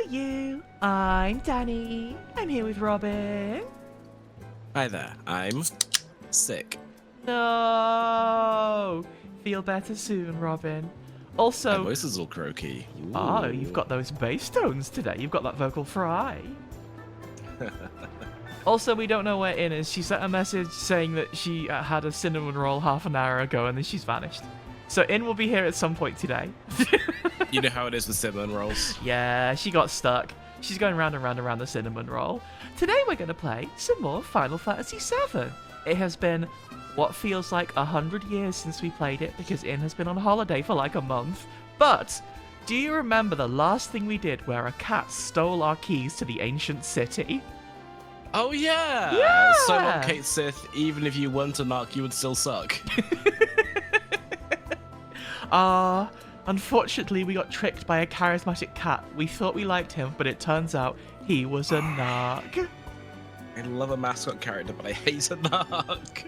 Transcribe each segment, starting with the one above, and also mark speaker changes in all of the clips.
Speaker 1: you. I'm Danny. I'm here with Robin.
Speaker 2: Hi there, I'm sick.
Speaker 1: No. Feel better soon, Robin. Also,
Speaker 2: My voice is all croaky.
Speaker 1: oh, you've got those bass tones today. You've got that vocal fry. Also, we don't know where In is. She sent a message saying that she had a cinnamon roll half an hour ago, and then she's vanished. So In will be here at some point today.
Speaker 2: You know how it is with cinnamon rolls.
Speaker 1: Yeah, she got stuck. She's going round and round and round the cinnamon roll. Today we're going to play some more Final Fantasy VII. It has been what feels like 100 years since we played it, because In has been on holiday for like a month. But do you remember the last thing we did where a cat stole our keys to the ancient city?
Speaker 2: Oh yeah!
Speaker 1: Yeah!
Speaker 2: So on Kate Sith, even if you weren't a narc, you would still suck.
Speaker 1: Unfortunately, we got tricked by a charismatic cat. We thought we liked him, but it turns out he was a narc.
Speaker 2: I love a mascot character, but I hate a narc.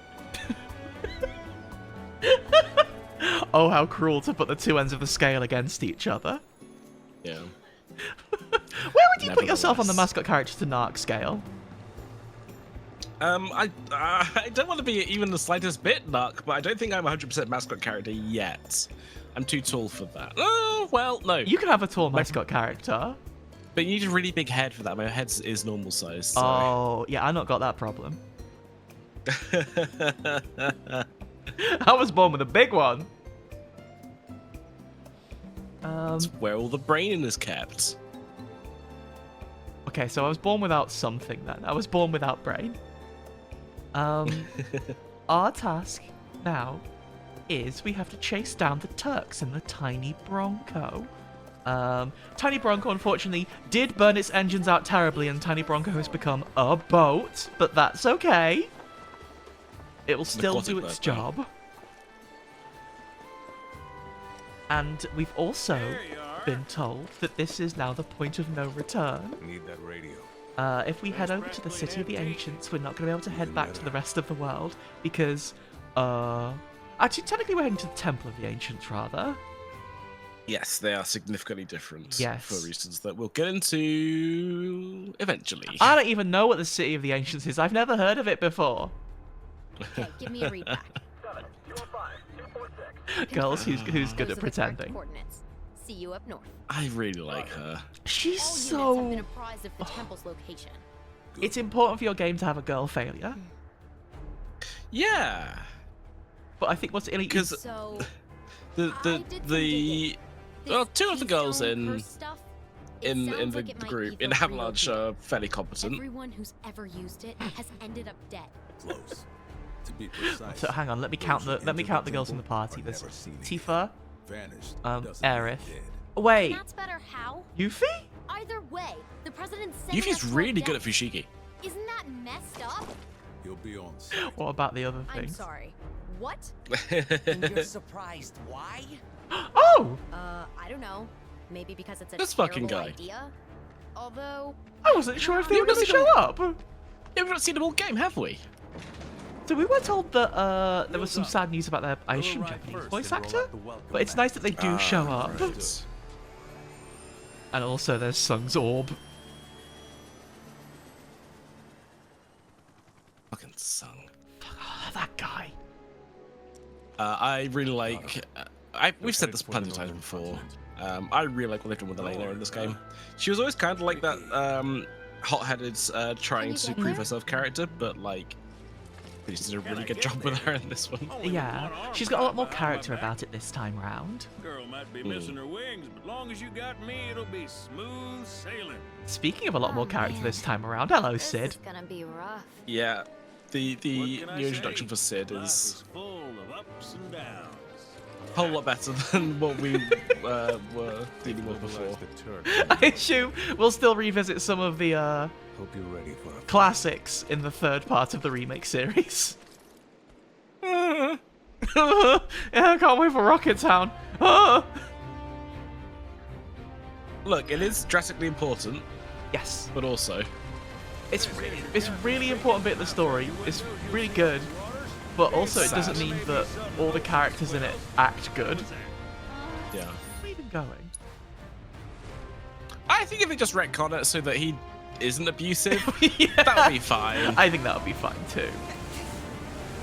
Speaker 1: Oh, how cruel to put the two ends of the scale against each other.
Speaker 2: Yeah.
Speaker 1: Where would you put yourself on the mascot character to narc scale?
Speaker 2: I don't want to be even the slightest bit narc, but I don't think I'm 100% mascot character yet. I'm too tall for that. Oh, well, no.
Speaker 1: You can have a tall mascot character.
Speaker 2: But you need a really big head for that. My head is normal size. So.
Speaker 1: Oh, yeah, I not got that problem. I was born with a big one.
Speaker 2: That's where all the brain is kept.
Speaker 1: Okay, so I was born without something then. I was born without brain. Our task now is we have to chase down the Turks in the Tiny Bronco. Tiny Bronco, unfortunately, did burn its engines out terribly, and Tiny Bronco has become a boat, but that's okay. It will still do its job. And we've also been told that this is now the point of no return.
Speaker 3: Need that radio.
Speaker 1: If we head over to the City of the Ancients, we're not going to be able to head back to the rest of the world because, actually, technically we're heading to the Temple of the Ancients, rather.
Speaker 2: Yes, they are significantly different.
Speaker 1: Yes.
Speaker 2: For reasons that we'll get into eventually.
Speaker 1: I don't even know what the City of the Ancients is. I've never heard of it before.
Speaker 4: Okay, give me a read back.
Speaker 1: Girls, who's good at pretending.
Speaker 4: See you up north.
Speaker 2: I really like her.
Speaker 1: She's
Speaker 4: All units have been
Speaker 1: so...
Speaker 4: apprised of the temple's location.
Speaker 1: It's important for your game to have a girl failure.
Speaker 2: Yeah.
Speaker 1: But I think what's elite is...
Speaker 2: Because
Speaker 4: So,
Speaker 2: well, two of the girls in
Speaker 4: in
Speaker 2: the group in Avalanche are fairly competent.
Speaker 4: Everyone who's ever used it has ended up dead.
Speaker 3: Close. To be precise.
Speaker 1: So hang on, let me count the girls in the party. There's Tifa,
Speaker 3: Vanished.
Speaker 1: Aerith. Wait,
Speaker 4: That's better how?
Speaker 1: Yuffie?
Speaker 4: Either way, the president's sending
Speaker 2: Yuffie's
Speaker 4: us
Speaker 2: really
Speaker 4: death.
Speaker 2: good at Fushigi.
Speaker 4: Isn't that messed up?
Speaker 3: He'll be on site.
Speaker 1: What about the other
Speaker 4: I'm
Speaker 1: things?
Speaker 4: sorry. What?
Speaker 5: And you're surprised why?
Speaker 1: Oh!
Speaker 4: I don't know. Maybe because it's a
Speaker 2: This fucking
Speaker 4: terrible
Speaker 2: guy.
Speaker 4: idea. Although,
Speaker 1: I wasn't sure if they were going to
Speaker 2: You've
Speaker 1: show up.
Speaker 2: Yeah, we've not seen the whole game, have we?
Speaker 1: So we were told that there was some sad news about their, I assume, Japanese voice actor? But it's nice that they do show up.
Speaker 3: Right.
Speaker 1: And also there's Sung's orb.
Speaker 2: Fucking Sung.
Speaker 1: Oh, that guy.
Speaker 2: I really like. We've said this plenty of times before. I really like what they've done with Elena in this game. She was always kind of like that hot-headed, trying to prove herself character, but like, they just did a really good job with her in this one.
Speaker 1: Yeah, she's got a lot more character about it this time round.
Speaker 6: Girl might be missing her wings, but long as you got me, it'll be smooth sailing.
Speaker 1: Speaking of a lot more character
Speaker 4: man.
Speaker 1: this time around, hello
Speaker 4: this
Speaker 1: Sid.
Speaker 4: is gonna be rough.
Speaker 2: Yeah, the
Speaker 6: What
Speaker 2: new
Speaker 6: can I
Speaker 2: introduction
Speaker 6: say?
Speaker 2: for Sid
Speaker 6: Life
Speaker 2: is
Speaker 6: full of ups and downs.
Speaker 2: a whole lot better than what we were dealing with before.
Speaker 1: I assume we'll still revisit some of the
Speaker 3: Hope you're ready for a
Speaker 1: classics in the third part of the remake series. Yeah, I can't wait for Rocket Town.
Speaker 2: Look, it is drastically important,
Speaker 1: Yes,
Speaker 2: but also
Speaker 1: it's really important bit of the story. It's really good, but also it doesn't mean that all the characters in it act good.
Speaker 2: yeah.
Speaker 1: Where are we even going?
Speaker 2: I I think if they just retcon it so that he isn't abusive,
Speaker 1: Yeah.
Speaker 2: that would be fine.
Speaker 1: I think that would be fine too.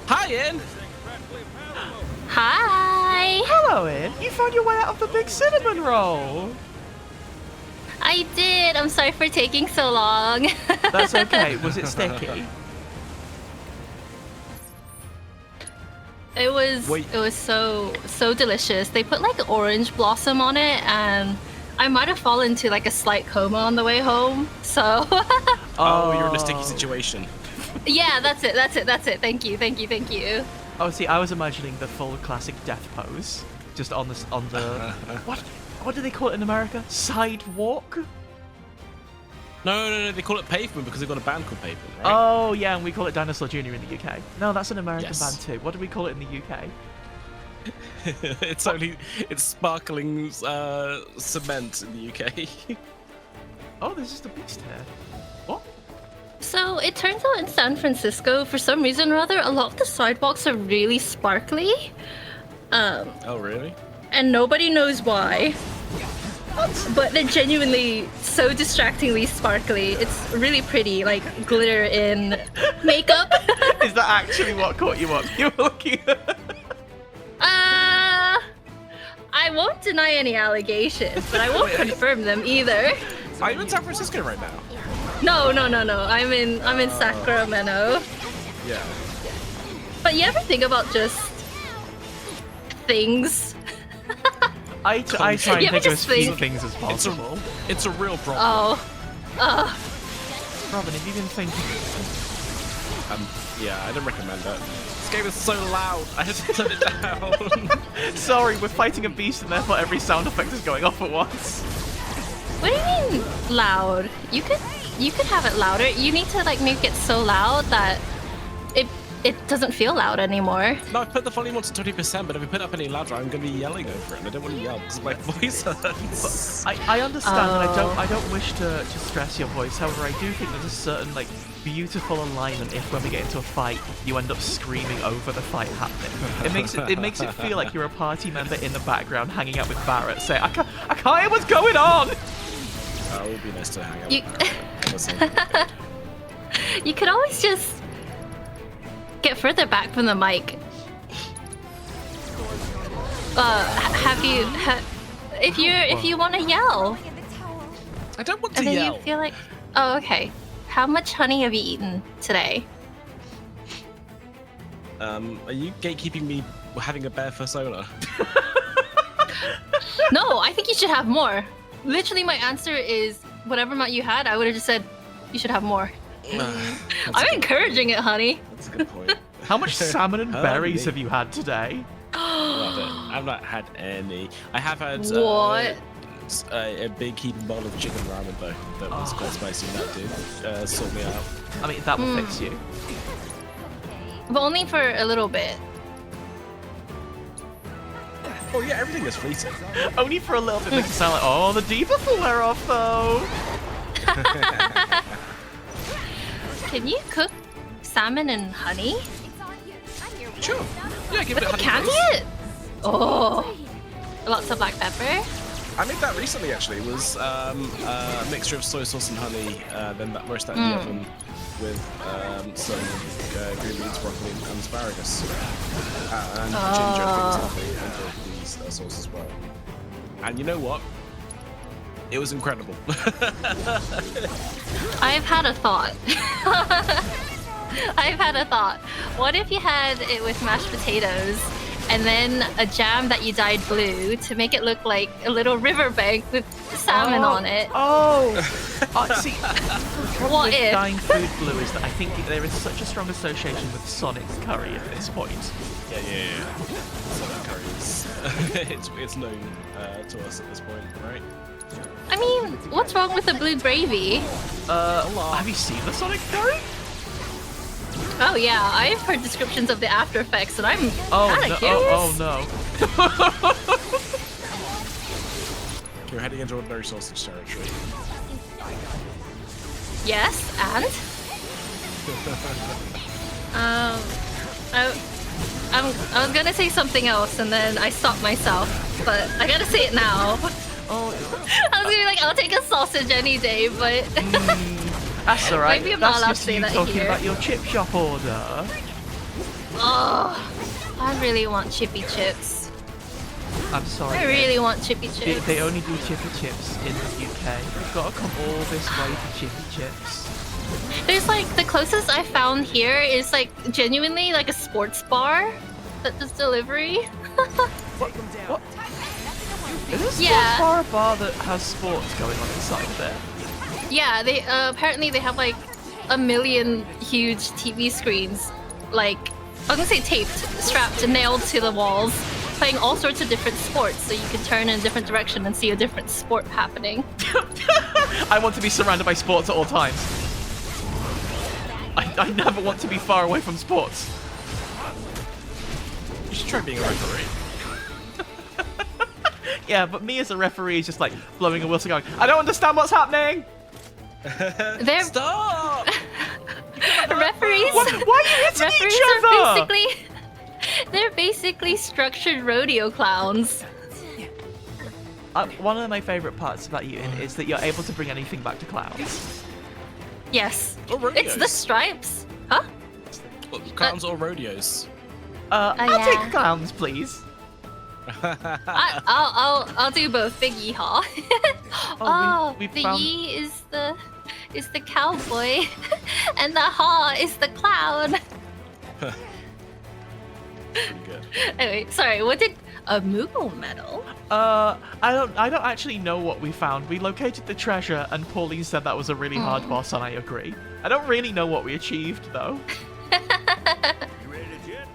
Speaker 2: Hi, Ian.
Speaker 7: Hi!
Speaker 1: Hello, Ian. You found your way out of the big cinnamon roll.
Speaker 7: I did. I'm sorry for taking so long.
Speaker 1: That's okay. Was it sticky?
Speaker 7: It was.
Speaker 2: Wait.
Speaker 7: It was so delicious. They put like orange blossom on it, and I might have fallen into like a slight coma on the way home. So.
Speaker 2: Oh, you're in a sticky situation.
Speaker 7: Yeah, that's it. Thank you.
Speaker 1: Oh, see, I was imagining the full classic death pose, just on the what do they call it in America? Sidewalk?
Speaker 2: No, they call it Pavement because they've got a band called Pavement, right?
Speaker 1: Oh yeah, and we call it Dinosaur Jr. in the UK. No, that's an American
Speaker 2: Yes.
Speaker 1: band too. What do we call it in the UK?
Speaker 2: It's sparkling cement in the UK.
Speaker 1: Oh, there's just a beast here. What?
Speaker 7: So it turns out in San Francisco, for some reason or other, a lot of the sidewalks are really sparkly.
Speaker 2: Oh, really?
Speaker 7: And nobody knows why. But they're genuinely so distractingly sparkly. It's really pretty, like glitter in makeup.
Speaker 1: Is that actually what caught you up? You were looking at...
Speaker 7: I won't deny any allegations, but I won't confirm them either.
Speaker 2: Are you in San Francisco right now?
Speaker 7: No. I'm in Sacramento.
Speaker 2: Yeah.
Speaker 7: But you ever think about just things?
Speaker 1: I try and
Speaker 7: Yeah,
Speaker 1: think
Speaker 7: but
Speaker 1: of as
Speaker 7: just
Speaker 1: few
Speaker 7: think-
Speaker 1: things as possible.
Speaker 2: It's a real problem.
Speaker 7: Oh.
Speaker 1: Robin, have you been thinking?
Speaker 2: Yeah, I don't recommend it. This game is so loud. I had to turn it down.
Speaker 1: Sorry, we're fighting a beast and therefore every sound effect is going off at once.
Speaker 7: What do you mean loud? You could have it louder. You need to like make it so loud that it doesn't feel loud anymore.
Speaker 2: No, I put the volume on to 20%, but if I put it up any louder, I'm going to be yelling over it, and I don't want to yell because my voice hurts.
Speaker 1: I understand, and
Speaker 7: Oh.
Speaker 1: I don't wish to stress your voice. However, I do think there's a certain like beautiful alignment if when we get into a fight, you end up screaming over the fight happening. It makes it feel like you're a party member in the background hanging out with Barrett, saying, I can't hear what's going on.
Speaker 2: Oh, it would be nice to hang out
Speaker 7: You-
Speaker 2: with her.
Speaker 7: You could always just get further back from the mic. If you want to yell,
Speaker 2: I don't want to
Speaker 7: and then
Speaker 2: yell.
Speaker 7: you feel like, oh, okay. How much honey have you eaten today?
Speaker 2: Are you gatekeeping me having a bear persona?
Speaker 7: No, I think you should have more. Literally, my answer is whatever amount you had. I would have just said you should have more. I'm encouraging it, honey.
Speaker 2: That's a good point.
Speaker 1: How much salmon and
Speaker 2: Oh,
Speaker 1: berries
Speaker 2: me.
Speaker 1: have you had today?
Speaker 2: Love it. I've not had any. I have had
Speaker 7: What?
Speaker 2: A big heaping bowl of chicken ramen though. That was quite spicy. And that did sort me out.
Speaker 1: I mean, that will fix you.
Speaker 7: But only for a little bit.
Speaker 2: Oh yeah, everything is fleeting.
Speaker 1: Only for a little bit makes it sound like, oh, the debuff will wear off though.
Speaker 7: Can you cook salmon and honey?
Speaker 2: Sure. Yeah, give it a honey
Speaker 7: Can
Speaker 2: toast.
Speaker 7: you? Oh, lots of black pepper.
Speaker 2: I made that recently actually. It was a mixture of soy sauce and honey. Then roast that in the oven with some green beans, broccoli, and asparagus, and ginger. I think was in the sauce as well. And you know what? It was incredible.
Speaker 7: I've had a thought. What if you had it with mashed potatoes and then a jam that you dyed blue to make it look like a little riverbank with salmon on it?
Speaker 1: Oh, see,
Speaker 7: What
Speaker 1: with
Speaker 7: if?
Speaker 1: dyeing food blue is that I think there is such a strong association with Sonic's curry at this point.
Speaker 2: Yeah. So that curry is it's known to us at this point, right?
Speaker 7: I mean, what's wrong with the blue gravy?
Speaker 1: Have you seen the Sonic curry?
Speaker 7: Oh yeah, I've heard descriptions of the after effects, and I'm
Speaker 1: Oh
Speaker 7: kind
Speaker 1: no!
Speaker 7: of curious.
Speaker 1: Oh no!
Speaker 2: You're heading into ordinary sausage territory.
Speaker 7: Yes, and I was gonna say something else, and then I stopped myself, but I gotta say it now.
Speaker 1: Oh,
Speaker 7: I was gonna be like, I'll take a sausage any day, but
Speaker 1: That's alright.
Speaker 7: Maybe I'm not
Speaker 1: That's
Speaker 7: allowed
Speaker 1: just
Speaker 7: to say
Speaker 1: you
Speaker 7: that
Speaker 1: talking
Speaker 7: here.
Speaker 1: about your chip shop order.
Speaker 7: oh, I really want chippy chips.
Speaker 1: I'm sorry.
Speaker 7: I really want chippy chips.
Speaker 1: They only do chippy chips in the UK. You've got to come all this way to chippy chips.
Speaker 7: There's like the closest I found here is like genuinely like a sports bar that does delivery.
Speaker 1: What? Is this
Speaker 7: Yeah.
Speaker 1: bar a bar that has sports going on inside of it?
Speaker 7: Yeah, they apparently they have like a million huge TV screens, like I'm gonna say taped, strapped, and nailed to the walls, playing all sorts of different sports, so you can turn in a different direction and see a different sport happening.
Speaker 1: I want to be surrounded by sports at all times. I never want to be far away from sports.
Speaker 2: You should try being a referee.
Speaker 1: Yeah, but me as a referee is just like blowing a whistle going, I don't understand what's happening!
Speaker 7: They're
Speaker 2: Stop!
Speaker 7: referees.
Speaker 1: Why are you hitting
Speaker 7: Referees
Speaker 1: each
Speaker 7: are
Speaker 1: other?
Speaker 7: they're basically structured rodeo clowns.
Speaker 1: One of my favourite parts about you is that you're able to bring anything back to clouds.
Speaker 7: Yes,
Speaker 2: Or rodeos.
Speaker 7: it's the stripes, huh?
Speaker 2: Well, clowns or rodeos?
Speaker 1: I'll
Speaker 7: yeah.
Speaker 1: take clowns, please.
Speaker 7: I'll do both. Big yeehaw.
Speaker 1: we
Speaker 7: the
Speaker 1: found-
Speaker 7: yee is the cowboy, and the haw is the clown.
Speaker 2: Pretty good.
Speaker 7: Anyway, sorry. What did a Moogle medal?
Speaker 1: I don't actually know what we found. We located the treasure, and Pauline said that was a really hard boss, and I agree. I don't really know what we achieved, though.
Speaker 6: You ready to jet?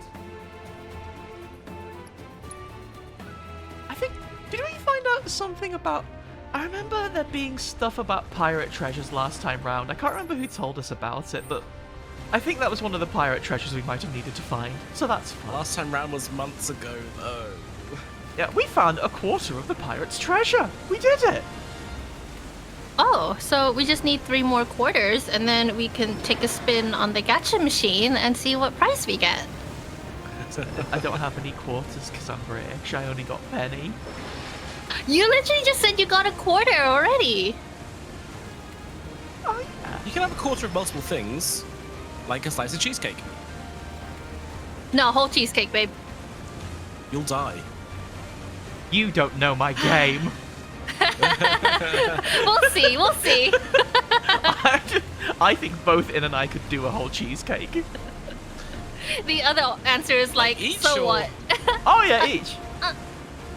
Speaker 1: I think, did we find out something about... I remember there being stuff about pirate treasures last time round. I can't remember who told us about it, but I think that was one of the pirate treasures we might have needed to find. So that's fun.
Speaker 2: Last time round was months ago, though.
Speaker 1: Yeah, we found a quarter of the pirate's treasure. We did it.
Speaker 7: Oh, so we just need 3 more quarters, and then we can take a spin on the gacha machine and see what prize we get.
Speaker 1: I don't have any quarters because I'm British. I only got penny.
Speaker 7: You literally just said you got a quarter already.
Speaker 1: Oh, yeah.
Speaker 2: You can have a quarter of multiple things, like a slice of cheesecake.
Speaker 7: No, whole cheesecake, babe.
Speaker 2: You'll die.
Speaker 1: You don't know my game.
Speaker 7: We'll see. We'll see.
Speaker 1: I think both In and I could do a whole cheesecake.
Speaker 7: The other answer is like,
Speaker 2: each
Speaker 7: so
Speaker 2: or-
Speaker 7: what?
Speaker 1: Oh, yeah, each.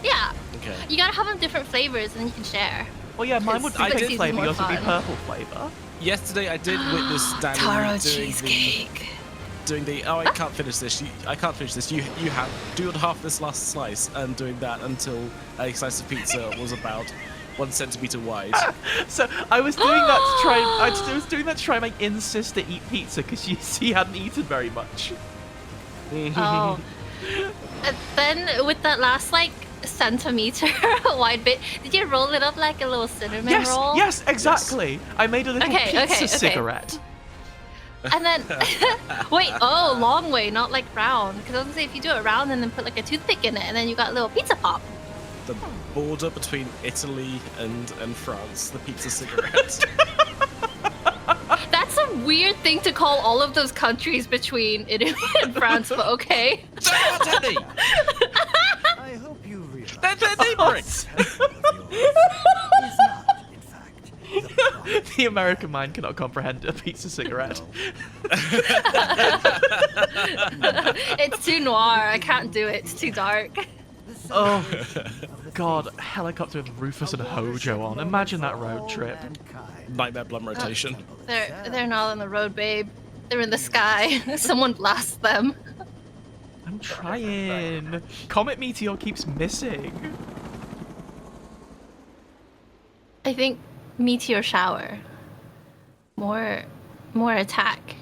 Speaker 7: Yeah.
Speaker 2: Okay.
Speaker 7: You gotta have them different flavors, and then you can share.
Speaker 1: Well, yeah, mine would be
Speaker 7: Super
Speaker 1: pink
Speaker 7: cheesy,
Speaker 1: flavour.
Speaker 7: more
Speaker 1: Yours would be
Speaker 7: fun.
Speaker 1: purple flavour.
Speaker 2: Yesterday I did witness Danny
Speaker 7: Taro
Speaker 2: doing
Speaker 7: cheesecake.
Speaker 2: oh, I can't finish this. I can't finish this. You have do half this last slice and doing that until a slice of pizza was about 1 centimeter wide.
Speaker 1: So I was doing that to try. I was doing that to try and make In-sister eat pizza because she hadn't eaten very much.
Speaker 7: Oh. And then with that last like centimeter wide bit, did you roll it up like a little cinnamon
Speaker 1: Yes,
Speaker 7: roll?
Speaker 1: yes, exactly. I made a little
Speaker 7: Okay,
Speaker 1: pizza
Speaker 7: okay.
Speaker 1: cigarette.
Speaker 7: And then wait, oh, long way, not like round. Because I was gonna say if you do it round and then put like a toothpick in it, and then you got a little pizza pop.
Speaker 2: The border between Italy and France, the pizza cigarette.
Speaker 7: That's a weird thing to call all of those countries between Italy and France, but okay.
Speaker 2: Danny!
Speaker 3: I hope you realize
Speaker 2: They're neighbouring!
Speaker 3: is not, in fact,
Speaker 1: The American mind cannot comprehend a pizza cigarette.
Speaker 7: It's too noir. I can't do it. It's too dark.
Speaker 1: Oh, God, helicopter with Rufus and Hojo on. Imagine that road trip.
Speaker 2: Nightmare Blum rotation.
Speaker 7: They're not on the road, babe. They're in the sky. Someone blast them.
Speaker 1: I'm trying. Comet Meteor keeps missing.
Speaker 7: I think meteor shower. More attack.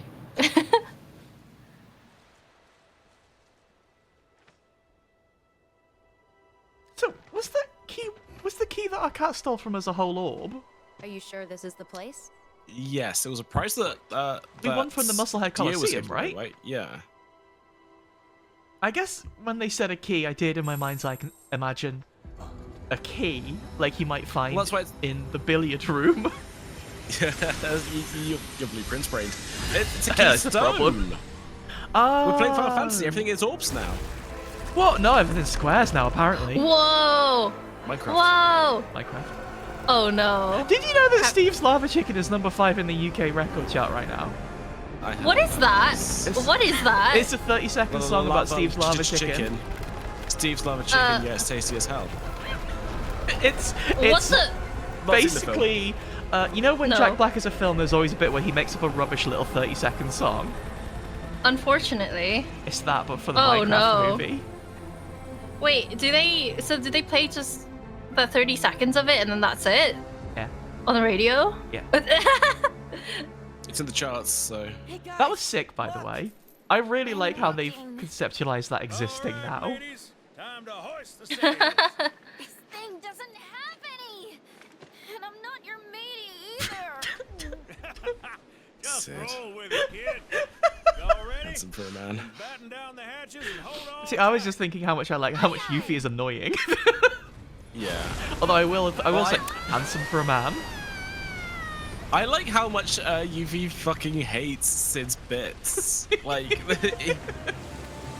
Speaker 1: So, was the key that our cat stole from us a whole orb?
Speaker 4: Are you sure this is the place?
Speaker 2: Yes, it was a prize that
Speaker 1: We won from the Musclehead
Speaker 2: Dio was
Speaker 1: Coliseum,
Speaker 2: giving away,
Speaker 1: right?
Speaker 2: Yeah.
Speaker 1: I guess when they said a key, I did in my mind's eye imagine a key, like you might find
Speaker 2: Well, that's why it's-
Speaker 1: in the billiard room.
Speaker 2: Your blueprint's brained. It's a
Speaker 1: Yeah,
Speaker 2: key
Speaker 1: it's a problem.
Speaker 2: stone.
Speaker 1: Oh.
Speaker 2: We're playing Final Fantasy. Everything is orbs now.
Speaker 1: What? No, everything's squares now, apparently.
Speaker 7: Whoa!
Speaker 2: Minecraft.
Speaker 7: Whoa!
Speaker 1: Minecraft.
Speaker 7: Oh no.
Speaker 1: Did you know that Steve's Lava Chicken is number 5 in the UK record chart right now?
Speaker 2: I have
Speaker 7: What is that?
Speaker 1: It's-
Speaker 7: What is that?
Speaker 1: It's a 30-second song about Steve's Lava Chicken.
Speaker 2: Steve's Lava Chicken, yeah, it's tasty as hell.
Speaker 1: It's
Speaker 7: What's the?
Speaker 2: Not seen the film.
Speaker 1: basically, you know when
Speaker 7: No.
Speaker 1: Jack Black is a film, there's always a bit where he makes up a rubbish little 30-second song.
Speaker 7: Unfortunately.
Speaker 1: It's that, but for the
Speaker 7: Oh,
Speaker 1: Minecraft
Speaker 7: no.
Speaker 1: movie.
Speaker 7: Wait, do they play just the 30 seconds of it and then that's it?
Speaker 1: Yeah.
Speaker 7: On the radio?
Speaker 1: Yeah.
Speaker 2: It's in the charts, so.
Speaker 1: That was sick, by the way. I really like how they've conceptualized that existing
Speaker 6: All right,
Speaker 1: now.
Speaker 6: ladies, time to hoist the sails.
Speaker 4: This thing doesn't have any! And I'm not your matey either!
Speaker 6: Just
Speaker 2: Sid.
Speaker 6: roll with it, kid. Y'all ready?
Speaker 2: Handsome for a man.
Speaker 6: Batten down the hatches and hold on.
Speaker 1: See, I was
Speaker 6: tight.
Speaker 1: just thinking how much Yuffie is annoying.
Speaker 2: Yeah.
Speaker 1: Although I will say,
Speaker 2: I-
Speaker 1: handsome for a man.
Speaker 2: I like how much UV fucking hates Sid's bits. Like,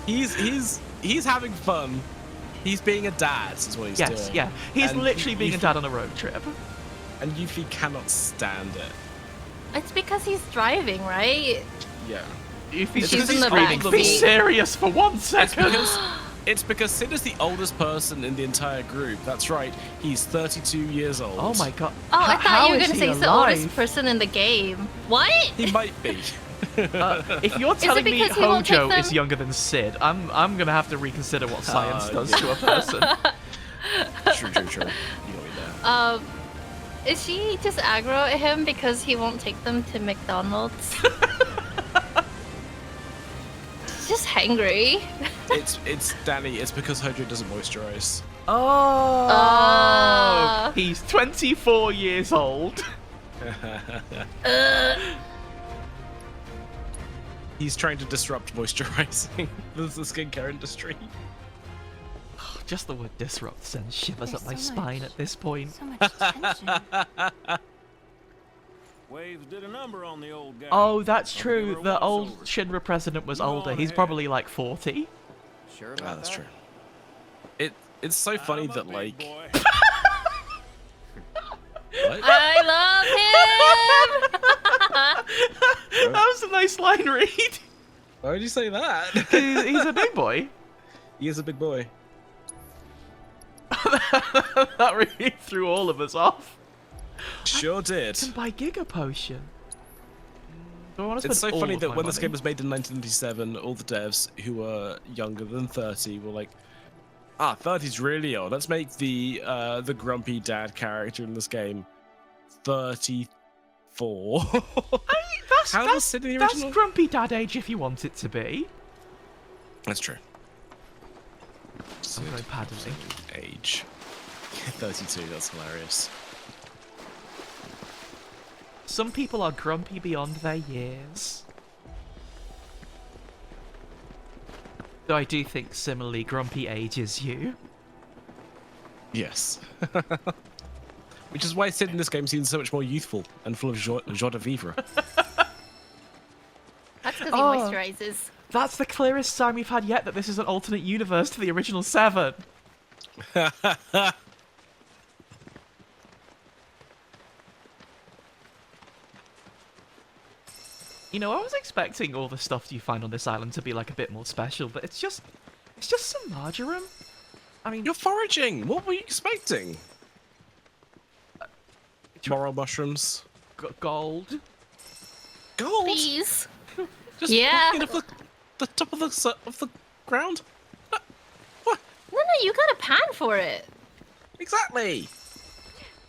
Speaker 2: he's having fun. He's being a dad, is what he's doing.
Speaker 1: Yes, yeah. He's
Speaker 2: And
Speaker 1: literally being a
Speaker 2: Yuffie-
Speaker 1: dad on a road trip.
Speaker 2: And Yuffie cannot stand it.
Speaker 7: It's because he's driving, right?
Speaker 2: Yeah.
Speaker 1: Yuffie's
Speaker 7: She's
Speaker 1: just
Speaker 7: in the
Speaker 1: screaming,
Speaker 7: back
Speaker 1: be
Speaker 7: seat.
Speaker 1: serious for 1 second.
Speaker 2: It's because Sid is the oldest person in the entire group. That's right. He's 32 years old.
Speaker 1: Oh my god.
Speaker 7: Oh, I thought you were
Speaker 1: going
Speaker 7: gonna
Speaker 1: to
Speaker 7: say he's the oldest person in the game. What?
Speaker 2: He might be.
Speaker 1: If you're telling me
Speaker 7: because he won't take
Speaker 1: Hojo
Speaker 7: them?
Speaker 1: is younger than Sid, I'm gonna have to reconsider what science does
Speaker 2: yeah.
Speaker 1: to a person.
Speaker 2: True. You got me there.
Speaker 7: Is she just aggro at him because he won't take them to McDonald's? She's just hangry.
Speaker 2: It's Danny. It's because Hojo doesn't moisturize.
Speaker 1: Oh, he's 24 years old.
Speaker 2: He's trying to disrupt moisturizing the skincare industry.
Speaker 1: Just the word disrupt sends shivers up my spine at this point.
Speaker 4: So much tension.
Speaker 6: Waves did a number on the old guy.
Speaker 1: Oh, that's
Speaker 6: I'll
Speaker 1: true.
Speaker 6: give her
Speaker 1: The
Speaker 6: once
Speaker 1: old
Speaker 6: over.
Speaker 1: Shinra president was
Speaker 6: Go
Speaker 1: older.
Speaker 6: on
Speaker 1: He's
Speaker 6: ahead.
Speaker 1: probably like 40.
Speaker 3: Sure
Speaker 2: Ah,
Speaker 3: about
Speaker 2: that's
Speaker 3: that?
Speaker 2: true. It's so funny
Speaker 6: I'm a
Speaker 2: that
Speaker 6: big
Speaker 2: like.
Speaker 6: boy.
Speaker 2: What?
Speaker 7: I love him.
Speaker 1: That was a nice line read.
Speaker 2: Why would you say that?
Speaker 1: He's a big boy.
Speaker 2: He is a big boy.
Speaker 1: That really threw all of us off.
Speaker 2: Sure did.
Speaker 1: Can buy Giga Potion. Do I want to
Speaker 2: It's so
Speaker 1: spend all
Speaker 2: funny
Speaker 1: of
Speaker 2: that
Speaker 1: my
Speaker 2: when this
Speaker 1: money?
Speaker 2: game was made in 1997, all the devs who were younger than 30 were like, 30's really old. Let's make the grumpy dad character in this game 34. How was Sid in the
Speaker 1: That's
Speaker 2: original?
Speaker 1: grumpy dad age if you want it to be.
Speaker 2: That's true.
Speaker 1: I'm going paddling.
Speaker 2: Age 32. That's hilarious.
Speaker 1: Some people are grumpy beyond their years. Though I do think similarly grumpy ages you.
Speaker 2: Yes. Which is why Sid in this game seems so much more youthful and full of joie de vivre.
Speaker 7: That's because he
Speaker 1: Oh.
Speaker 7: moisturizes.
Speaker 1: That's the clearest sign we've had yet that this is an alternate universe to the original 7. You know, I was expecting all the stuff you find on this island to be like a bit more special, but it's just some marjoram. I mean,
Speaker 2: You're foraging. What were you expecting? Moral mushrooms.
Speaker 1: gold.
Speaker 2: Gold.
Speaker 7: Please.
Speaker 2: Just
Speaker 7: Yeah.
Speaker 2: walking off the top of the ground. What?
Speaker 7: No, you got a pan for it.
Speaker 2: Exactly.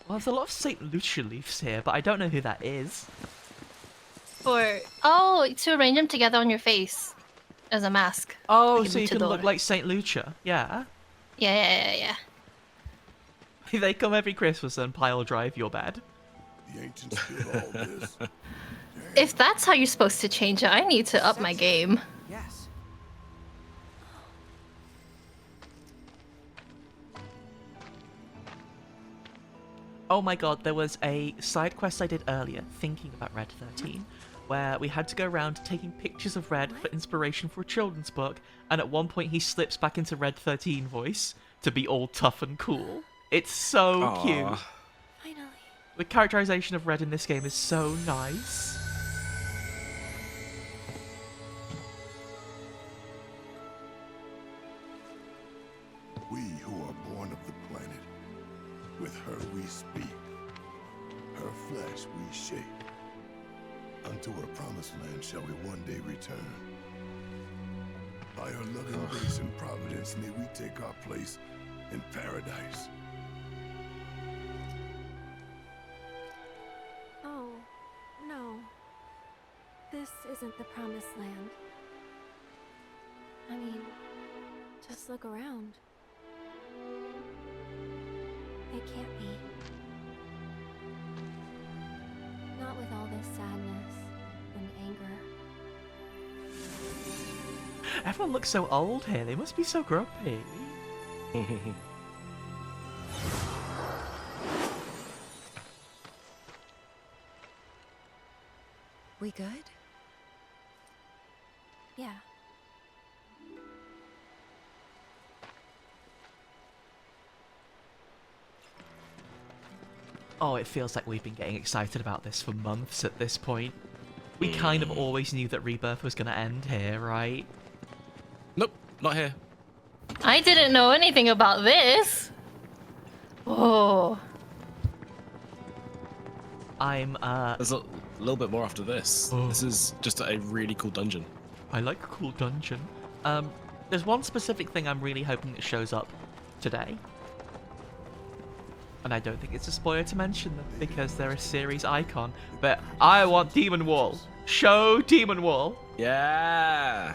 Speaker 1: Well, there's a lot of St. Lucia leaves here, but I don't know who that is.
Speaker 7: To arrange them together on your face as a mask.
Speaker 1: Oh,
Speaker 7: Like a
Speaker 1: so you can look
Speaker 7: luchador.
Speaker 1: like St. Lucia. Yeah.
Speaker 7: Yeah.
Speaker 1: They come every Christmas and pile drive your bed.
Speaker 8: The ancients did all this.
Speaker 7: If that's how you're supposed to change it, I need to up my game.
Speaker 3: Yes.
Speaker 1: Oh my god, there was a side quest I did earlier, thinking about Red 13, where we had to go around taking pictures of Red for inspiration for a children's book, and at one point he slips back into Red 13 voice to be all tough and cool. It's so
Speaker 2: Aw.
Speaker 1: cute.
Speaker 4: Finally.
Speaker 1: The characterization of Red in this game is so nice.
Speaker 8: We who are born of the planet, with her we speak, her flesh we shape. Unto her promised land shall we one day return. By her loving grace and providence may we take our place in paradise.
Speaker 4: Oh, no. This isn't the promised land. I mean, just look around. It can't be. Not with all this sadness and anger.
Speaker 1: Everyone looks so old here, they must be so grumpy.
Speaker 9: We good?
Speaker 4: Yeah.
Speaker 1: Oh, it feels like we've been getting excited about this for months at this point. We kind of always knew that Rebirth was going to end here, right?
Speaker 2: Nope, not here.
Speaker 7: I didn't know anything about this. Oh.
Speaker 1: I'm,
Speaker 2: There's a little bit more after this.
Speaker 1: Oh.
Speaker 2: This is just a really cool dungeon.
Speaker 1: I like a cool dungeon. There's one specific thing I'm really hoping that shows up today. And I don't think it's a spoiler to mention them because they're a series icon. But I want Demon Wall. Show Demon Wall.
Speaker 2: Yeah.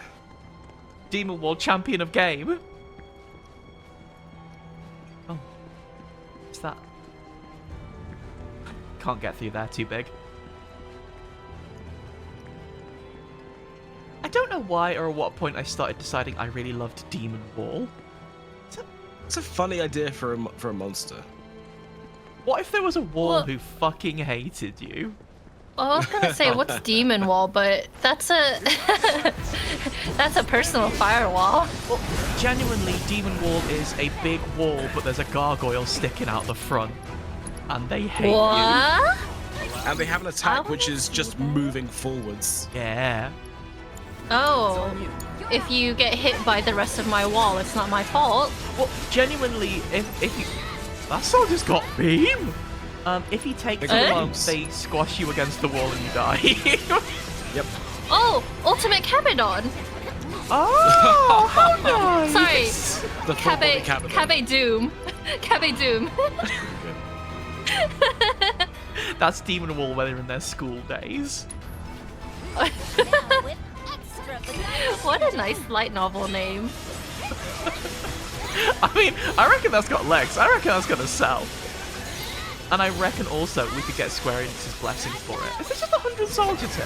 Speaker 1: Demon Wall, champion of game. Oh. What's that? Can't get through there, too big. I don't know why or at what point I started deciding I really loved Demon Wall.
Speaker 2: It's a funny idea for a monster.
Speaker 1: What if there was a wall
Speaker 7: Well-
Speaker 1: who fucking hated you?
Speaker 7: Well, I was gonna say what's Demon Wall, but that's a that's a personal firewall.
Speaker 1: Well, genuinely, Demon Wall is a big wall, but there's a gargoyle sticking out the front. And they hate you.
Speaker 7: What?
Speaker 2: And they have an attack
Speaker 7: Oh.
Speaker 2: which is just moving forwards.
Speaker 1: Yeah.
Speaker 7: Oh, if you get hit by the rest of my wall, it's not my fault.
Speaker 1: Well, genuinely, if you... That soldier's got beam! If he takes too long,
Speaker 2: beams.
Speaker 1: they squash you against the wall and you die.
Speaker 2: Yep.
Speaker 7: Oh, Ultimate Cabedon.
Speaker 1: Oh, how nice!
Speaker 7: Sorry,
Speaker 2: The full body cabinet.
Speaker 7: Cabe Doom. Cabe Doom.
Speaker 1: That's Demon Wall when they're in their school days.
Speaker 4: Now with extra banana.
Speaker 7: What a nice light novel name.
Speaker 1: I mean, I reckon that's got legs. I reckon that's gonna sell. And I reckon also we could get Square Enix's blessing for it. Is there just 100 soldiers here?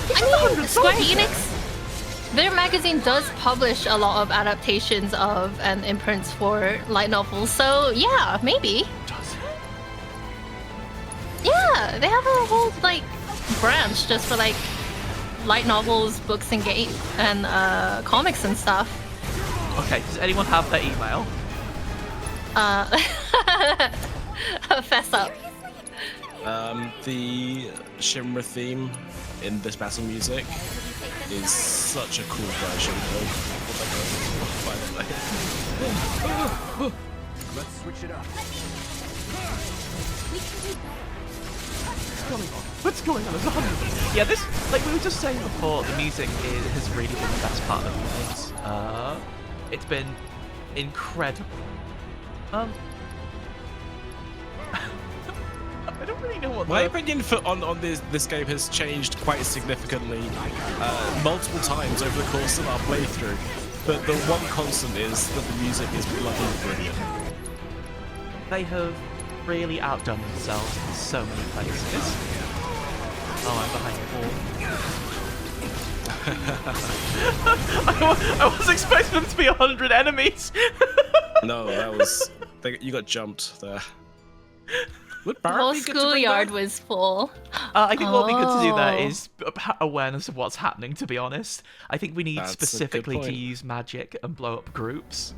Speaker 1: There's just
Speaker 7: I
Speaker 1: 100
Speaker 7: mean, Square
Speaker 1: soldiers here.
Speaker 7: Enix, their magazine does publish a lot of adaptations of and imprints for light novels, so yeah, maybe.
Speaker 1: Does it?
Speaker 7: Yeah, they have a whole like branch just for like light novels, books, and game and comics and stuff.
Speaker 1: Okay, does anyone have their email?
Speaker 7: Fess up.
Speaker 2: The Shimra theme in this battle music is such a cool version of what
Speaker 3: Let's switch it up.
Speaker 1: What's going on? There's 100. Yeah, this, like we were just saying before, the music has really been the best part of the games. It's been incredible. I don't really know what
Speaker 2: My
Speaker 1: the...
Speaker 2: opinion on this game has changed quite significantly multiple times over the course of our playthrough, but the one constant is that the music is bloody brilliant.
Speaker 1: They have really outdone themselves in so many places. Oh, I'm behind the wall. I was expecting them to be 100 enemies.
Speaker 2: No, that was... you got jumped there. Would
Speaker 7: The
Speaker 2: Barrett
Speaker 7: whole
Speaker 2: be good to bring
Speaker 7: schoolyard
Speaker 2: back?
Speaker 7: was full.
Speaker 1: I think what would be good to do there
Speaker 7: Oh.
Speaker 1: is awareness of what's happening, to be honest. I think we need
Speaker 2: That's a good
Speaker 1: specifically to
Speaker 2: point.
Speaker 1: use magic and blow up groups.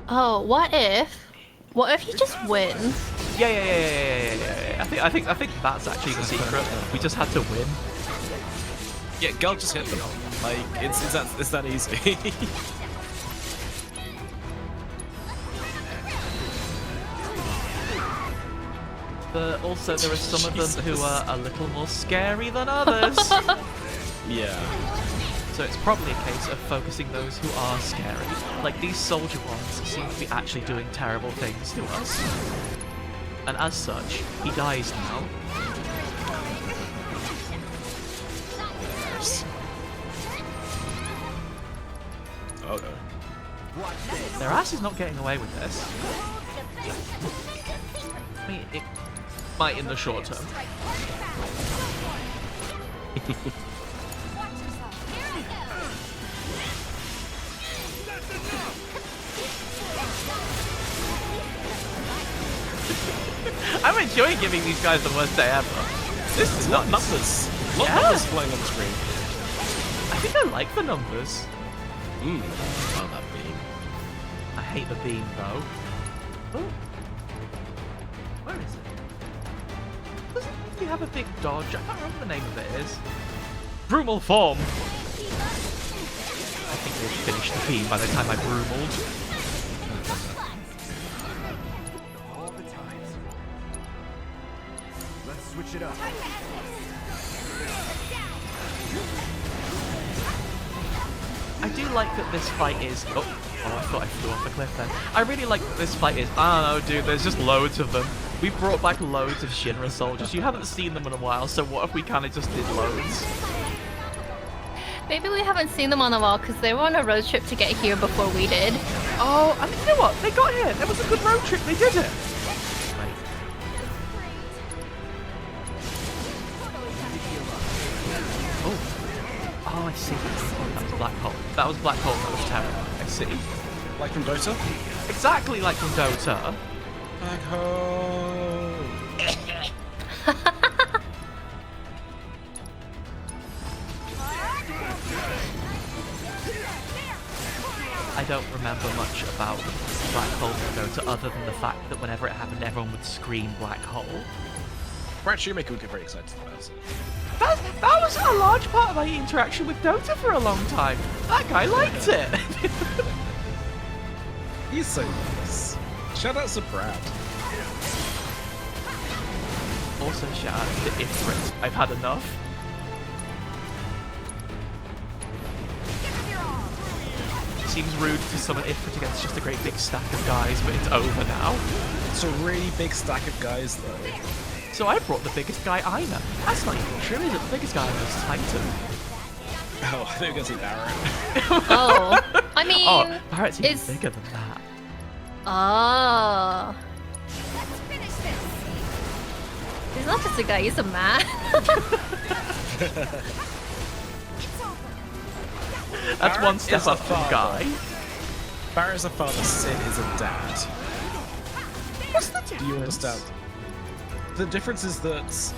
Speaker 7: Oh, what if you just win?
Speaker 1: Yeah. I think that's actually the secret. We just had to win.
Speaker 2: Yeah, girl just hit them. Like, it's that easy.
Speaker 1: But also there are some of them who are a little more scary than others.
Speaker 2: Yeah.
Speaker 1: So it's probably a case of focusing those who are scary. Like these soldier ones seem to be actually doing terrible things to us. And as such, he dies now.
Speaker 2: Oh no.
Speaker 1: Their ass is not getting away with this. I mean, it might in the short term. I'm enjoying giving these guys the worst day ever. This is
Speaker 2: Lot
Speaker 1: nuts.
Speaker 2: numbers. Lot
Speaker 1: Yeah.
Speaker 2: numbers flying on the screen.
Speaker 1: I think I like the numbers.
Speaker 2: Oh, that beam.
Speaker 1: I hate the beam though. Oh. Where is it? Doesn't he have a big dodge? I can't remember what the name of it is. Brumal form! I think we'll finish the beam by the time I brumaled.
Speaker 3: All the times. Let's switch it up.
Speaker 1: I do like that this fight is... Oh, I thought I flew off the cliff then. I really like that this fight is... I don't know, dude, there's just loads of them. We brought back loads of Shinra soldiers. You haven't seen them in a while, so what if we kind of just did loads?
Speaker 7: Maybe we haven't seen them on a while because they were on a road trip to get here before we did.
Speaker 1: Oh, and you know what? They got here. That was a good road trip. They did it. Right. Oh, I see. That was black hole. That was black hole. That was terror. I see.
Speaker 2: Like from Dota?
Speaker 1: Exactly like from Dota.
Speaker 2: Black hole.
Speaker 1: I don't remember much about black hole from Dota other than the fact that whenever it happened, everyone would scream black hole.
Speaker 2: Brad Shoemaker would get very excited about it.
Speaker 1: That was a large part of my interaction with Dota for a long time. That guy liked it.
Speaker 2: He's so nice. Shout out to Brad.
Speaker 1: Also shout out to Ifrit. I've had enough. Seems rude to summon Ifrit against just a great big stack of guys, but it's over now.
Speaker 2: It's a really big stack of guys, though.
Speaker 1: So I brought the biggest guy I know. That's not even true, is it? The biggest guy I know is Titan.
Speaker 2: Oh, I think we're going to see Barrett.
Speaker 7: Oh, I mean,
Speaker 1: Oh, Barrett's even
Speaker 7: it's-
Speaker 1: bigger than that.
Speaker 7: oh. He's not just a guy, he's a man.
Speaker 1: That's one
Speaker 2: Barrett
Speaker 1: step
Speaker 2: is a
Speaker 1: up from
Speaker 2: father.
Speaker 1: Guy.
Speaker 2: Barrett's a father, Sid is a dad.
Speaker 1: What's the difference?
Speaker 2: Do you understand? The difference is that...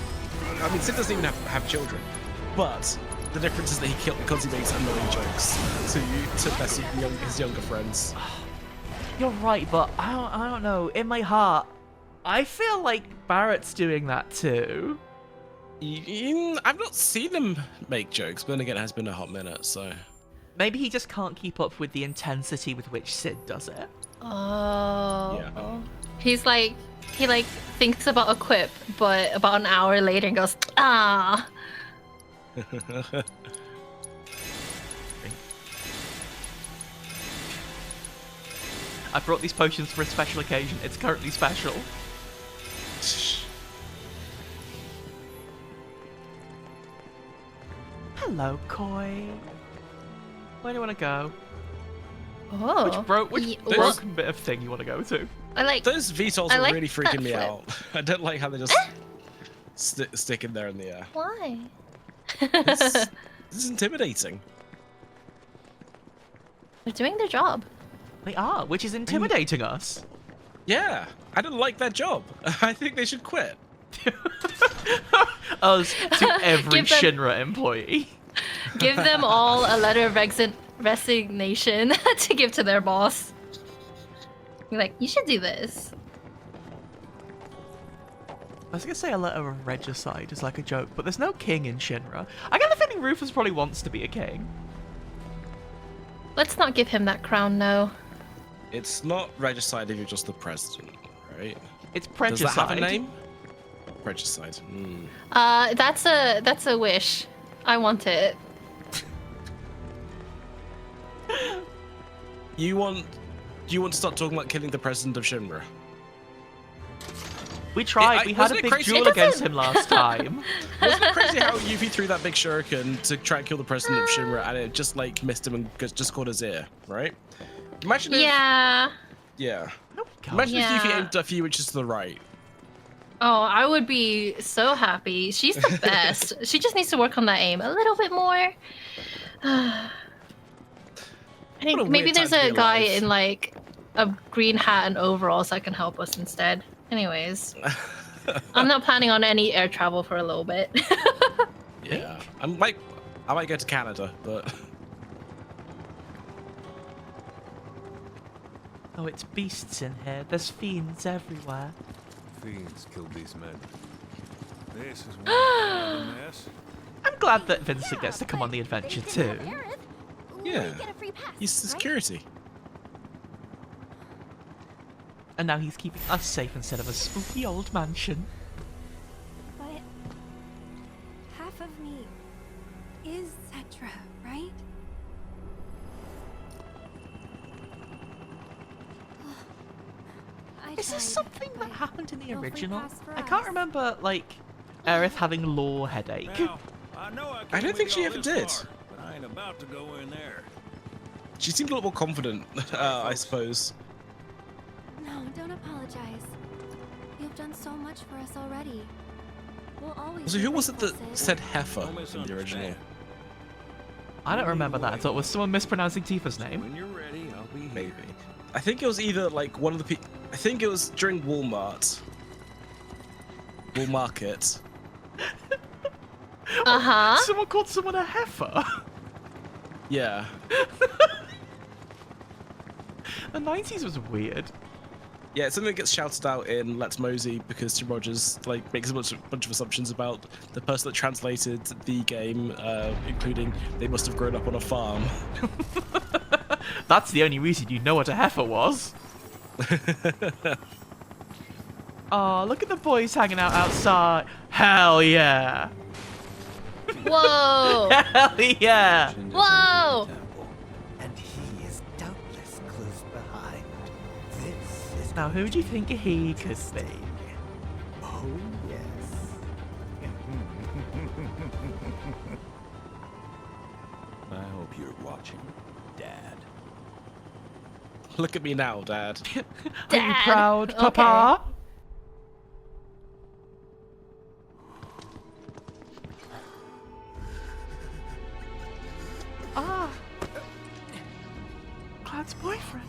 Speaker 2: I mean, Sid doesn't even have children. But the difference is that he killed because he makes annoying jokes to Bessie, his younger friends.
Speaker 1: You're right, but I don't know. In my heart, I feel like Barrett's doing that too.
Speaker 2: I've not seen him make jokes, but then again, it has been a hot minute, so...
Speaker 1: Maybe he just can't keep up with the intensity with which Sid does it.
Speaker 7: Oh.
Speaker 2: Yeah.
Speaker 7: He's like, he like thinks about a quip, but about an hour later and goes, ah.
Speaker 1: I brought these potions for a special occasion. It's currently special. Hello, Koi. Where do you want to go?
Speaker 7: Oh.
Speaker 1: Which
Speaker 7: Ye-
Speaker 1: broken bit of thing you want to go to?
Speaker 7: I like.
Speaker 2: Those VTOLs
Speaker 7: I
Speaker 2: are
Speaker 7: like
Speaker 2: really freaking
Speaker 7: that
Speaker 2: me
Speaker 7: flip.
Speaker 2: out. I don't like how they just stick in there in the air.
Speaker 7: Why?
Speaker 2: This is intimidating.
Speaker 7: They're doing their job.
Speaker 1: They are, which is intimidating us.
Speaker 2: Yeah, I didn't like that job. I think they should quit.
Speaker 1: Us to every
Speaker 7: Give them-
Speaker 1: Shinra employee.
Speaker 7: Give them all a letter of resignation to give to their boss. You're like, you should do this.
Speaker 1: I was gonna say a letter of regicide is like a joke, but there's no king in Shinra. I get the feeling Rufus probably wants to be a king.
Speaker 7: Let's not give him that crown, no.
Speaker 2: It's not regicide if you're just the president, right?
Speaker 1: It's
Speaker 2: Does that have a
Speaker 1: pregicide.
Speaker 2: name? Regicide. Hmm.
Speaker 7: That's a wish. I want it.
Speaker 2: You want to start talking about killing the president of Shinra?
Speaker 1: We tried. We had
Speaker 2: wasn't
Speaker 1: a
Speaker 2: it
Speaker 1: big
Speaker 2: crazy?
Speaker 1: duel
Speaker 2: It
Speaker 1: against him last time.
Speaker 2: Wasn't it crazy how Yuffie threw that big shuriken to try and kill the president of Shinra, and it just like missed him and just caught his ear, right? Imagine if,
Speaker 7: Yeah.
Speaker 2: yeah.
Speaker 1: Oh, God.
Speaker 2: Imagine if Yuffie
Speaker 7: Yeah.
Speaker 2: aimed a few inches to the right.
Speaker 7: Oh, I would be so happy. She's the best. She just needs to work on that aim a little bit more. I
Speaker 2: What a
Speaker 7: think
Speaker 2: weird
Speaker 7: maybe there's
Speaker 2: time to
Speaker 7: a
Speaker 2: be
Speaker 7: guy
Speaker 2: alive.
Speaker 7: in like a green hat and overalls that can help us instead. Anyways, I'm not planning on any air travel for a little bit.
Speaker 2: Yeah, I might go to Canada, but
Speaker 1: Oh, it's beasts in here. There's fiends everywhere.
Speaker 6: Fiends killed these men. This is one hell of a mess.
Speaker 1: I'm glad that Vincent gets to come on the adventure too.
Speaker 2: yeah,
Speaker 4: Get a free pass,
Speaker 2: he's
Speaker 4: right?
Speaker 2: security.
Speaker 1: And now he's keeping us safe instead of a spooky old mansion.
Speaker 4: But half of me is Cetra, right? I
Speaker 1: Is this
Speaker 4: tried,
Speaker 1: something that
Speaker 4: but
Speaker 1: happened in the
Speaker 4: no free
Speaker 1: original?
Speaker 4: pass for
Speaker 1: I can't
Speaker 4: us.
Speaker 1: remember, like, Aerith having lore headache.
Speaker 6: Now, I know I,
Speaker 2: I don't
Speaker 6: can't
Speaker 2: think
Speaker 6: make
Speaker 2: she
Speaker 6: it
Speaker 2: ever
Speaker 6: all
Speaker 2: did.
Speaker 6: this far, but I ain't about to go in there.
Speaker 2: She seemed a little more confident, I suppose.
Speaker 4: No, don't apologize. You've done so much for us already. We'll always
Speaker 2: So
Speaker 4: be
Speaker 2: who was it that
Speaker 4: grateful, Sid.
Speaker 2: said heifer
Speaker 6: Don't
Speaker 2: in the original?
Speaker 6: misunderstand.
Speaker 1: I don't remember that at all. Was someone mispronouncing Tifa's name?
Speaker 6: When you're ready, I'll be here.
Speaker 2: Maybe. I think it was either like one of the people. I think it was during Walmart. Woolmarket.
Speaker 7: Uh-huh.
Speaker 1: Someone called someone a heifer?
Speaker 2: Yeah.
Speaker 1: The 90s was weird.
Speaker 2: Yeah, it's something that gets shouted out in Let's Mosey because Tim Rogers like makes a bunch of assumptions about the person that translated the game, including they must have grown up on a farm.
Speaker 1: That's the only reason you know what a heifer was. Oh, look at the boys hanging out outside. Hell yeah.
Speaker 7: Whoa.
Speaker 1: Hell yeah.
Speaker 7: Whoa.
Speaker 5: And he is doubtless close behind. This is
Speaker 1: Now, who do you think he could be?
Speaker 5: oh yes. I hope you're watching, Dad.
Speaker 2: Look at me now, Dad.
Speaker 1: Are you
Speaker 7: Dad.
Speaker 1: proud,
Speaker 7: Okay.
Speaker 1: Papa? Ah. Cloud's boyfriend.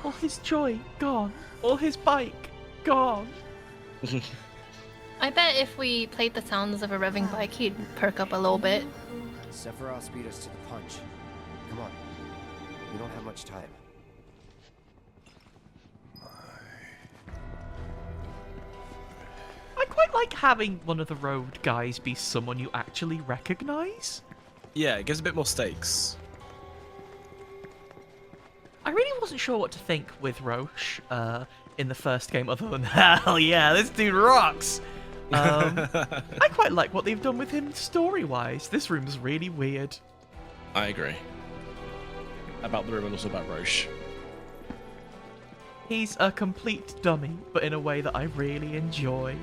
Speaker 1: All his joy gone. All his bike gone.
Speaker 7: I bet if we played the sounds of a revving bike, he'd perk up a little bit.
Speaker 3: Sephiroth beat us to the punch. Come on. We don't have much time.
Speaker 1: I quite like having one of the road guys be someone you actually recognize.
Speaker 2: Yeah, it gives a bit more stakes.
Speaker 1: I really wasn't sure what to think with Roche in the first game, other than hell yeah, this dude rocks. I quite like what they've done with him story-wise. This room's really weird.
Speaker 2: I agree. About the room and also about Roche.
Speaker 1: He's a complete dummy, but in a way that I really enjoy.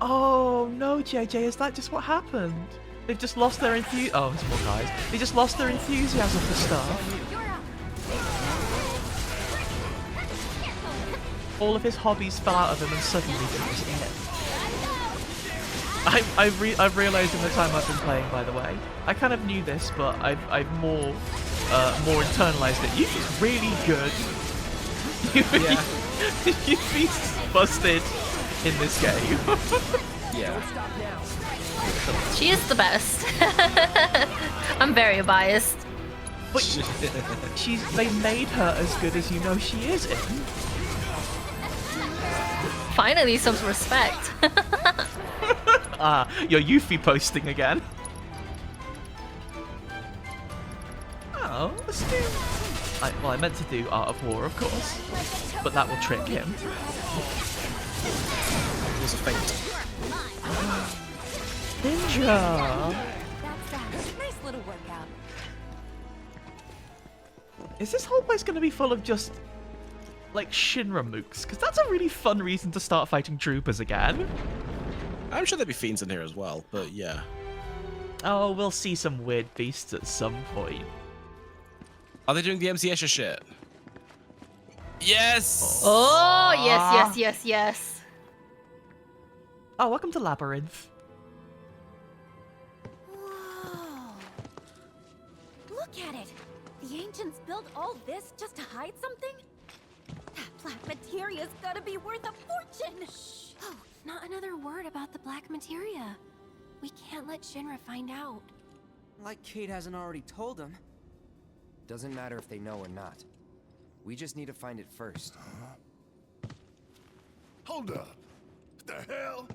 Speaker 1: Oh no, JJ, is that just what happened? They've just lost their Oh, there's more guys. They just lost their enthusiasm for stuff.
Speaker 4: You're up.
Speaker 1: all of his hobbies fell out of him and suddenly that was it. I've realised in the time I've been playing, by the way, I kind of knew this, but I've more internalized it. Yuffie's really good. Yuffie's busted in this game.
Speaker 2: Yeah.
Speaker 7: She is the best. I'm very biased.
Speaker 1: But they made her as good as you know she is in.
Speaker 7: Finally, some respect.
Speaker 1: Your Yuffie posting again. Oh, let's do... I meant to do Art of War, of course. But that will trick him.
Speaker 2: It was a feint.
Speaker 1: Ninja!
Speaker 4: That's that. Nice little workout.
Speaker 1: Is this whole place going to be full of just, like, Shinra mooks? Because that's a really fun reason to start fighting troopers again.
Speaker 2: I'm sure there'll be fiends in here as well, but yeah.
Speaker 1: Oh, we'll see some weird beasts at some point.
Speaker 2: Are they doing the MC Escher shit? Yes!
Speaker 7: Oh, yes.
Speaker 1: Oh, welcome to Labyrinth.
Speaker 4: Whoa. Look at it. The ancients built all this just to hide something? That black materia's gotta be worth a fortune! Shh. Oh, not another word about the black materia. We can't let Shinra find out.
Speaker 3: Like Kate hasn't already told them. Doesn't matter if they know or not. We just need to find it first.
Speaker 8: Hold up. What the hell?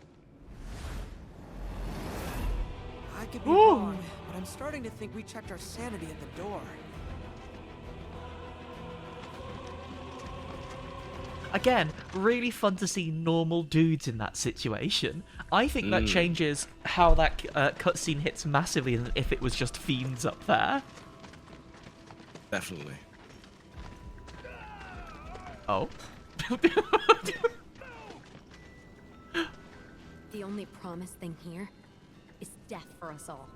Speaker 9: I could be wrong, but I'm starting to think we checked our sanity at the door.
Speaker 1: Again, really fun to see normal dudes in that situation. I think that changes how that cutscene hits massively than if it was just fiends up there.
Speaker 2: Definitely.
Speaker 1: Oh.
Speaker 4: The only promised thing here is death for us all.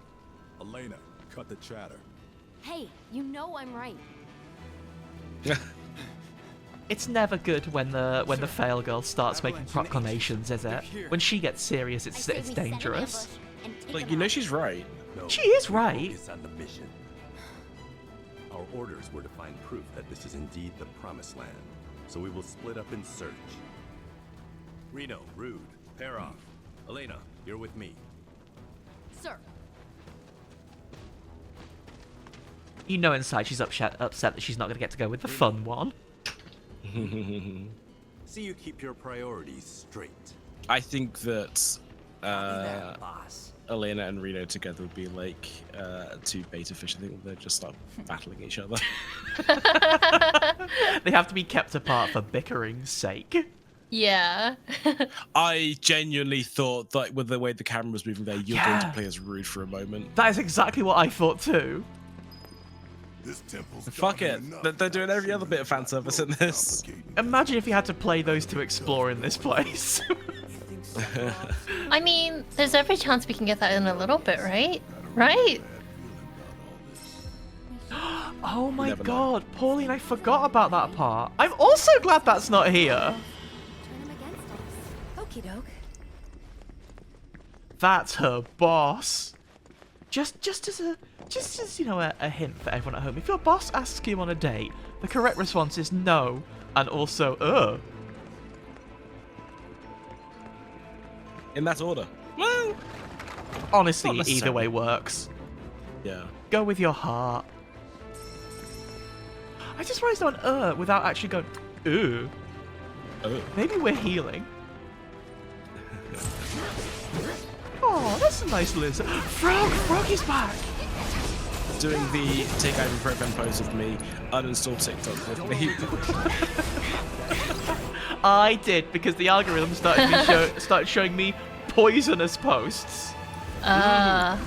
Speaker 8: Elena, cut the chatter.
Speaker 4: Hey, you know I'm right.
Speaker 1: It's never good when the fail girl starts making proclamations, is it? When she gets serious, it's dangerous.
Speaker 2: Like, you know she's right.
Speaker 10: No,
Speaker 1: She is right.
Speaker 10: focus on the mission. Our orders were to find proof that this is indeed the Promised Land, so we will split up in search. Reno, Rude, pair off. Elena, you're with me.
Speaker 4: Sir.
Speaker 1: You know inside she's upset that she's not going to get to go with the fun one.
Speaker 10: See you keep your priorities straight.
Speaker 2: I think that
Speaker 5: boss.
Speaker 2: Elena and Reno together would be like two beta fish. I think they'd just start battling each other.
Speaker 1: They have to be kept apart for bickering's sake.
Speaker 7: Yeah.
Speaker 2: I genuinely thought that with the way the camera was moving there, you're going to play as Rude for a moment.
Speaker 1: That is exactly what I thought too.
Speaker 8: This temple's
Speaker 2: Fuck it. They're doing every other bit of fan service in this.
Speaker 1: Imagine if you had to play those to explore in this place.
Speaker 7: I mean, there's every chance we can get that in a little bit, right? Right?
Speaker 1: Oh my
Speaker 2: Never
Speaker 1: god, Pauline, I forgot about that part. I'm also glad that's not here.
Speaker 4: Turn him against us. Okie doke.
Speaker 1: That's her boss. Just as you know, a hint for everyone at home. If your boss asks you on a date, the correct response is no, and also
Speaker 2: In that order. Well,
Speaker 1: honestly,
Speaker 2: Not
Speaker 1: either
Speaker 2: necessarily.
Speaker 1: way works.
Speaker 2: yeah.
Speaker 1: Go with your heart. I just realized on without actually going
Speaker 2: Oh.
Speaker 1: Maybe we're healing. Oh, that's a nice lizard. Froggy's back.
Speaker 2: Doing the take ibuprofen pose of me, uninstall TikTok with me.
Speaker 1: I did because the algorithm started showing me poisonous posts.
Speaker 7: I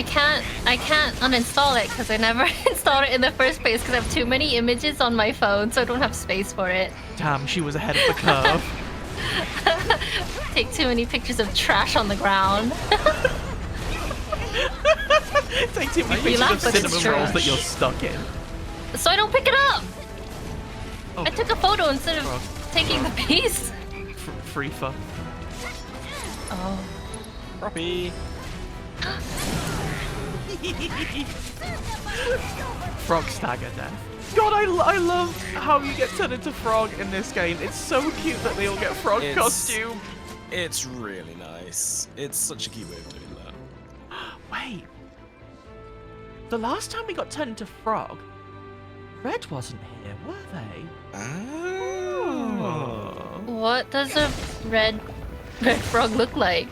Speaker 7: can't uninstall it because I never installed it in the first place because I have too many images on my phone, so I don't have space for it.
Speaker 1: Damn, she was ahead of the curve.
Speaker 7: Take too many pictures of trash on the ground.
Speaker 1: Take too many
Speaker 7: You
Speaker 1: pictures
Speaker 7: laugh,
Speaker 1: of
Speaker 7: but it's
Speaker 1: cinnamon
Speaker 7: true.
Speaker 1: rolls that you're stuck in.
Speaker 7: So I don't pick it up.
Speaker 1: Oh.
Speaker 7: I took a photo instead of taking the piece?
Speaker 1: Free fun.
Speaker 7: Oh.
Speaker 2: Robbie.
Speaker 1: Frog stagger death. God, I love how you get turned into frog in this game. It's so cute that they all get frog costume.
Speaker 2: It's really nice. It's such a cute way of doing that.
Speaker 1: Wait. The last time we got turned into frog, Red wasn't here, were they?
Speaker 2: Oh.
Speaker 7: What does a red frog look like?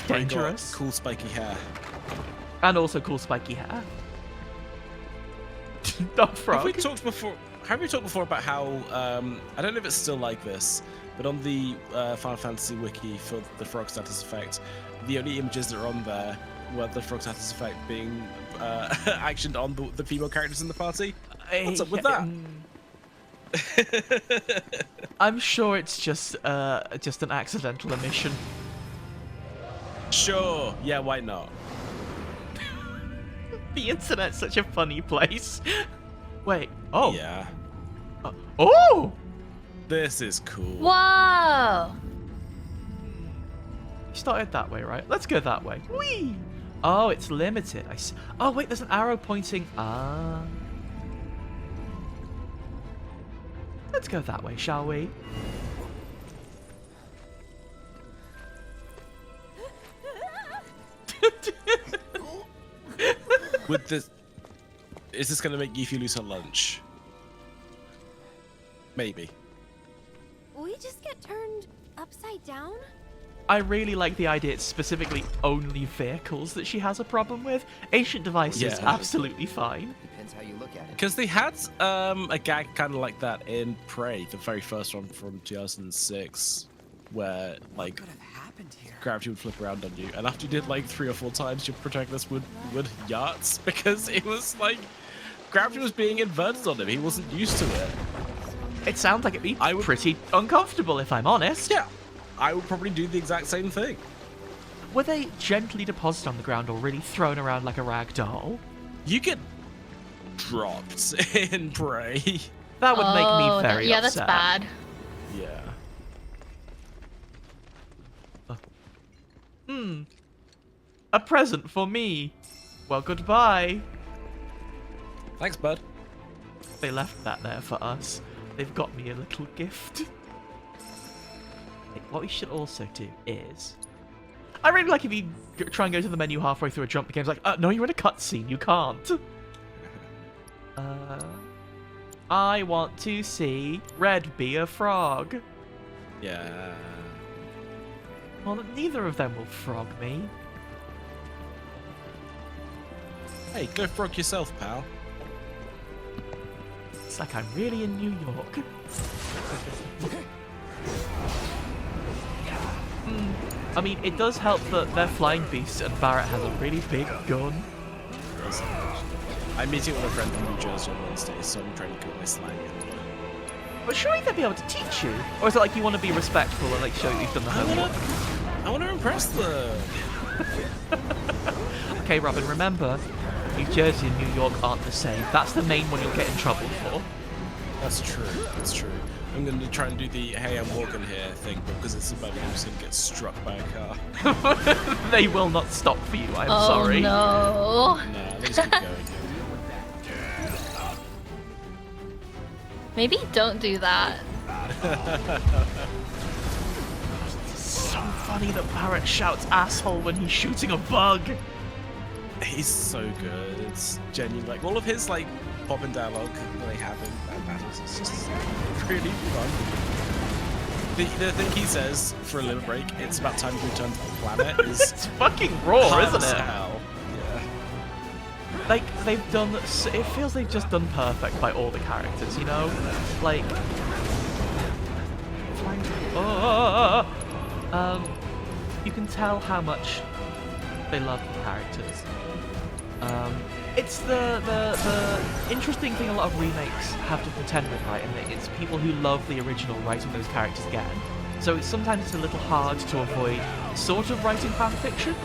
Speaker 1: Dangerous.
Speaker 2: Cool spiky hair.
Speaker 1: And also cool spiky hair. Not frog.
Speaker 2: Have we talked before about how I don't know if it's still like this, but on the Final Fantasy wiki for the frog status effect, the only images that are on there were the frog status effect being actioned on the female characters in the party. What's up with that?
Speaker 1: I'm sure it's just an accidental omission.
Speaker 2: Sure. Yeah, why not?
Speaker 1: The internet's such a funny place. Wait. Oh.
Speaker 2: Yeah.
Speaker 1: Oh!
Speaker 2: This is cool.
Speaker 7: Whoa!
Speaker 1: You started that way, right? Let's go that way. Whee! Oh, it's limited. I see. Oh, wait, there's an arrow pointing. Ah. Let's go that way, shall we?
Speaker 2: With this, is this going to make Yuffie lose her lunch? Maybe.
Speaker 4: We just get turned upside down?
Speaker 1: I really like the idea it's specifically only vehicles that she has a problem with. Ancient devices,
Speaker 2: Yeah.
Speaker 1: absolutely fine.
Speaker 3: Depends how you look at it.
Speaker 2: Because they had a gag kind of like that in Prey, the very first one from 2006, where like
Speaker 3: What could have happened here?
Speaker 2: gravity would flip around on you, and after you did like 3 or 4 times, your protagonist would yachts because it was like gravity was being inverted on him. He wasn't used to it.
Speaker 1: It sounds like it'd be
Speaker 2: I would-
Speaker 1: pretty uncomfortable, if I'm honest.
Speaker 2: Yeah, I would probably do the exact same thing.
Speaker 1: Were they gently deposited on the ground or really thrown around like a rag doll?
Speaker 2: You get dropped in Prey.
Speaker 1: That would make me very
Speaker 7: yeah,
Speaker 1: upset.
Speaker 7: that's bad.
Speaker 2: Yeah.
Speaker 1: A present for me. Well, goodbye.
Speaker 2: Thanks, bud.
Speaker 1: They left that there for us. They've got me a little gift. What we should also do is... I really like if you try and go to the menu halfway through a jump, the game's like, no, you're in a cutscene, you can't. I want to see Red be a frog.
Speaker 2: Yeah.
Speaker 1: Well, neither of them will frog me.
Speaker 2: Hey, go frog yourself, pal.
Speaker 1: It's like I'm really in New York. I mean, it does help that they're flying beasts and Barrett has a really big gun.
Speaker 2: I'm meeting with a friend from New Jersey on Wednesday, so I'm trying to cook my slang.
Speaker 1: But surely they'll be able to teach you. Or is it like you want to be respectful and like show you've done the homework?
Speaker 2: I want to impress them.
Speaker 1: Okay, Robin, remember, New Jersey and New York aren't the same. That's the main one you'll get in trouble for.
Speaker 2: That's true. That's true. I'm going to try and do the "Hey, I'm walking here" thing, but because it's about I'm just going to get struck by a car.
Speaker 1: They will not stop for you. I'm
Speaker 7: Oh
Speaker 1: sorry.
Speaker 7: no.
Speaker 2: Nah, let's keep going.
Speaker 7: Maybe don't do that.
Speaker 1: It's so funny that Barrett shouts "asshole" when he's shooting a bug.
Speaker 2: He's so good. It's genuine. Like all of his like pop and dialogue that they have in battles is just really fun. The thing he says for a little break, "It's about time to return to the planet," is
Speaker 1: It's fucking raw,
Speaker 2: hard
Speaker 1: isn't
Speaker 2: as
Speaker 1: it?
Speaker 2: hell. Yeah.
Speaker 1: Like, they've done... It feels they've just done perfect by all the characters, you know? Like... you can tell how much they love the characters. It's the interesting thing a lot of remakes have to contend with, right? And it's people who love the original writing those characters again. So sometimes it's a little hard to avoid sort of writing fan fiction.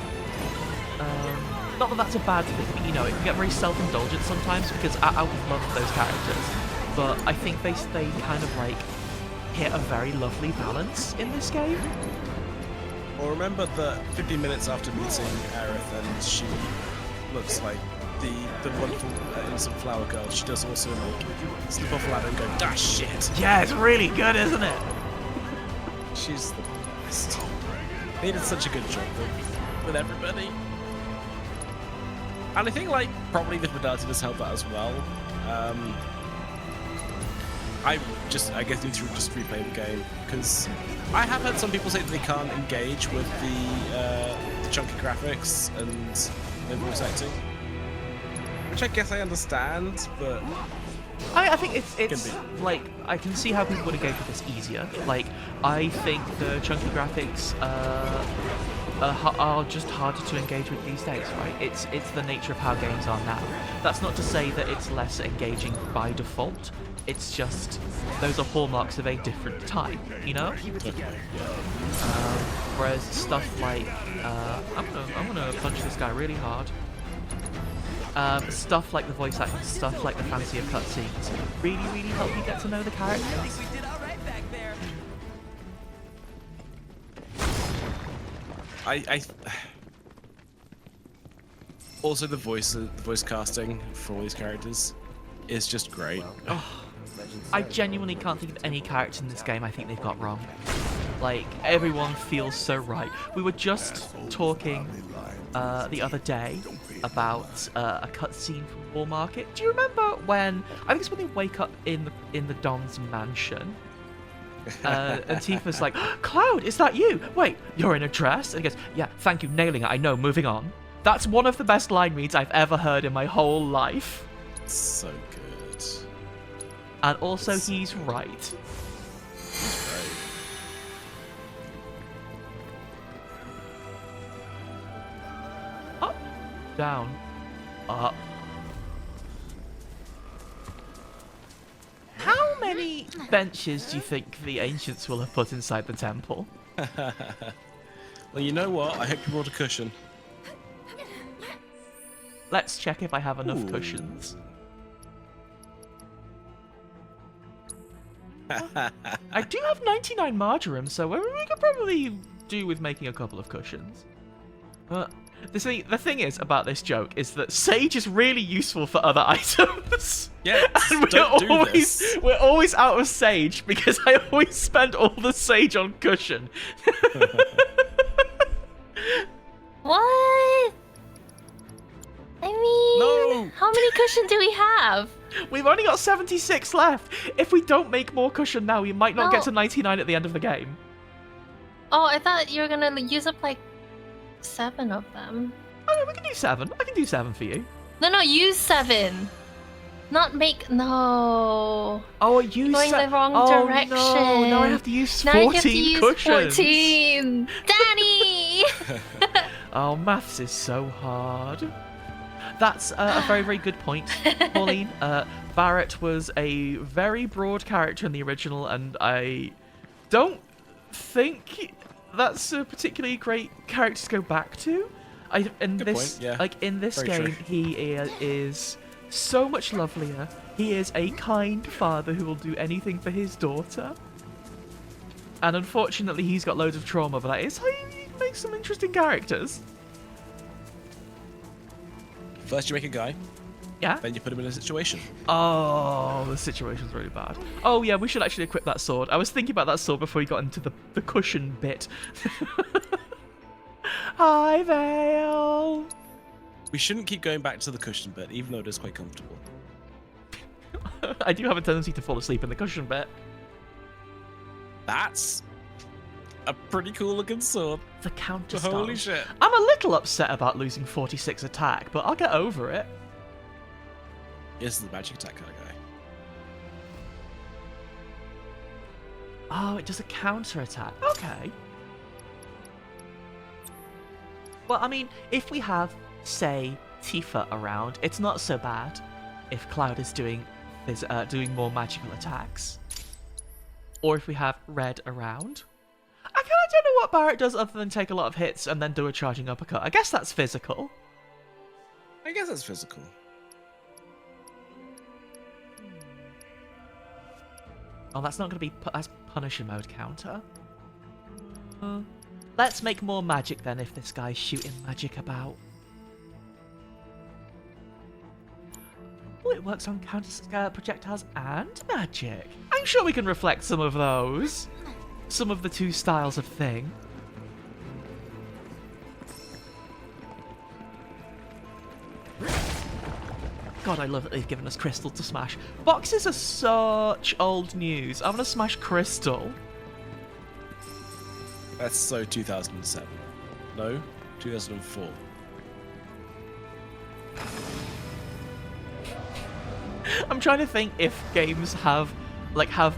Speaker 1: Not that that's a bad thing, but, you know, it can get very self-indulgent sometimes because out of love for those characters. But I think they kind of like hit a very lovely balance in this game.
Speaker 2: Well, remember that 15 minutes after meeting Aerith and she looks like the wonderful innocent flower girl, she does also like slip off a ladder and go, "Ah, shit."
Speaker 1: Yeah, it's really good, isn't it?
Speaker 2: She's the best. They did such a good job with everybody. And I think, like, probably the fidelity does help that as well. I guess need to just replay the game, because I have heard some people say that they can't engage with the chunky graphics and the voice acting, which I guess I understand, but
Speaker 1: I think it's like, I can see how people would engage with this easier. Like, I think the chunky graphics are just harder to engage with these days, right? It's the nature of how games are now. That's not to say that it's less engaging by default. It's just those are hallmarks of a different time, you know. Whereas stuff like I'm gonna punch this guy really hard. Stuff like the voice acting, stuff like the fancier cutscenes, really help you get to know the characters.
Speaker 9: I think we did all right back there.
Speaker 2: I also the voice casting for all these characters is just great.
Speaker 1: I genuinely can't think of any character in this game I think they've got wrong. Like, everyone feels so right. We were just talking the other day about a cutscene from War Market. Do you remember when, I think it's when they wake up in the Don's mansion, and Tifa's like, "Cloud, is that you? Wait, you're in a dress?" And he goes, "Yeah, thank you, nailing it, I know, moving on." That's one of the best line reads I've ever heard in my whole life.
Speaker 2: So good.
Speaker 1: And also, he's right.
Speaker 2: He's right.
Speaker 1: Up, down, up. How many benches do you think the ancients will have put inside the temple?
Speaker 2: Well, you know what? I hope you brought a cushion.
Speaker 1: Let's check if I have enough cushions. I do have 99 marjoram, so we could probably do with making a couple of cushions. But the thing is about this joke is that sage is really useful for other items.
Speaker 2: Yeah,
Speaker 1: and we're always out of sage because I always spend all the sage on cushion.
Speaker 7: What? I mean,
Speaker 2: No.
Speaker 7: How many cushions do we have?
Speaker 1: We've only got 76 left. If we don't make more cushion now, we might not get to 99 at the end of the game.
Speaker 7: Oh, I thought you were gonna use up like 7 of them.
Speaker 1: Oh, no, we can do 7. I can do 7 for you.
Speaker 7: No, use 7. Not make. No.
Speaker 1: Oh, use
Speaker 7: going the wrong direction.
Speaker 1: No, now I have to use 14
Speaker 7: now you have to use
Speaker 1: cushions.
Speaker 7: 14. Danny!
Speaker 1: Oh, maths is so hard. That's a very good point, Pauline. Barrett was a very broad character in the original, and I don't think that's a particularly great character to go back to. In this
Speaker 2: Very
Speaker 1: game,
Speaker 2: true.
Speaker 1: he is so much lovelier. He is a kind father who will do anything for his daughter. And unfortunately, he's got loads of trauma, but that is how you make some interesting characters.
Speaker 2: First you make a guy,
Speaker 1: Yeah?
Speaker 2: then you put him in a situation.
Speaker 1: Oh, the situation's really bad. Oh yeah, we should actually equip that sword. I was thinking about that sword before we got into the cushion bit. Hi, Vale!
Speaker 2: We shouldn't keep going back to the cushion bit, even though it is quite comfortable.
Speaker 1: I do have a tendency to fall asleep in the cushion bit.
Speaker 2: That's a pretty cool looking sword.
Speaker 1: The counter
Speaker 2: Holy
Speaker 1: stance.
Speaker 2: shit.
Speaker 1: I'm a little upset about losing 46 attack, but I'll get over it.
Speaker 2: This is the magic attack kind of guy.
Speaker 1: Oh, it does a counter attack. Okay. Well, I mean, if we have, say, Tifa around, it's not so bad if Cloud is doing more magical attacks. Or if we have Red around. I kind of don't know what Barrett does other than take a lot of hits and then do a charging uppercut. I guess that's physical.
Speaker 2: I guess that's physical.
Speaker 1: Oh, that's not going to be... That's Punisher mode counter. Let's make more magic then if this guy's shooting magic about. Oh, it works on counter projectiles and magic. I'm sure we can reflect some of those. Some of the two styles of thing. God, I love that they've given us Crystal to smash. Boxes are such old news. I'm gonna smash Crystal.
Speaker 2: That's so 2007. No, 2004.
Speaker 1: I'm trying to think if games have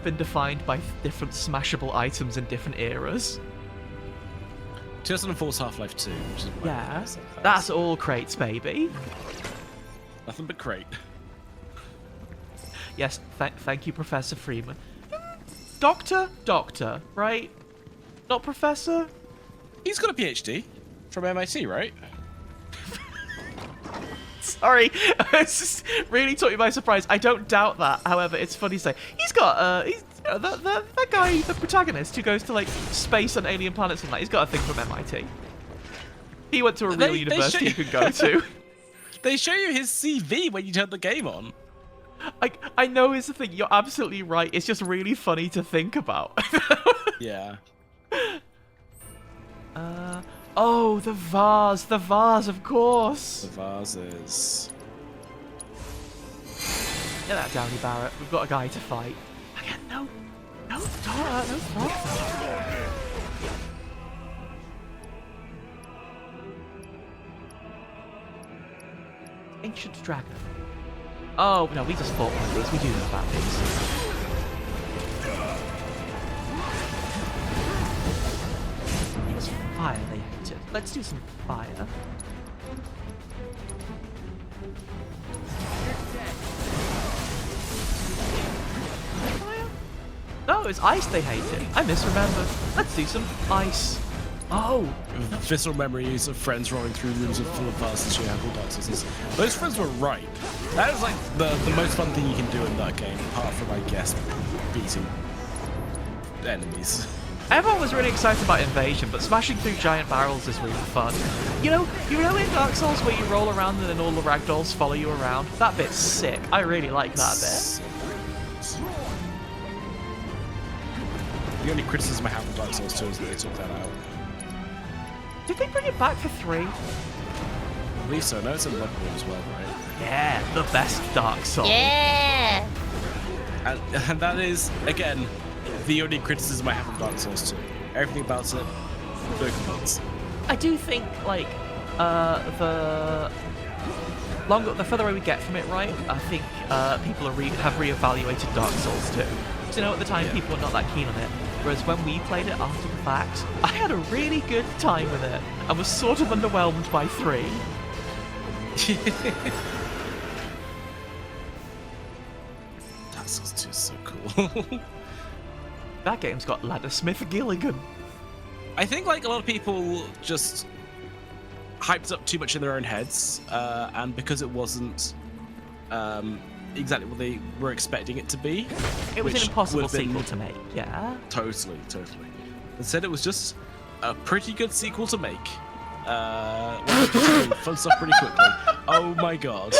Speaker 1: been defined by different smashable items in different eras.
Speaker 2: 2004's Half-Life 2, which is
Speaker 1: yeah, that's all crates, baby.
Speaker 2: Nothing but crate.
Speaker 1: Yes, thank you, Professor Freeman. Doctor, right? Not Professor?
Speaker 2: He's got a PhD from MIT, right?
Speaker 1: Sorry, it's just really took me by surprise. I don't doubt that. However, it's funny to say he's got that guy, the protagonist who goes to like space on alien planets and that. He's got a thing from MIT. He went to a real university you could go to.
Speaker 2: They show you his CV when you turn the game on.
Speaker 1: I know it's the thing. You're absolutely right. It's just really funny to think about.
Speaker 2: Yeah.
Speaker 1: Oh, the vase, of course.
Speaker 2: The vases.
Speaker 1: Get that Downey Barrett. We've got a guy to fight. Again, no frog. Ancient dragon. Oh no, we just fought one of these. We do know about these. It was fire they hated. Let's do some fire. Fire? No, it was ice they hated. I misremembered. Let's do some ice. Oh!
Speaker 2: Visceral memories of friends rolling through rooms full of vases you have all Dark Souls. Those friends were right. That is like the most fun thing you can do in that game, apart from, I guess, beating enemies.
Speaker 1: Everyone was really excited about Invasion, but smashing through giant barrels is really fun. You know in Dark Souls where you roll around and then all the ragdolls follow you around? That bit's sick. I really like that bit.
Speaker 2: The only criticism I have of Dark Souls 2 is that they took that out.
Speaker 1: Did they bring it back for 3?
Speaker 2: I believe so. No, it's in Bloodborne as well, right?
Speaker 1: Yeah, the best Dark Souls.
Speaker 7: Yeah!
Speaker 2: And that is, again, the only criticism I have of Dark Souls 2. Everything about it, no complaints.
Speaker 1: I do think, like, the further away we get from it, right, I think people have reevaluated Dark Souls 2. So, at the time, people were not that keen on it. Whereas when we played it after the fact, I had a really good time with it and was sort of underwhelmed by 3.
Speaker 2: Dark Souls 2 is so cool.
Speaker 1: That game's got Laddersmith Gilligan.
Speaker 2: I think like a lot of people just hyped up too much in their own heads, and because it wasn't exactly what they were expecting it to be.
Speaker 1: It was an impossible sequel to make, yeah?
Speaker 2: Totally. Instead, it was just a pretty good sequel to make. Fun stuff pretty quickly. Oh my god.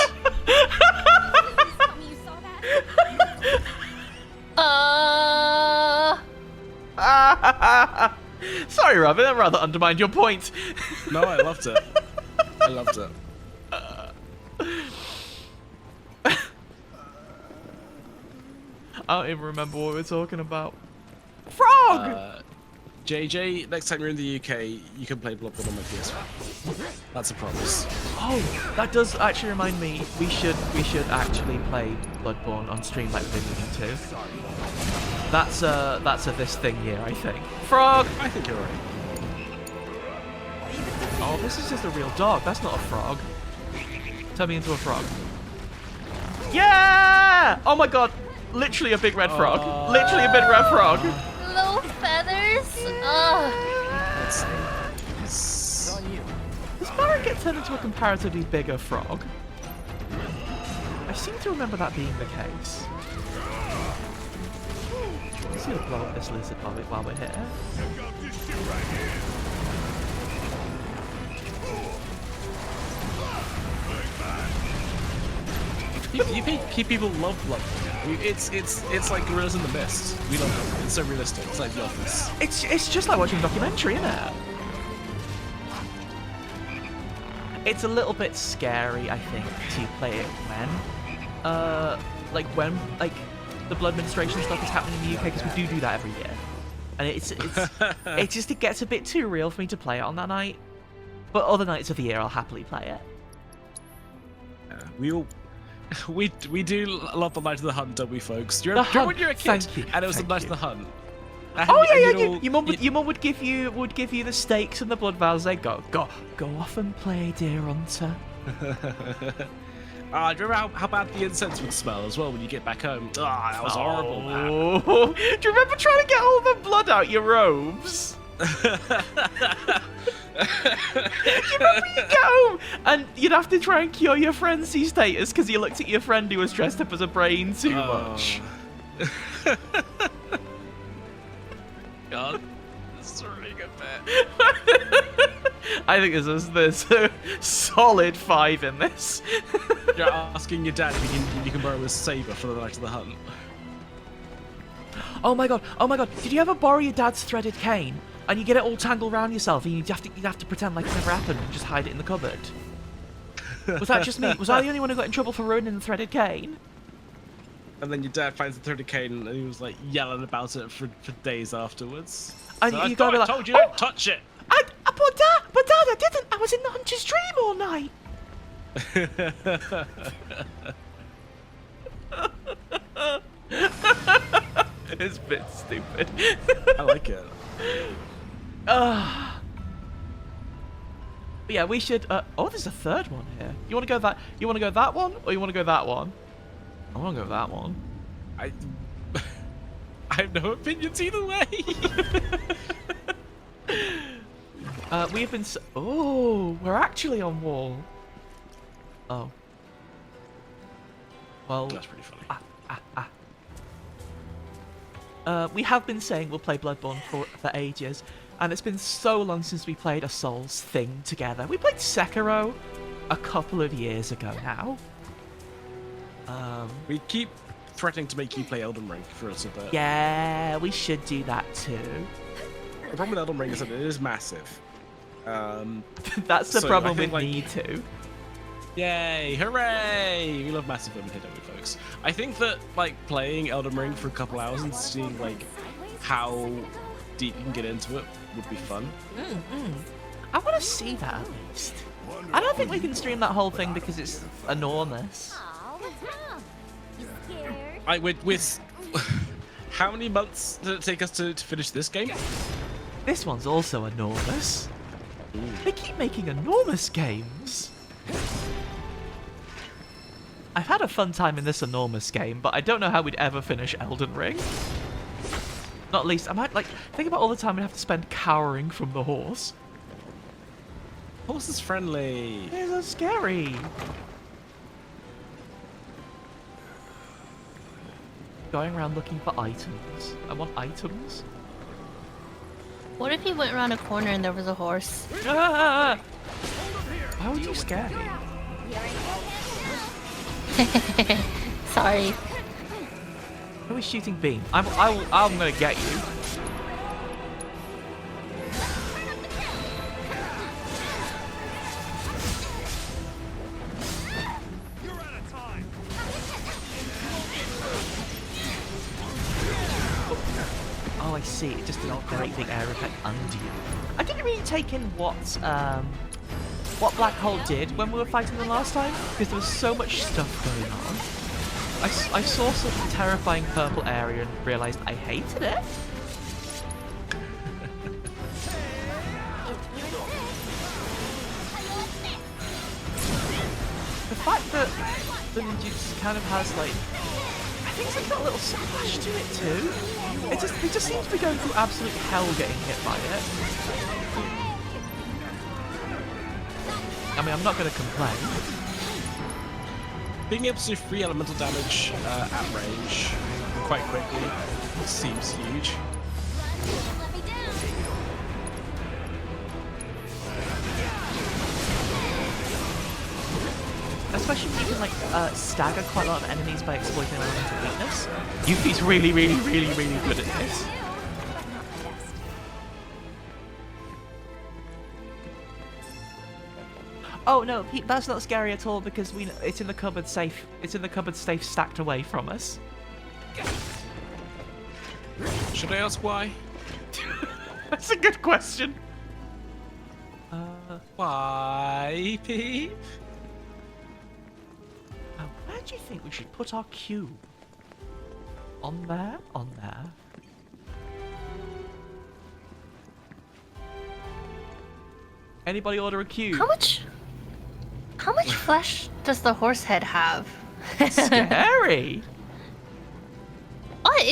Speaker 1: Sorry, Robin, that rather undermined your point.
Speaker 2: No, I loved it. I loved it.
Speaker 1: I don't even remember what we were talking about. Frog!
Speaker 2: JJ, next time you're in the UK, you can play Bloodborne on my PS5. That's a promise.
Speaker 1: Oh, that does actually remind me. We should actually play Bloodborne on stream like we've been meaning to. That's a this thing year, I think. Frog!
Speaker 2: I think you're right.
Speaker 1: Oh, this is just a real dog. That's not a frog. Turn me into a frog. Yeah! Oh my god. Literally a big red frog. Literally a big red frog.
Speaker 7: Little feathers.
Speaker 2: Let's see.
Speaker 1: Does Barret get turned into a comparatively bigger frog? I seem to remember that being the case. Let's see the blow up this lizard while we're here.
Speaker 8: Check out this shit right here.
Speaker 2: People love Bloodborne. It's like Gorillas in the Mist. We love it. It's so realistic. It's like The Office.
Speaker 1: It's just like watching a documentary, isn't it? It's a little bit scary, I think, to play it when the blood administration stuff is happening in the UK, because we do that every year, and it gets a bit too real for me to play it on that night. But other nights of the year, I'll happily play it.
Speaker 2: We do love the Night of the Hunt, don't we, folks? Do you remember when you were a kid?
Speaker 1: Thank you.
Speaker 2: And it was the
Speaker 1: Thank
Speaker 2: Night
Speaker 1: you.
Speaker 2: of the Hunt.
Speaker 1: Oh yeah,
Speaker 2: And
Speaker 1: yeah. Your mum would give you the steaks and the blood vials. They go off and play, dear hunter.
Speaker 2: Do you remember how bad the incense would smell as well when you get back home? That was horrible, man.
Speaker 1: Oh. Do you remember trying to get all the blood out your robes? Do you remember you get home and you'd have to try and cure your frenzy status because you looked at your friend who was dressed up as a brain too much?
Speaker 2: God, this is a really good bit.
Speaker 1: I think there's a solid 5 in this.
Speaker 2: You're asking your dad if you can borrow his saber for the Night of the Hunt.
Speaker 1: Oh my god! Did you ever borrow your dad's threaded cane and you get it all tangled around yourself and you'd have to pretend like it never happened and just hide it in the cupboard? Was that just me? Was I the only one who got in trouble for ruining the threaded cane?
Speaker 2: And then your dad finds the threaded cane and he was like yelling about it for days afterwards.
Speaker 1: And
Speaker 2: So
Speaker 1: you gotta be like,
Speaker 2: I told you don't touch it.
Speaker 1: But dad, I didn't. I was in the hunter's dream all night. It's a bit stupid.
Speaker 2: I like it.
Speaker 1: But yeah, we should. Oh, there's a third one here. You want to go that? You want to go that one, or you want to go that one? I want to go that one.
Speaker 2: I have no opinions either way.
Speaker 1: We have been. Oh, we're actually on wall. Oh. Well.
Speaker 2: That's pretty funny.
Speaker 1: We have been saying we'll play Bloodborne for ages, and it's been so long since we played a Souls thing together. We played Sekiro a couple of years ago now.
Speaker 2: We keep threatening to make you play Elden Ring for us a bit.
Speaker 1: Yeah, we should do that too.
Speaker 2: The problem with Elden Ring is that it is massive.
Speaker 1: That's the
Speaker 2: So,
Speaker 1: problem
Speaker 2: I think,
Speaker 1: with
Speaker 2: like-
Speaker 1: me too.
Speaker 2: Yay! Hooray! We love massive women here, don't we, folks? I think that like playing Elden Ring for a couple hours and seeing like how deep you can get into it would be fun.
Speaker 1: I want to see that at least. I don't think we can stream that whole thing because it's enormous.
Speaker 4: Aw, what's wrong? You scared?
Speaker 2: With how many months did it take us to finish this game?
Speaker 1: This one's also enormous. They keep making enormous games. I've had a fun time in this enormous game, but I don't know how we'd ever finish Elden Ring. Not least, I might think about all the time we'd have to spend cowering from the horse.
Speaker 2: Horse is friendly.
Speaker 1: They're so scary. Going around looking for items. I want items.
Speaker 7: What if you went around a corner and there was a horse?
Speaker 1: Ah! Why would you scare me?
Speaker 7: Sorry.
Speaker 1: Who is shooting beam? I'm gonna get you. Oh, I see. It just did a great big air effect under you. I didn't really take in what Black Hole did when we were fighting them last time, because there was so much stuff going on. I saw some terrifying purple area and realised I hated it. The fact that the ninjutsu kind of has like, I think it's like got a little splash to it too. It just seems to be going through absolute hell getting hit by it. I mean, I'm not going to complain.
Speaker 2: Being able to do free elemental damage at range quite quickly Seems huge.
Speaker 4: Let me down.
Speaker 1: Especially when you can like stagger quite a lot of enemies by exploiting an elemental weakness. Yuffie's really good at this. Oh no, Pete, that's not scary at all because it's in the cupboard safe. It's in the cupboard safe stacked away from us.
Speaker 2: Should I ask why?
Speaker 1: That's a good question.
Speaker 2: Why, Pete?
Speaker 1: Where do you think we should put our cube? On there? On there. Anybody order a cube?
Speaker 7: How much flesh does the horse head have?
Speaker 1: Scary.
Speaker 7: What?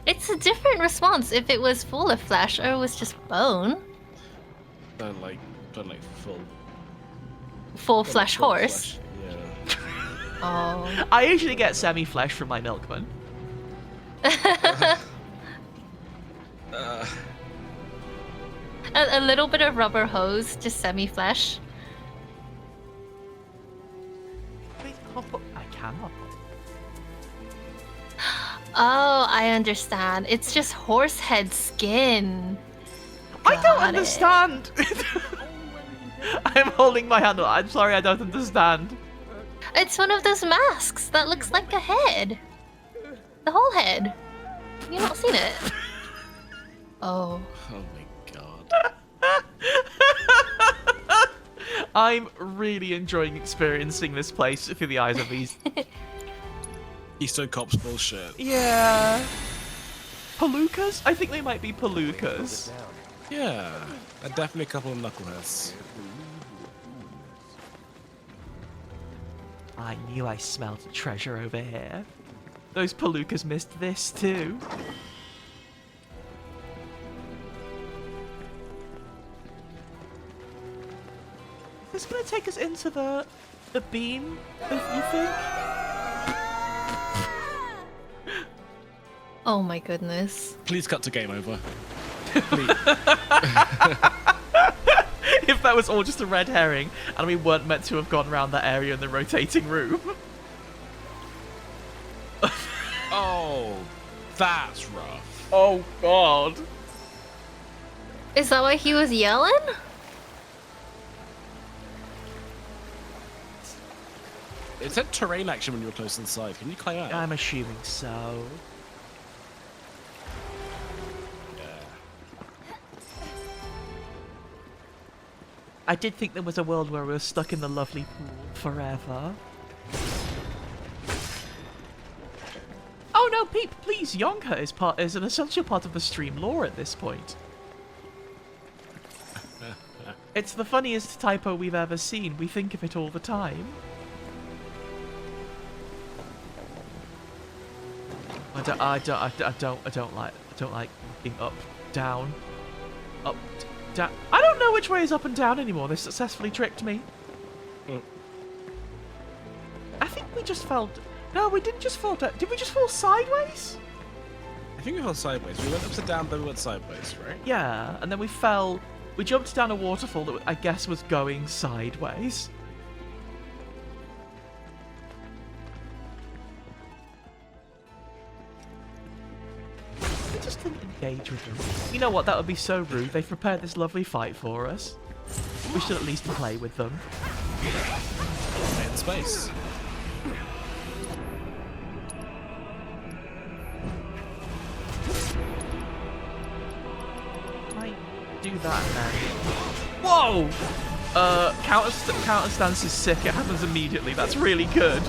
Speaker 7: It's a different response if it was full of flesh or it was just bone.
Speaker 2: Don't like
Speaker 7: Full flesh
Speaker 2: full
Speaker 7: horse.
Speaker 2: flesh. Yeah.
Speaker 7: Oh.
Speaker 1: I usually get semi-flesh from my milkman.
Speaker 7: A little bit of rubber hose, just semi-flesh.
Speaker 1: Wait, I cannot.
Speaker 7: Oh, I understand. It's just horse head skin.
Speaker 1: I don't
Speaker 7: Got it.
Speaker 1: understand. I'm holding my hand up. I'm sorry, I don't understand.
Speaker 7: It's one of those masks that looks like a head. The whole head. You not seen it? Oh.
Speaker 2: Oh my god.
Speaker 1: I'm really enjoying experiencing this place through the eyes of these.
Speaker 2: Easter cops bullshit.
Speaker 1: Yeah. Palookas? I think they might be palookas.
Speaker 2: Yeah. Definitely a couple of knuckleheads.
Speaker 1: I knew I smelled a treasure over here. Those palookas missed this too. Is this gonna take us into the beam, you think?
Speaker 7: Oh my goodness.
Speaker 2: Please cut to game over.
Speaker 1: If that was all just a red herring and we weren't meant to have gone around that area in the rotating room.
Speaker 2: Oh, that's rough.
Speaker 1: Oh god.
Speaker 7: Is that why he was yelling?
Speaker 2: It said terrain action when you were close to the side. Can you climb out?
Speaker 1: I'm assuming so. I did think there was a world where we were stuck in the lovely pool forever. Oh no, Peep, please, Yonka is an essential part of the stream lore at this point. It's the funniest typo we've ever seen. We think of it all the time. I don't like looking up, down, up, down. I don't know which way is up and down anymore. They successfully tricked me. I think we just fell. No, we didn't just fall down. Did we just fall sideways?
Speaker 2: I think we fell sideways. We went upside down, then we went sideways, right?
Speaker 1: Yeah, and then we fell. We jumped down a waterfall that I guess was going sideways. We just didn't engage with them. You know what? That would be so rude. They've prepared this lovely fight for us. We should at least play with them.
Speaker 2: In space.
Speaker 1: Do that then. Whoa! Counter stance is sick. It happens immediately. That's really good.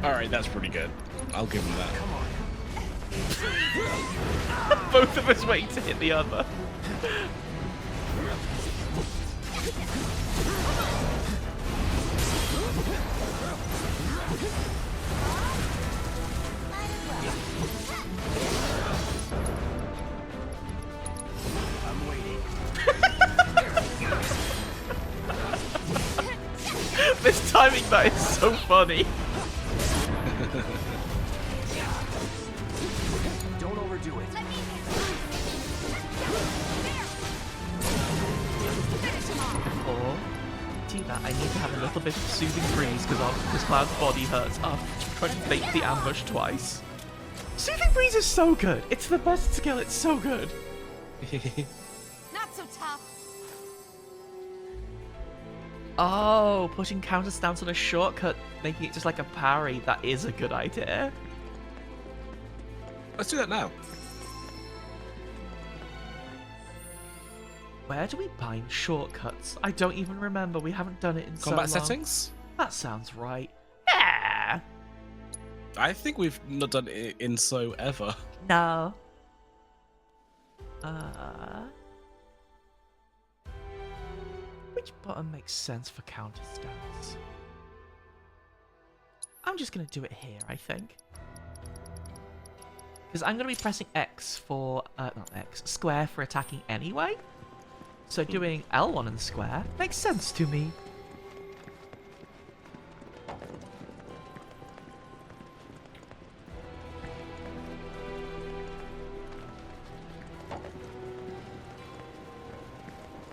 Speaker 2: Alright, that's pretty good. I'll give him that. Come on.
Speaker 1: Both of us wait to hit the other. This timing that is so funny.
Speaker 3: Don't
Speaker 1: do that, I need to have a little bit of soothing breeze because Cloud's body hurts after trying to bait the ambush twice. Soothing breeze is so good. It's the best skill. It's so good.
Speaker 4: Not so tough.
Speaker 1: Oh, putting counter stance on a shortcut, making it just like a parry. That is a good idea.
Speaker 2: Let's do that now.
Speaker 1: Where do we bind shortcuts? I don't even remember. We haven't done it in
Speaker 2: Combat
Speaker 1: so long.
Speaker 2: settings?
Speaker 1: That sounds right. Yeah.
Speaker 2: I think we've not done it in so ever.
Speaker 1: No. Which button makes sense for counter stance? I'm just going to do it here, I think. Because I'm going to be pressing X for, not X, square for attacking anyway. So doing L1 and square makes sense to me.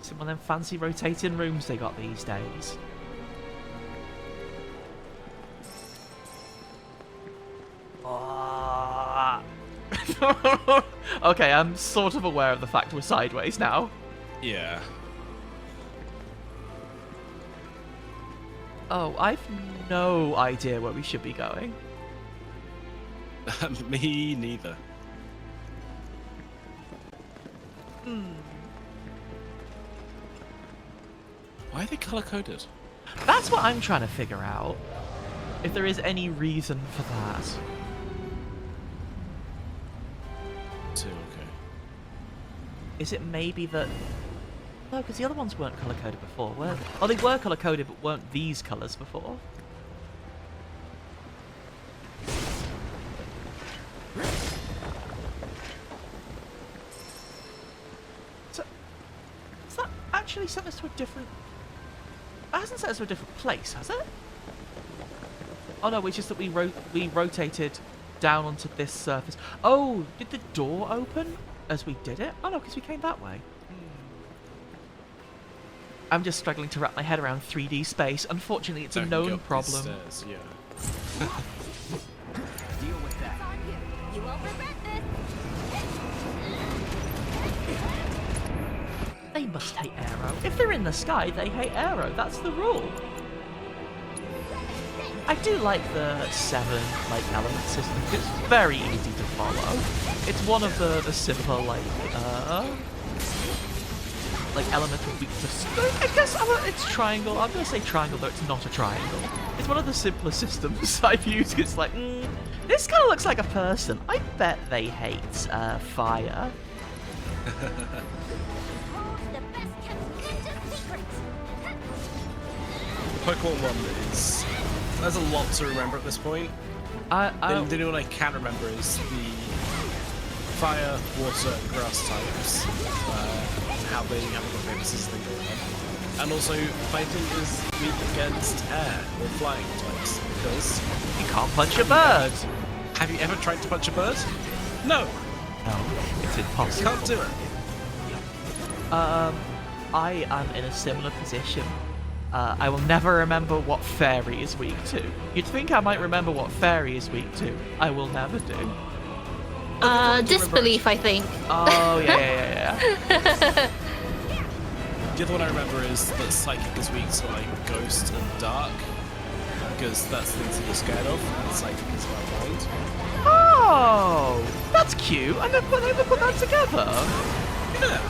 Speaker 1: Some of them fancy rotating rooms they got these days. Okay, I'm sort of aware of the fact we're sideways now.
Speaker 2: Yeah.
Speaker 1: Oh, I've no idea where we should be going.
Speaker 2: Me neither. Why are they color-coded?
Speaker 1: That's what I'm trying to figure out. If there is any reason for that.
Speaker 2: Okay.
Speaker 1: Is it maybe that... No, because the other ones weren't color-coded before, were they? Oh, they were color-coded, but weren't these colors before. So, has that actually sent us to a different... That hasn't sent us to a different place, has it? Oh no, it's just that we rotated down onto this surface. Oh, did the door open as we did it? Oh no, because we came that way. I'm just struggling to wrap my head around 3D space. Unfortunately, it's a known problem.
Speaker 2: Stairs, yeah.
Speaker 4: Deal with that. It's on you. You won't regret this.
Speaker 1: They must hate Aero. If they're in the sky, they hate Aero. That's the rule. I do like the 7 element system. It's very easy to follow. It's one of the simple elemental weakness. I guess it's triangle. I'm gonna say triangle, though it's not a triangle. It's one of the simpler systems I've used. It's like, this kind of looks like a person. I bet they hate fire.
Speaker 4: The best kept ninja secret.
Speaker 2: Pokemon 1 is... There's a lot to remember at this point. The only one I can remember is the fire, water, and grass types. How they have a famous thing going on. And also, fighting is weak against air or flying types, because...
Speaker 1: You can't punch a bird!
Speaker 2: Have you ever tried to punch a bird? No!
Speaker 1: No, it's impossible.
Speaker 2: You can't do it.
Speaker 1: I am in a similar position. I will never remember what fairy is weak to. You'd think I might remember what fairy is weak to. I will never do.
Speaker 7: Disbelief, I think.
Speaker 1: Oh, yeah.
Speaker 2: The other one I remember is that Psychic is weak to Ghost and Dark, because that's things that you're scared of, and Psychic is blind.
Speaker 1: Oh, that's cute. I never put that together.
Speaker 2: Yeah.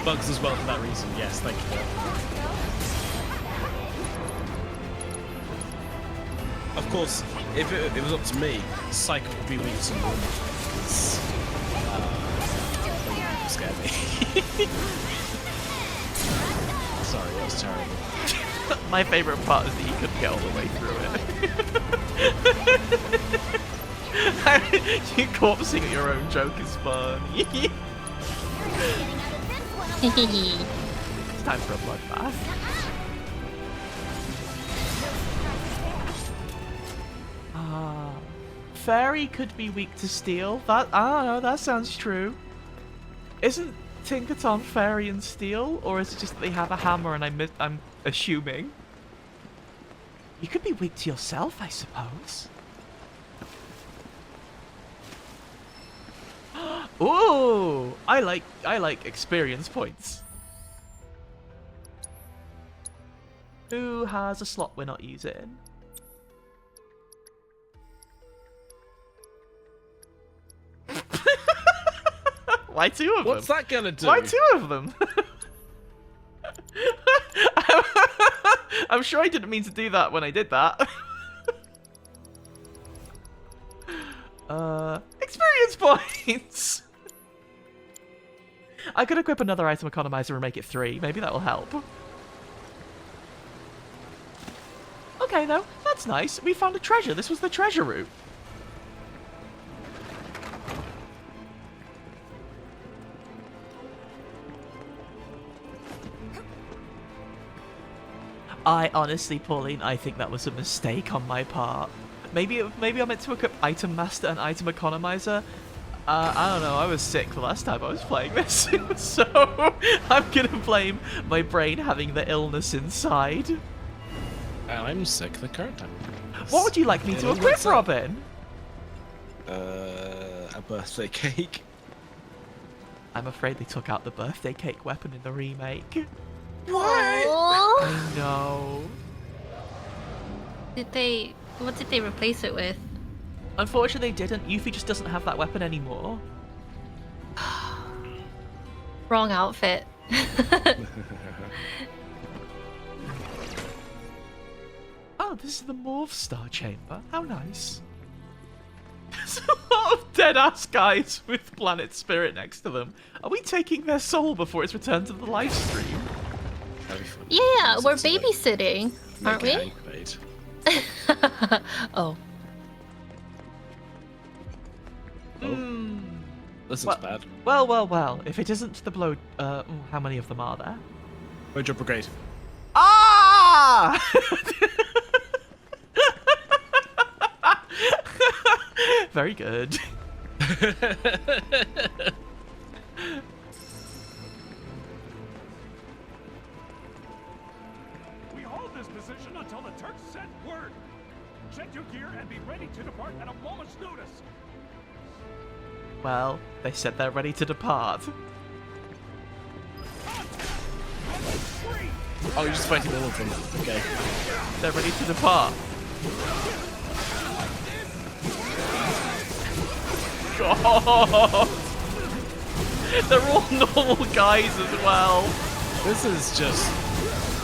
Speaker 2: Bugs as well for that reason, yes, thank you. Of course, if it was up to me, Psychic would be weak to normal, because scared me. Sorry, that was terrible.
Speaker 1: My favourite part is that you couldn't get all the way through it. You corpsing at your own joke is funny. It's time for a bloodbath. Fairy could be weak to steel. That that sounds true. Isn't Tinkerton fairy and steel, or is it just that they have a hammer and I'm assuming? You could be weak to yourself, I suppose. Ooh, I like experience points. Who has a slot we're not using? Why two of them?
Speaker 2: What's that gonna do?
Speaker 1: Why two of them? I'm sure I didn't mean to do that when I did that. Experience points! I could equip another item economizer and make it 3. Maybe that will help. Okay, though. That's nice. We found a treasure. This was the treasure route. I honestly, Pauline, I think that was a mistake on my part. Maybe I meant to equip Item Master and Item Economizer. I don't know, I was sick the last time I was playing this, so I'm gonna blame my brain having the illness inside.
Speaker 2: And I'm sick the current time.
Speaker 1: What would you like me to equip, Robin?
Speaker 2: A birthday cake.
Speaker 1: I'm afraid they took out the birthday cake weapon in the remake.
Speaker 2: What?
Speaker 1: I know.
Speaker 7: What did they replace it with?
Speaker 1: Unfortunately, they didn't. Yuffie just doesn't have that weapon anymore.
Speaker 7: Wrong outfit.
Speaker 1: Oh, this is the Morph Star Chamber. How nice. There's a lot of dead-ass guys with Planet Spirit next to them. Are we taking their soul before it's returned to the live stream?
Speaker 7: Yeah, we're babysitting, aren't we? Oh.
Speaker 2: This is bad.
Speaker 1: Well. If it isn't the blow... how many of them are there?
Speaker 2: Mojo Brigade.
Speaker 1: Ah! Very good.
Speaker 6: We hold this position until the Turks send word. Check your gear and be ready to depart at a moment's notice.
Speaker 1: Well, they said they're ready to depart.
Speaker 2: Oh, you're just fighting all of them. Okay.
Speaker 1: They're ready to depart. God! They're all normal guys as well.
Speaker 2: This is just...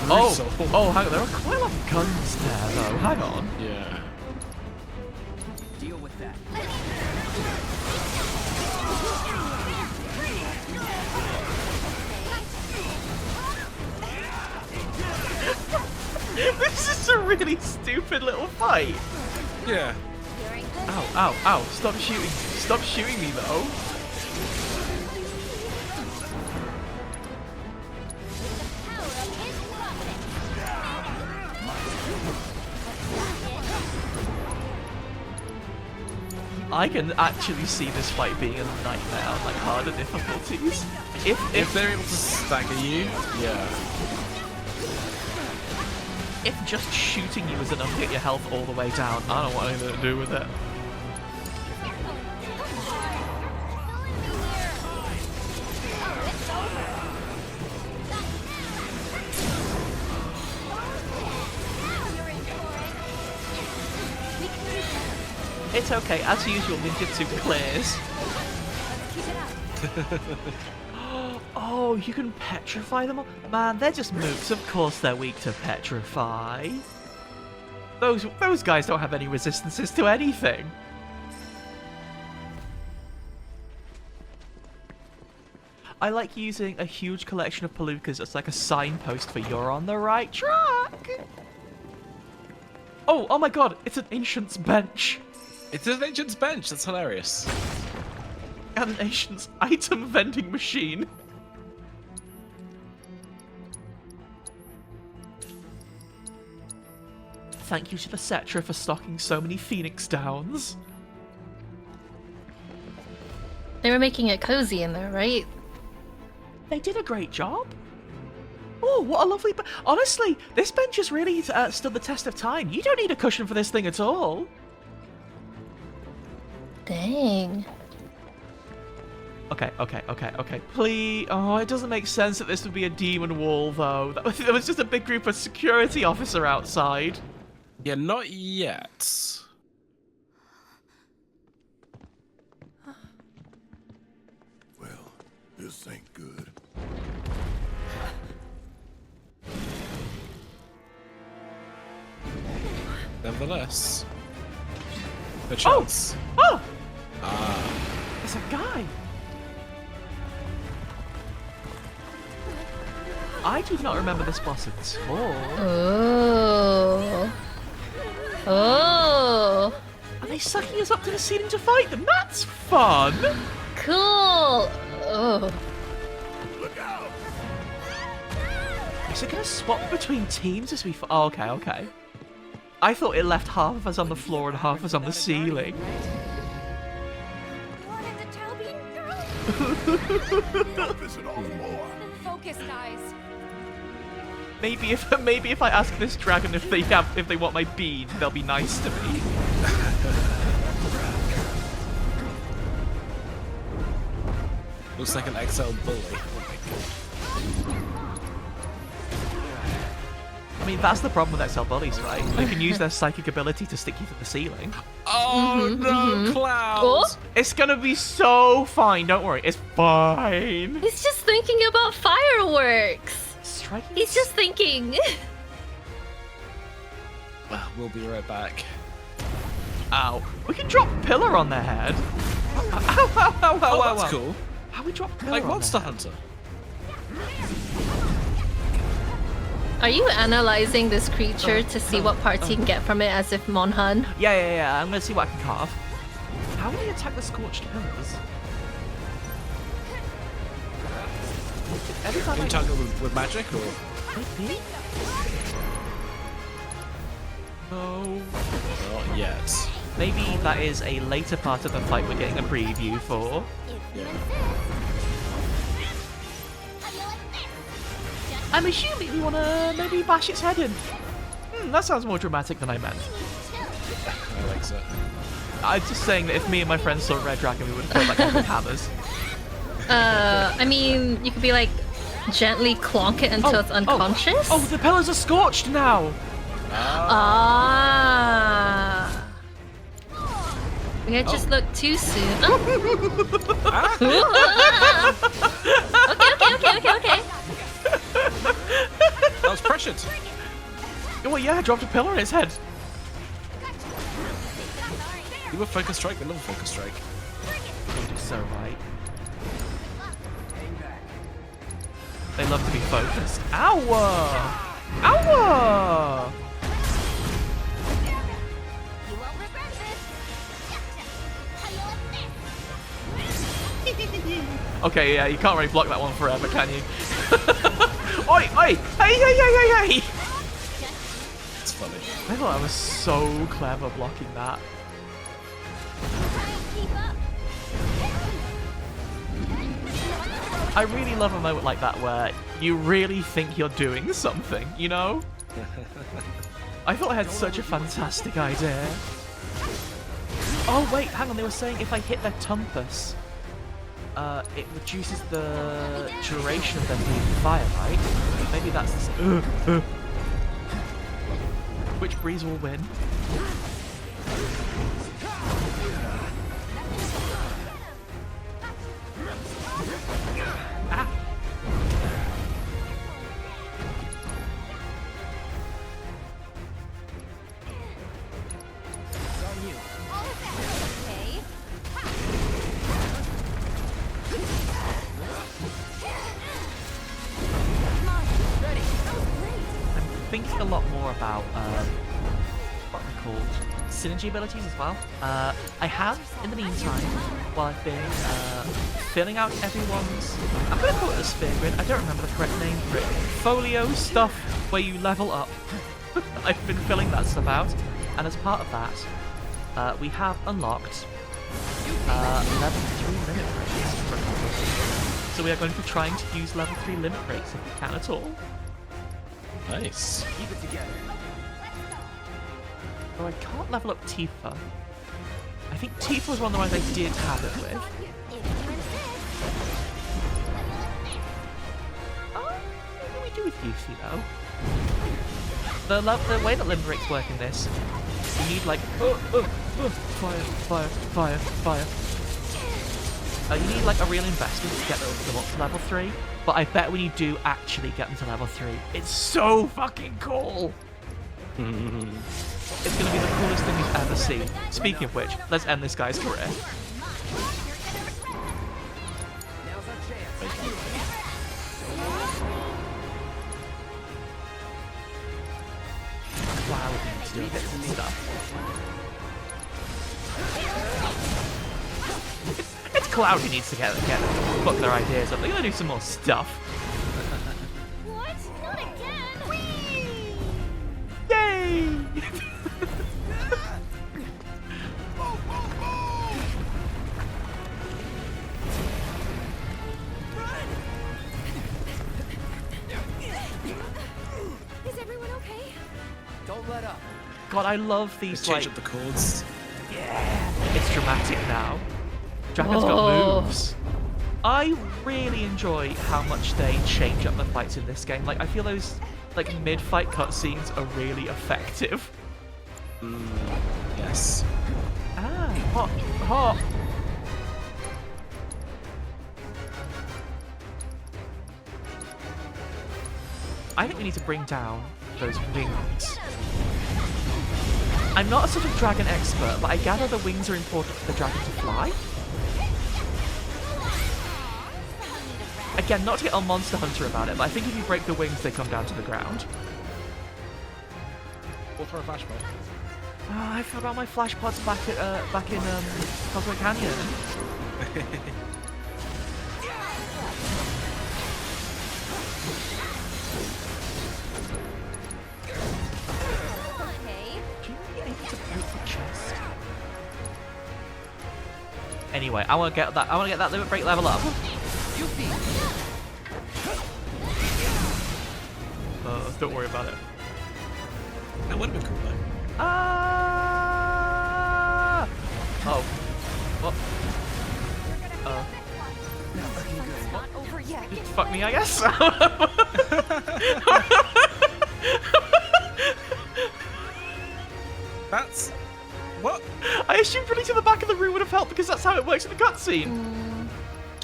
Speaker 1: Oh, hang on. There are quite a lot of guns there, though. Hang on.
Speaker 2: Yeah.
Speaker 3: Deal with that.
Speaker 1: This is a really stupid little fight.
Speaker 2: Yeah.
Speaker 1: Ow. Stop shooting. Stop shooting me, though. I can actually see this fight being a nightmare on like harder difficulties. If
Speaker 2: they're able to stagger you, yeah.
Speaker 1: If just shooting you is enough to get your health all the way down, I don't want anything to do with it. It's okay, as usual, ninjutsu clears. Oh, you can petrify them all? Man, they're just mooks. Of course they're weak to petrify. Those guys don't have any resistances to anything. I like using a huge collection of palookas as like a signpost for you're on the right track. Oh my god, it's an ancient's bench.
Speaker 2: It's an ancient's bench. That's hilarious.
Speaker 1: And an ancient's item vending machine. Thank you to the Cetra for stocking so many Phoenix Downs.
Speaker 7: They were making it cozy in there, right?
Speaker 1: They did a great job. Oh, what a lovely... Honestly, this bench has really stood the test of time. You don't need a cushion for this thing at all.
Speaker 7: Dang.
Speaker 1: Okay. Please... Oh, it doesn't make sense that this would be a demon wall, though. There was just a big group of security officer outside.
Speaker 2: Yeah, not yet.
Speaker 8: Well, this ain't good.
Speaker 2: Nevertheless, a chance.
Speaker 1: Oh!
Speaker 2: Ah.
Speaker 1: There's a guy. I do not remember this boss at all.
Speaker 7: Oh. Oh.
Speaker 1: Are they sucking us up to the ceiling to fight them? That's fun!
Speaker 7: Cool. Oh.
Speaker 8: Look out!
Speaker 1: Is it going to swap between teams as we... Oh, okay. I thought it left half of us on the floor and half of us on the ceiling.
Speaker 4: You wanted to tell me, girl?
Speaker 8: Don't visit all more.
Speaker 4: Focus, guys.
Speaker 1: Maybe if I ask this dragon if they want my bean, they'll be nice to me.
Speaker 2: Looks like an XL bully.
Speaker 1: I mean, that's the problem with XL bullies, right? They can use their psychic ability to stick you to the ceiling.
Speaker 2: Oh no, Clouds!
Speaker 7: Oh?
Speaker 1: It's gonna be so fine. Don't worry, it's fine.
Speaker 7: He's just thinking about fireworks.
Speaker 1: Striking.
Speaker 7: He's just thinking.
Speaker 2: Well, we'll be right back.
Speaker 1: Ow. We can drop pillar on their head. Ow.
Speaker 2: Oh, that's cool.
Speaker 1: How we drop pillar
Speaker 2: Like
Speaker 1: on
Speaker 2: Monster
Speaker 1: their head?
Speaker 2: Hunter.
Speaker 7: Are you analyzing this creature to see what parts you can get from it as if Monhun?
Speaker 1: Yeah. I'm gonna see what I can carve. How will they attack the scorched pillars? Every time
Speaker 2: Can you target with magic or?
Speaker 1: Maybe? No.
Speaker 2: Not yet.
Speaker 1: Maybe that is a later part of the fight we're getting a preview for. I'm assuming we want to maybe bash its head in. That sounds more dramatic than I meant.
Speaker 2: I like that.
Speaker 1: I'm just saying that if me and my friends saw Red Dragon, we would have killed that with hammers.
Speaker 7: I mean, you could be like, gently clonk it until it's unconscious.
Speaker 1: Oh, the pillars are scorched now!
Speaker 7: Ah. We had just looked too soon. Oh. Okay.
Speaker 2: That was pressured.
Speaker 1: Oh, yeah, I dropped a pillar on its head.
Speaker 2: You were focus strike, another focus strike.
Speaker 1: So right. They love to be focused. Ow! Ow! Okay, yeah, you can't really block that one forever, can you? Oi! Hey!
Speaker 2: It's funny.
Speaker 1: I thought I was so clever blocking that. I really love a moment like that where you really think you're doing something, you know? I thought I had such a fantastic idea. Oh wait, hang on, they were saying if I hit their tumpus, it reduces the duration of them being fire, right? Maybe that's the... Which breeze will win? Ah! Thinking a lot more about what they're called synergy abilities as well. I have, in the meantime, while I've been filling out everyone's, I'm going to call it a sphere grid, I don't remember the correct name for it, folio stuff where you level up. I've been filling that stuff out, and as part of that, we have unlocked level 3 limit breaks for a couple of things. So we are going to be trying to use level 3 limit breaks if we can at all.
Speaker 2: Nice.
Speaker 3: Keep it together.
Speaker 1: Oh, I can't level up Tifa. I think Tifa was one of the ones I did have it with. Oh, maybe we do with Yuffie though. The way that limit breaks work in this, you need like fire. You need like a real investment to get them up to level 3. But I bet when you do actually get them to level 3, it's so fucking cool. It's going to be the coolest thing you've ever seen. Speaking of which, let's end this guy's career. Wow, we need to do a bit of stuff. It's Cloud who needs to put their ideas up. They're going to do some more stuff.
Speaker 4: What? Not again!
Speaker 1: Yay!
Speaker 4: Is everyone okay?
Speaker 3: Don't let up.
Speaker 1: God, I love these
Speaker 2: Change up the chords.
Speaker 1: Yeah, it's dramatic now. Dragon's got moves. I really enjoy how much they change up the fights in this game. Like, I feel those like mid-fight cutscenes are really effective.
Speaker 2: Yes.
Speaker 1: Ah, hot. I think we need to bring down those wings. I'm not a sort of dragon expert, but I gather the wings are important for the dragon to fly. Again, not to get on Monster Hunter about it, but I think if you break the wings, they come down to the ground.
Speaker 2: Or throw a flashbang.
Speaker 1: Oh, I forgot my flash pods back in Cosmic Canyon. Do you really need to break the chest? Anyway, I want to get that limit break level up. Don't worry about it.
Speaker 2: That would have been cool though.
Speaker 1: Oh. What?
Speaker 4: Not over yet.
Speaker 1: Fuck me, I guess.
Speaker 2: That's... What?
Speaker 1: I assumed running to the back of the room would have helped because that's how it works in the cutscene.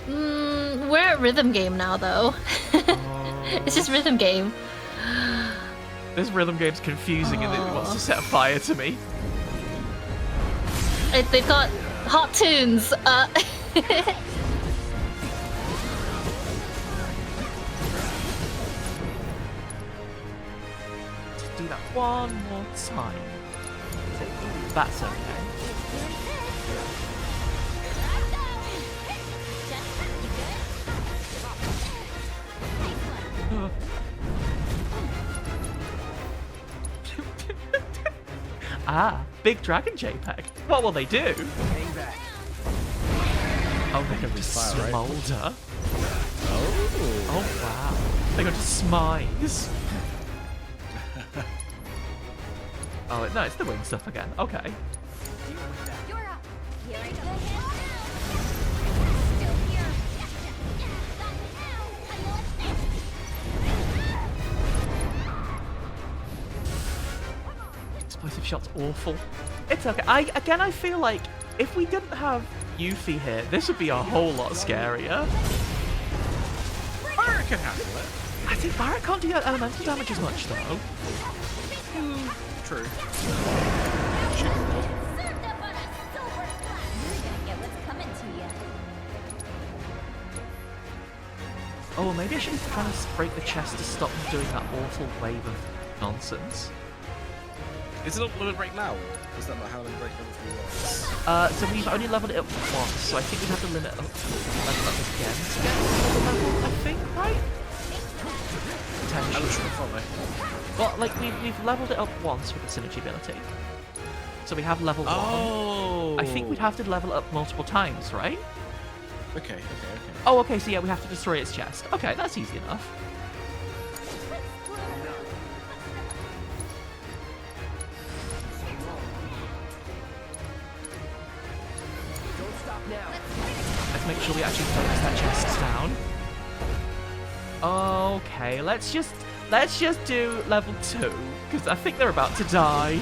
Speaker 7: We're at rhythm game now, though. It's just rhythm game.
Speaker 1: This rhythm game's confusing and it wants to set fire to me.
Speaker 7: They've got hot tunes.
Speaker 1: Do that one more time. That's okay. Ah, big dragon JPEG. What will they do?
Speaker 3: Hang back.
Speaker 1: Oh, they're going to
Speaker 2: fire, right?
Speaker 1: smolder.
Speaker 2: Oh.
Speaker 1: Oh, wow. They're going to smize. Oh, no, it's the wing stuff again. Okay.
Speaker 4: You're up. Here I go. Still here.
Speaker 1: Explosive shot's awful. It's okay. I feel like if we didn't have Yuffie here, this would be a whole lot scarier.
Speaker 2: Barret can handle it.
Speaker 1: I think Barret can't do elemental damage as much, though.
Speaker 2: True.
Speaker 4: Served up on a silver platter. You're gonna get what's coming to you.
Speaker 1: Oh, well, maybe I should try to break the chest to stop them doing that awful wave of nonsense.
Speaker 2: Is it up limit break now? Is that not how limit break level 3 works?
Speaker 1: So we've only leveled it up once, so I think we'd have to level up again to get to the level, I think, right?
Speaker 2: I'm not sure if I
Speaker 1: Well, like, we've leveled it up once with the synergy ability. So we have level 1.
Speaker 2: Oh!
Speaker 1: I think we'd have to level it up multiple times, right?
Speaker 2: Okay.
Speaker 1: Oh, okay, so yeah, we have to destroy its chest. Okay, that's easy enough.
Speaker 3: Don't stop now.
Speaker 1: Let's make sure we actually focus that chest down. Okay, let's just do level 2, because I think they're about to die.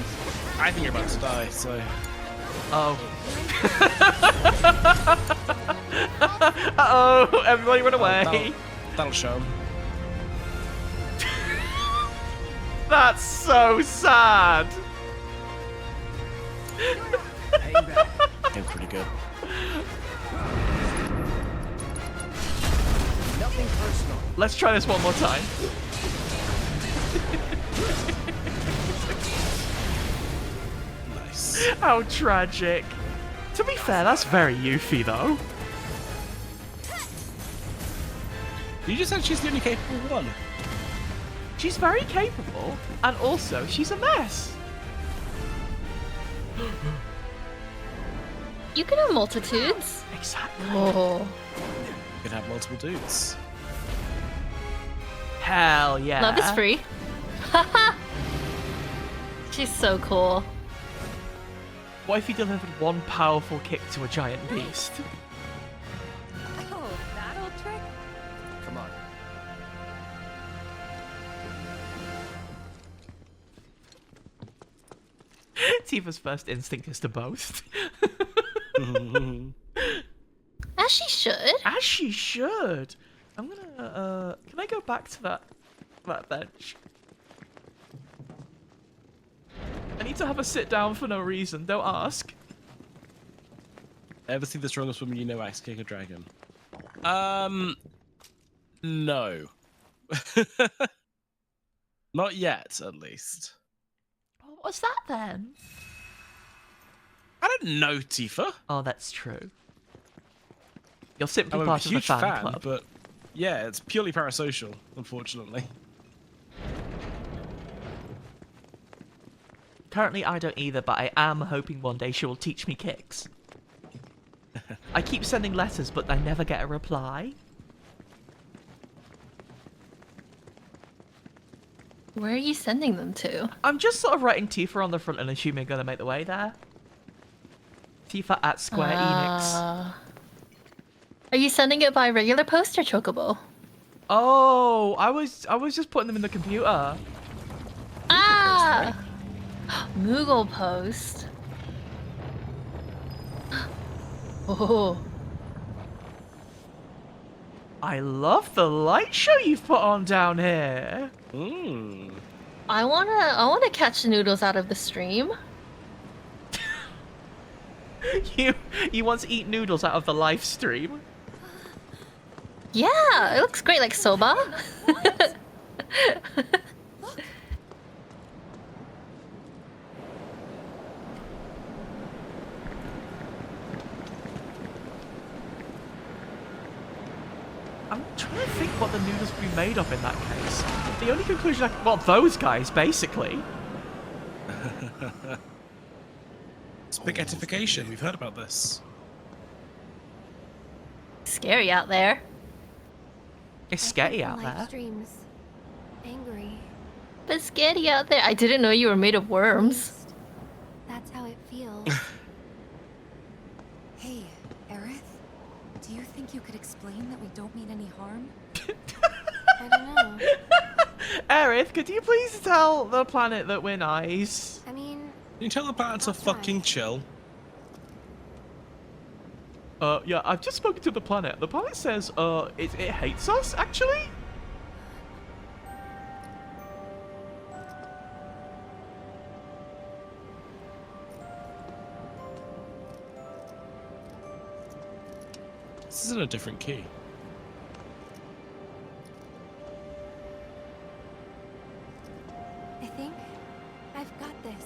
Speaker 2: I think you're about to die, so...
Speaker 1: Oh. Uh-oh, everybody run away.
Speaker 2: That'll show 'em.
Speaker 1: That's so sad.
Speaker 3: Hang back.
Speaker 2: It's pretty good.
Speaker 3: Nothing personal.
Speaker 1: Let's try this one more time.
Speaker 2: Nice.
Speaker 1: How tragic. To be fair, that's very Yuffie, though.
Speaker 2: You just said she's the only capable one.
Speaker 1: She's very capable, and also she's a mess.
Speaker 7: You can have multitudes.
Speaker 1: Exactly.
Speaker 7: Oh.
Speaker 2: You could have multiple dudes.
Speaker 1: Hell yeah.
Speaker 7: Love is free. Haha. She's so cool.
Speaker 1: What if you delivered one powerful kick to a giant beast?
Speaker 4: Oh, that old trick?
Speaker 3: Come on.
Speaker 1: Tifa's first instinct is to boast.
Speaker 7: As she should.
Speaker 1: As she should. I'm gonna, can I go back to that bench? I need to have a sit down for no reason, don't ask.
Speaker 2: Ever see the strongest woman you know axe kick a dragon? No. Not yet, at least.
Speaker 1: What was that then?
Speaker 2: I don't know, Tifa.
Speaker 1: Oh, that's true. You're simply
Speaker 2: I'm a
Speaker 1: part of the
Speaker 2: huge
Speaker 1: fan
Speaker 2: fan,
Speaker 1: club.
Speaker 2: but yeah, it's purely parasocial, unfortunately.
Speaker 1: Currently, I don't either, but I am hoping one day she will teach me kicks. I keep sending letters, but I never get a reply.
Speaker 7: Where are you sending them to?
Speaker 1: I'm just sort of writing Tifa on the front and assuming I'm gonna make the way there. Tifa at Square Enix.
Speaker 7: Are you sending it by regular post or Chocobo?
Speaker 1: Oh, I was just putting them in the computer.
Speaker 7: Ah! Moogle post. Oh.
Speaker 1: I love the light show you've put on down here.
Speaker 7: I wanna catch noodles out of the stream.
Speaker 1: You want to eat noodles out of the live stream?
Speaker 7: Yeah, it looks great, like soba.
Speaker 1: I'm trying to think what the noodles would be made of in that case. The only conclusion well, those guys, basically.
Speaker 2: Spaghettification, we've heard about this.
Speaker 7: Scary out there.
Speaker 1: It's scary out
Speaker 4: Live
Speaker 1: there.
Speaker 4: streams. Angry.
Speaker 7: But scary out there. I didn't know you were made of worms.
Speaker 4: That's how it feels. Hey, Aerith, do you think you could explain that we don't mean any harm? I don't know.
Speaker 1: Aerith, could you please tell the planet that we're nice?
Speaker 4: I mean,
Speaker 2: Can you tell the planet to fucking chill?
Speaker 1: Yeah, I've just spoken to the planet. The planet says, it hates us, actually?
Speaker 2: This is in a different key.
Speaker 4: I think I've got this.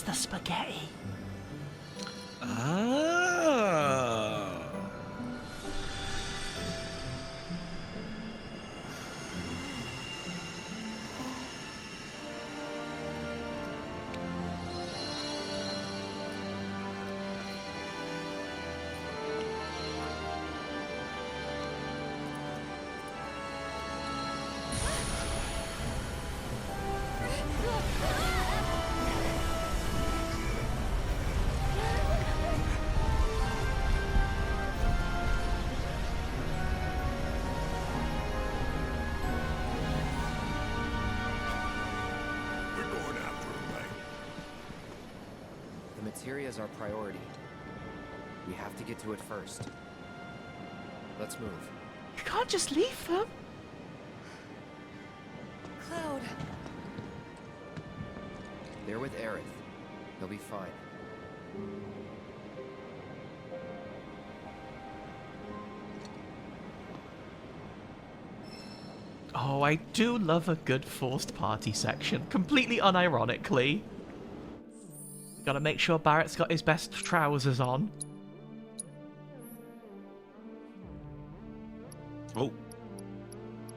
Speaker 1: the spaghetti.
Speaker 2: Ah.
Speaker 8: We're going after him, right?
Speaker 3: The materia is our priority. We have to get to it first. Let's move.
Speaker 1: You can't just leave them.
Speaker 9: Cloud.
Speaker 3: They're with Aerith. He'll be fine.
Speaker 1: Oh, I do love a good forced party section. Completely unironically. Gotta make sure Barrett's got his best trousers on.
Speaker 2: Oh.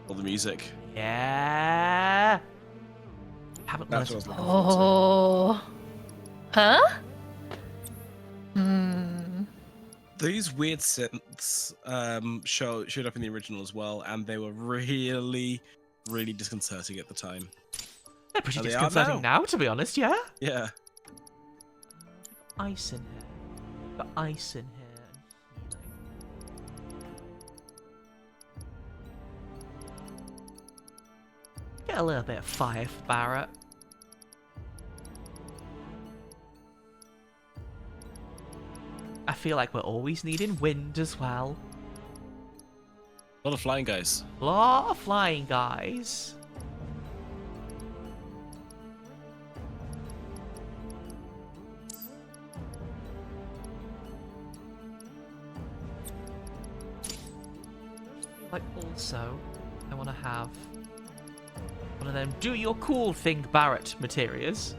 Speaker 2: All the music.
Speaker 1: Yeah. Haven't
Speaker 2: That's what I
Speaker 1: listened.
Speaker 2: was looking forward
Speaker 7: Oh. Huh? Hmm.
Speaker 2: to. These weird synths showed up in the original as well, and they were really, really disconcerting at the time.
Speaker 1: They're pretty
Speaker 2: And they are
Speaker 1: disconcerting
Speaker 2: now.
Speaker 1: now, to be honest, yeah?
Speaker 2: Yeah.
Speaker 1: Ice in here. Got ice in here. Get a little bit of fire for Barrett. I feel like we're always needing wind as well.
Speaker 2: A lot of flying guys.
Speaker 1: A lot of flying guys. Like also, I want to have one of them do your cool thing Barrett materials.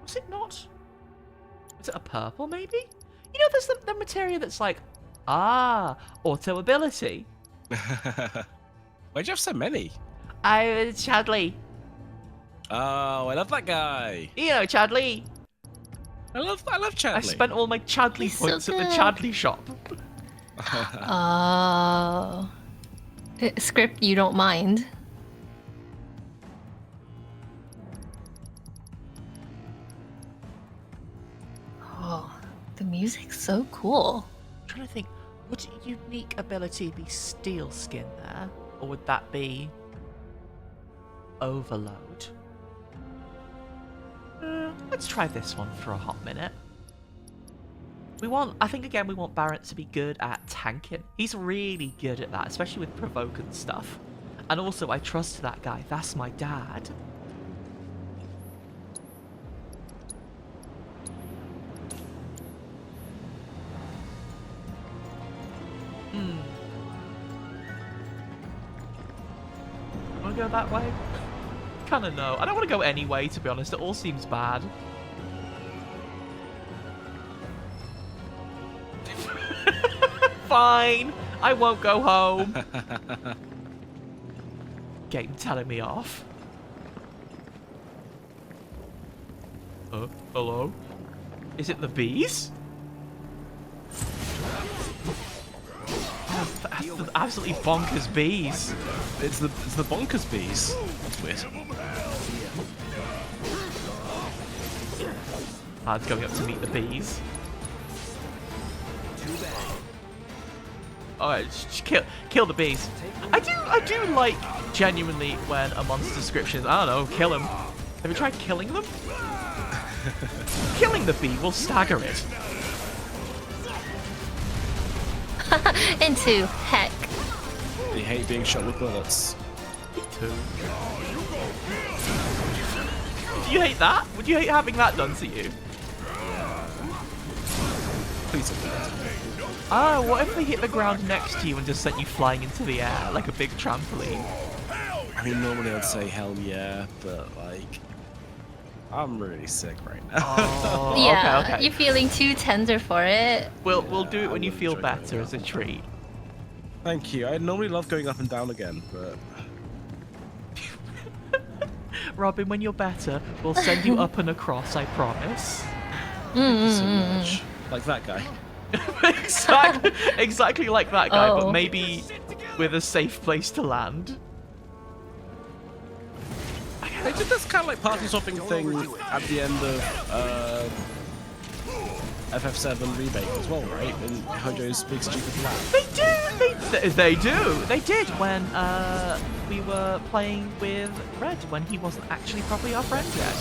Speaker 1: Was it not? Is it a purple maybe? You know, there's the materia that's like, auto ability.
Speaker 2: Why'd you have so many?
Speaker 1: Chadley.
Speaker 2: Oh, I love that guy.
Speaker 1: You know, Chadley.
Speaker 2: I love Chadley.
Speaker 1: I spent all my Chadley
Speaker 7: He's so
Speaker 1: points at the
Speaker 7: good.
Speaker 1: Chadley shop.
Speaker 7: Oh. Script you don't mind. Oh, the music's so cool.
Speaker 1: I'm trying to think, would unique ability be steel skin there? Or would that be overload? Let's try this one for a hot minute. I think again, we want Barrett to be good at tanking. He's really good at that, especially with provoke and stuff. And also, I trust that guy. That's my dad. Want to go that way? Kinda no. I don't want to go any way, to be honest. It all seems bad. Fine. I won't go home. Game telling me off. Hello? Is it the bees? Oh, that's the absolutely bonkers bees.
Speaker 2: It's the bonkers bees. That's weird.
Speaker 1: It's going up to meet the bees. Alright, kill the bees. I do like genuinely when a monster description, I don't know, kill him. Have you tried killing them? Killing the bee will stagger it.
Speaker 7: Into heck.
Speaker 2: They hate being shot with bullets.
Speaker 1: Me too. Do you hate that? Would you hate having that done to you?
Speaker 2: Please don't do that.
Speaker 1: Oh, what if they hit the ground next to you and just sent you flying into the air like a big trampoline?
Speaker 2: I mean, normally I'd say hell yeah, but like, I'm really sick right now.
Speaker 1: Oh,
Speaker 7: Yeah,
Speaker 1: okay.
Speaker 7: you're feeling too tender for it.
Speaker 1: We'll do it
Speaker 2: I
Speaker 1: when you
Speaker 2: will
Speaker 1: feel
Speaker 2: enjoy
Speaker 1: better
Speaker 2: going
Speaker 1: as a treat.
Speaker 2: Thank you. I normally love going up and down again, but
Speaker 1: Robin, when you're better, we'll send you up and across, I promise.
Speaker 2: thank you so much. Like that guy.
Speaker 1: exactly like that guy,
Speaker 7: Oh.
Speaker 1: but maybe with a safe place to land.
Speaker 2: They did this kind of like party swapping thing at the end of FF7 Remake as well, right? In Hojo's big stupid lab.
Speaker 1: They did when we were playing with Red, when he wasn't actually properly our friend yet.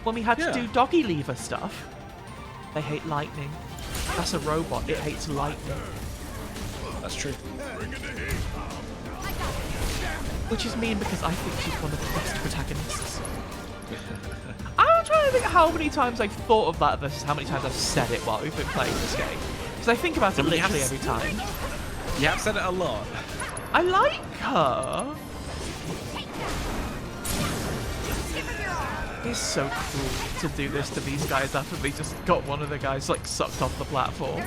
Speaker 1: When we had to do doggy lever stuff. They hate lightning. That's a robot, it hates lightning.
Speaker 2: That's true.
Speaker 1: Which is mean because I think she's one of the best protagonists. I'm trying to think how many times I've thought of that versus how many times I've said it while we've been playing this game. Because I think about it literally every time.
Speaker 2: You have said it a lot.
Speaker 1: I like her. It's so cruel to do this to these guys after they just got one of the guys like sucked off the platform.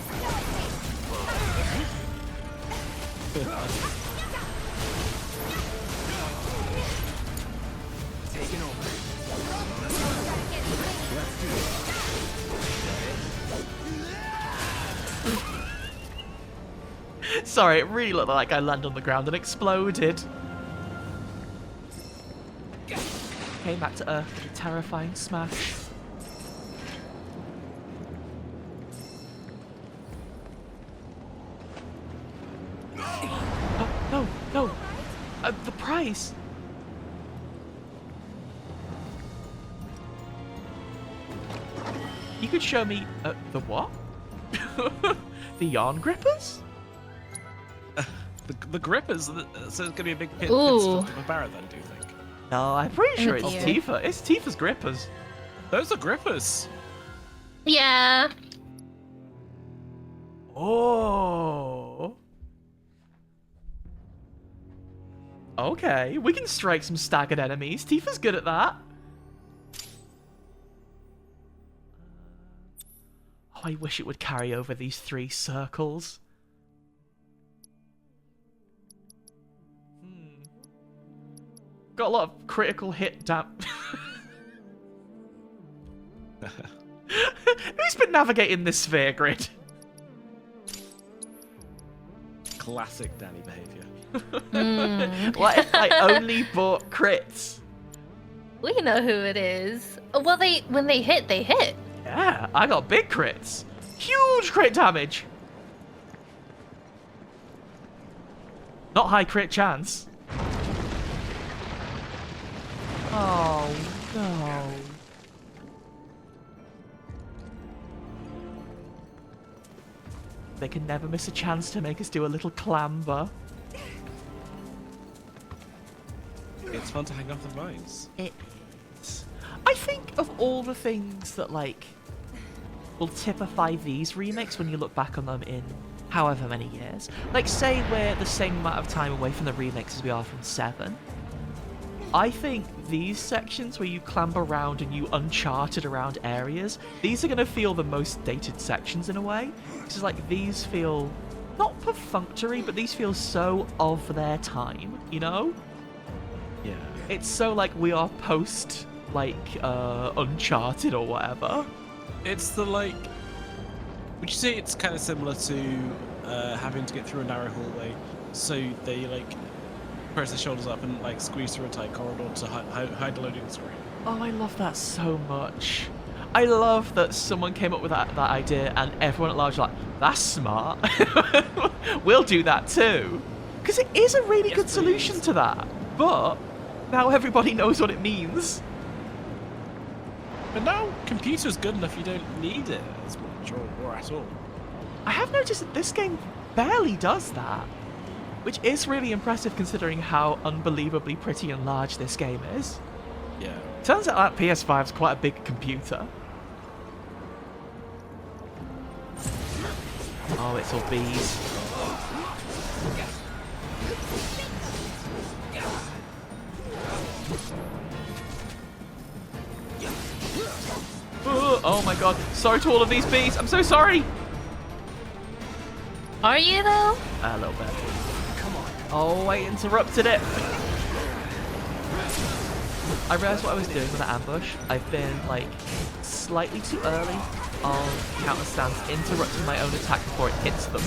Speaker 1: Sorry, it really looked like I landed on the ground and exploded. Came back to Earth with a terrifying smash. Oh, no. The prize. You could show me the what? The yarn grippers?
Speaker 2: The grippers. So it's gonna be a big pit
Speaker 7: Ooh.
Speaker 2: stop for Barrett then, do you think?
Speaker 1: No, I'm pretty sure
Speaker 7: Oh,
Speaker 1: it's
Speaker 7: dear.
Speaker 1: Tifa. It's Tifa's grippers.
Speaker 2: Those are grippers.
Speaker 7: Yeah.
Speaker 1: Oh. Okay, we can strike some staggered enemies. Tifa's good at that. Oh, I wish it would carry over these 3 circles. Got a lot of critical hit Who's been navigating this sphere grid?
Speaker 2: Classic Danny behavior.
Speaker 1: What if I only bought crits?
Speaker 7: We know who it is. Well, when they hit, they hit.
Speaker 1: Yeah, I got big crits. Huge crit damage. Not high crit chance. Oh, no. They can never miss a chance to make us do a little clamber.
Speaker 2: It's fun to hang off the vines.
Speaker 1: It is. I think of all the things that, like, will typify these remakes when you look back on them in however many years. Like, say we're the same amount of time away from the remakes as we are from 7. I think these sections where you clamber around and you uncharted around areas, these are going to feel the most dated sections in a way. Because, like, these feel not perfunctory, but these feel so of their time, you know?
Speaker 2: Yeah.
Speaker 1: It's so like we are post, like, Uncharted or whatever.
Speaker 2: It's the like. Would you say it's kind of similar to having to get through a narrow hallway, so they like press their shoulders up and like squeeze through a tight corridor to hide the loading screen?
Speaker 1: Oh, I love that so much. I love that someone came up with that idea and everyone at large was like, that's smart. We'll do that too. Because it is a really good solution to that. But now everybody knows what it means.
Speaker 2: But now computer's good enough, you don't need it as much or at all.
Speaker 1: I have noticed that this game barely does that. Which is really impressive considering how unbelievably pretty and large this game is.
Speaker 2: Yeah.
Speaker 1: Turns out that PS5 is quite a big computer. Oh, it's all bees. Oh my god. Sorry to all of these bees. I'm so sorry.
Speaker 7: Are you though?
Speaker 1: A little bit. Come on. Oh, I interrupted it. I realized what I was doing with the ambush. I've been like slightly too early on counter stance, interrupting my own attack before it hits them.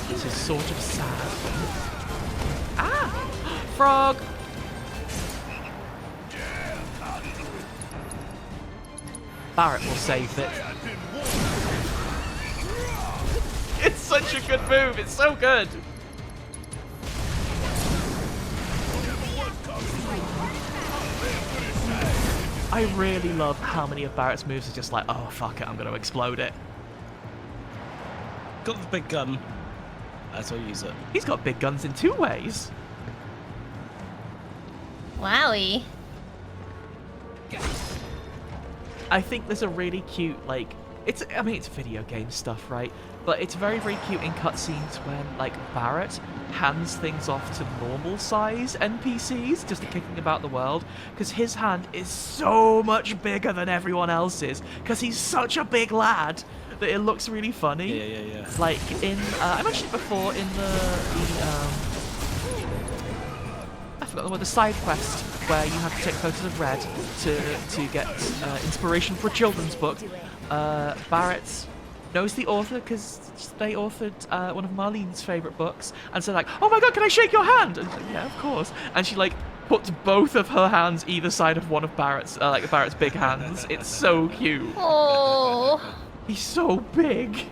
Speaker 1: This is sort of sad. Ah! Frog! Barret will save it. It's such a good move, it's so good! I really love how many of Barret's moves are just like, oh fuck it, I'm gonna explode it.
Speaker 2: Got the big gun. That's why I use it.
Speaker 1: He's got big guns in 2 ways.
Speaker 7: Wowie.
Speaker 1: I think there's a really cute, like, I mean, it's video game stuff, right? But it's very, very cute in cutscenes when, like, Barret hands things off to normal size NPCs just kicking about the world, because his hand is so much bigger than everyone else's, because he's such a big lad that it looks really funny.
Speaker 2: Yeah.
Speaker 1: Like in, I mentioned it before in I forgot the word, the side quest where you have to take photos of Red to get inspiration for a children's book. Barret knows the author because they authored one of Marlene's favourite books, and so like, oh my god, can I shake your hand? And yeah, of course. And she like puts both of her hands either side of one of Barret's Barret's big hands. It's so cute.
Speaker 7: Oh.
Speaker 1: He's so big.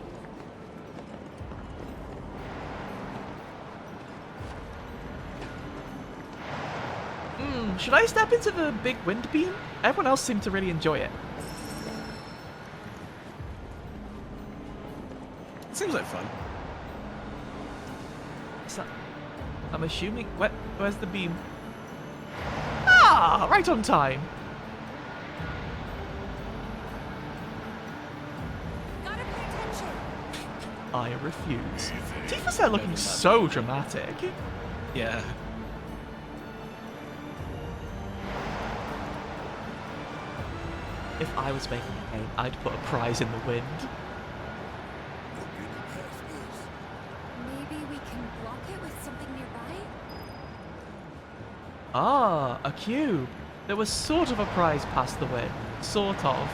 Speaker 1: Should I step into the big wind beam? Everyone else seemed to really enjoy it.
Speaker 2: It seems like fun.
Speaker 1: So, I'm assuming... Where's the beam? Ah! Right on time.
Speaker 4: Gotta pay attention.
Speaker 1: I refuse. Tifa's there looking so dramatic.
Speaker 2: Yeah.
Speaker 1: If I was making a game, I'd put a prize in the wind.
Speaker 4: Maybe we can block it with something nearby?
Speaker 1: Ah, a cube. There was sort of a prize past the wind. Sort of.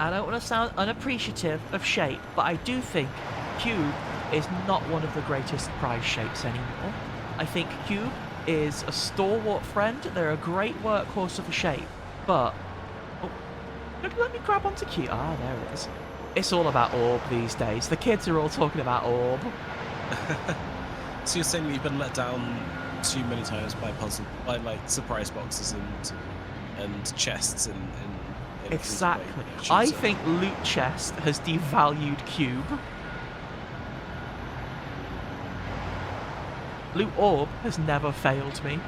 Speaker 1: I don't want to sound unappreciative of shape, but I do think cube is not one of the greatest prize shapes anymore. I think cube is a stalwart friend. They're a great workhorse of a shape, but... Oh, let me grab onto cube. Ah, there it is. It's all about orb these days. The kids are all talking about orb.
Speaker 2: So you're saying you've been let down too many times by like surprise boxes and chests and
Speaker 1: exactly. I think loot chest has devalued cube. Loot orb has never failed me.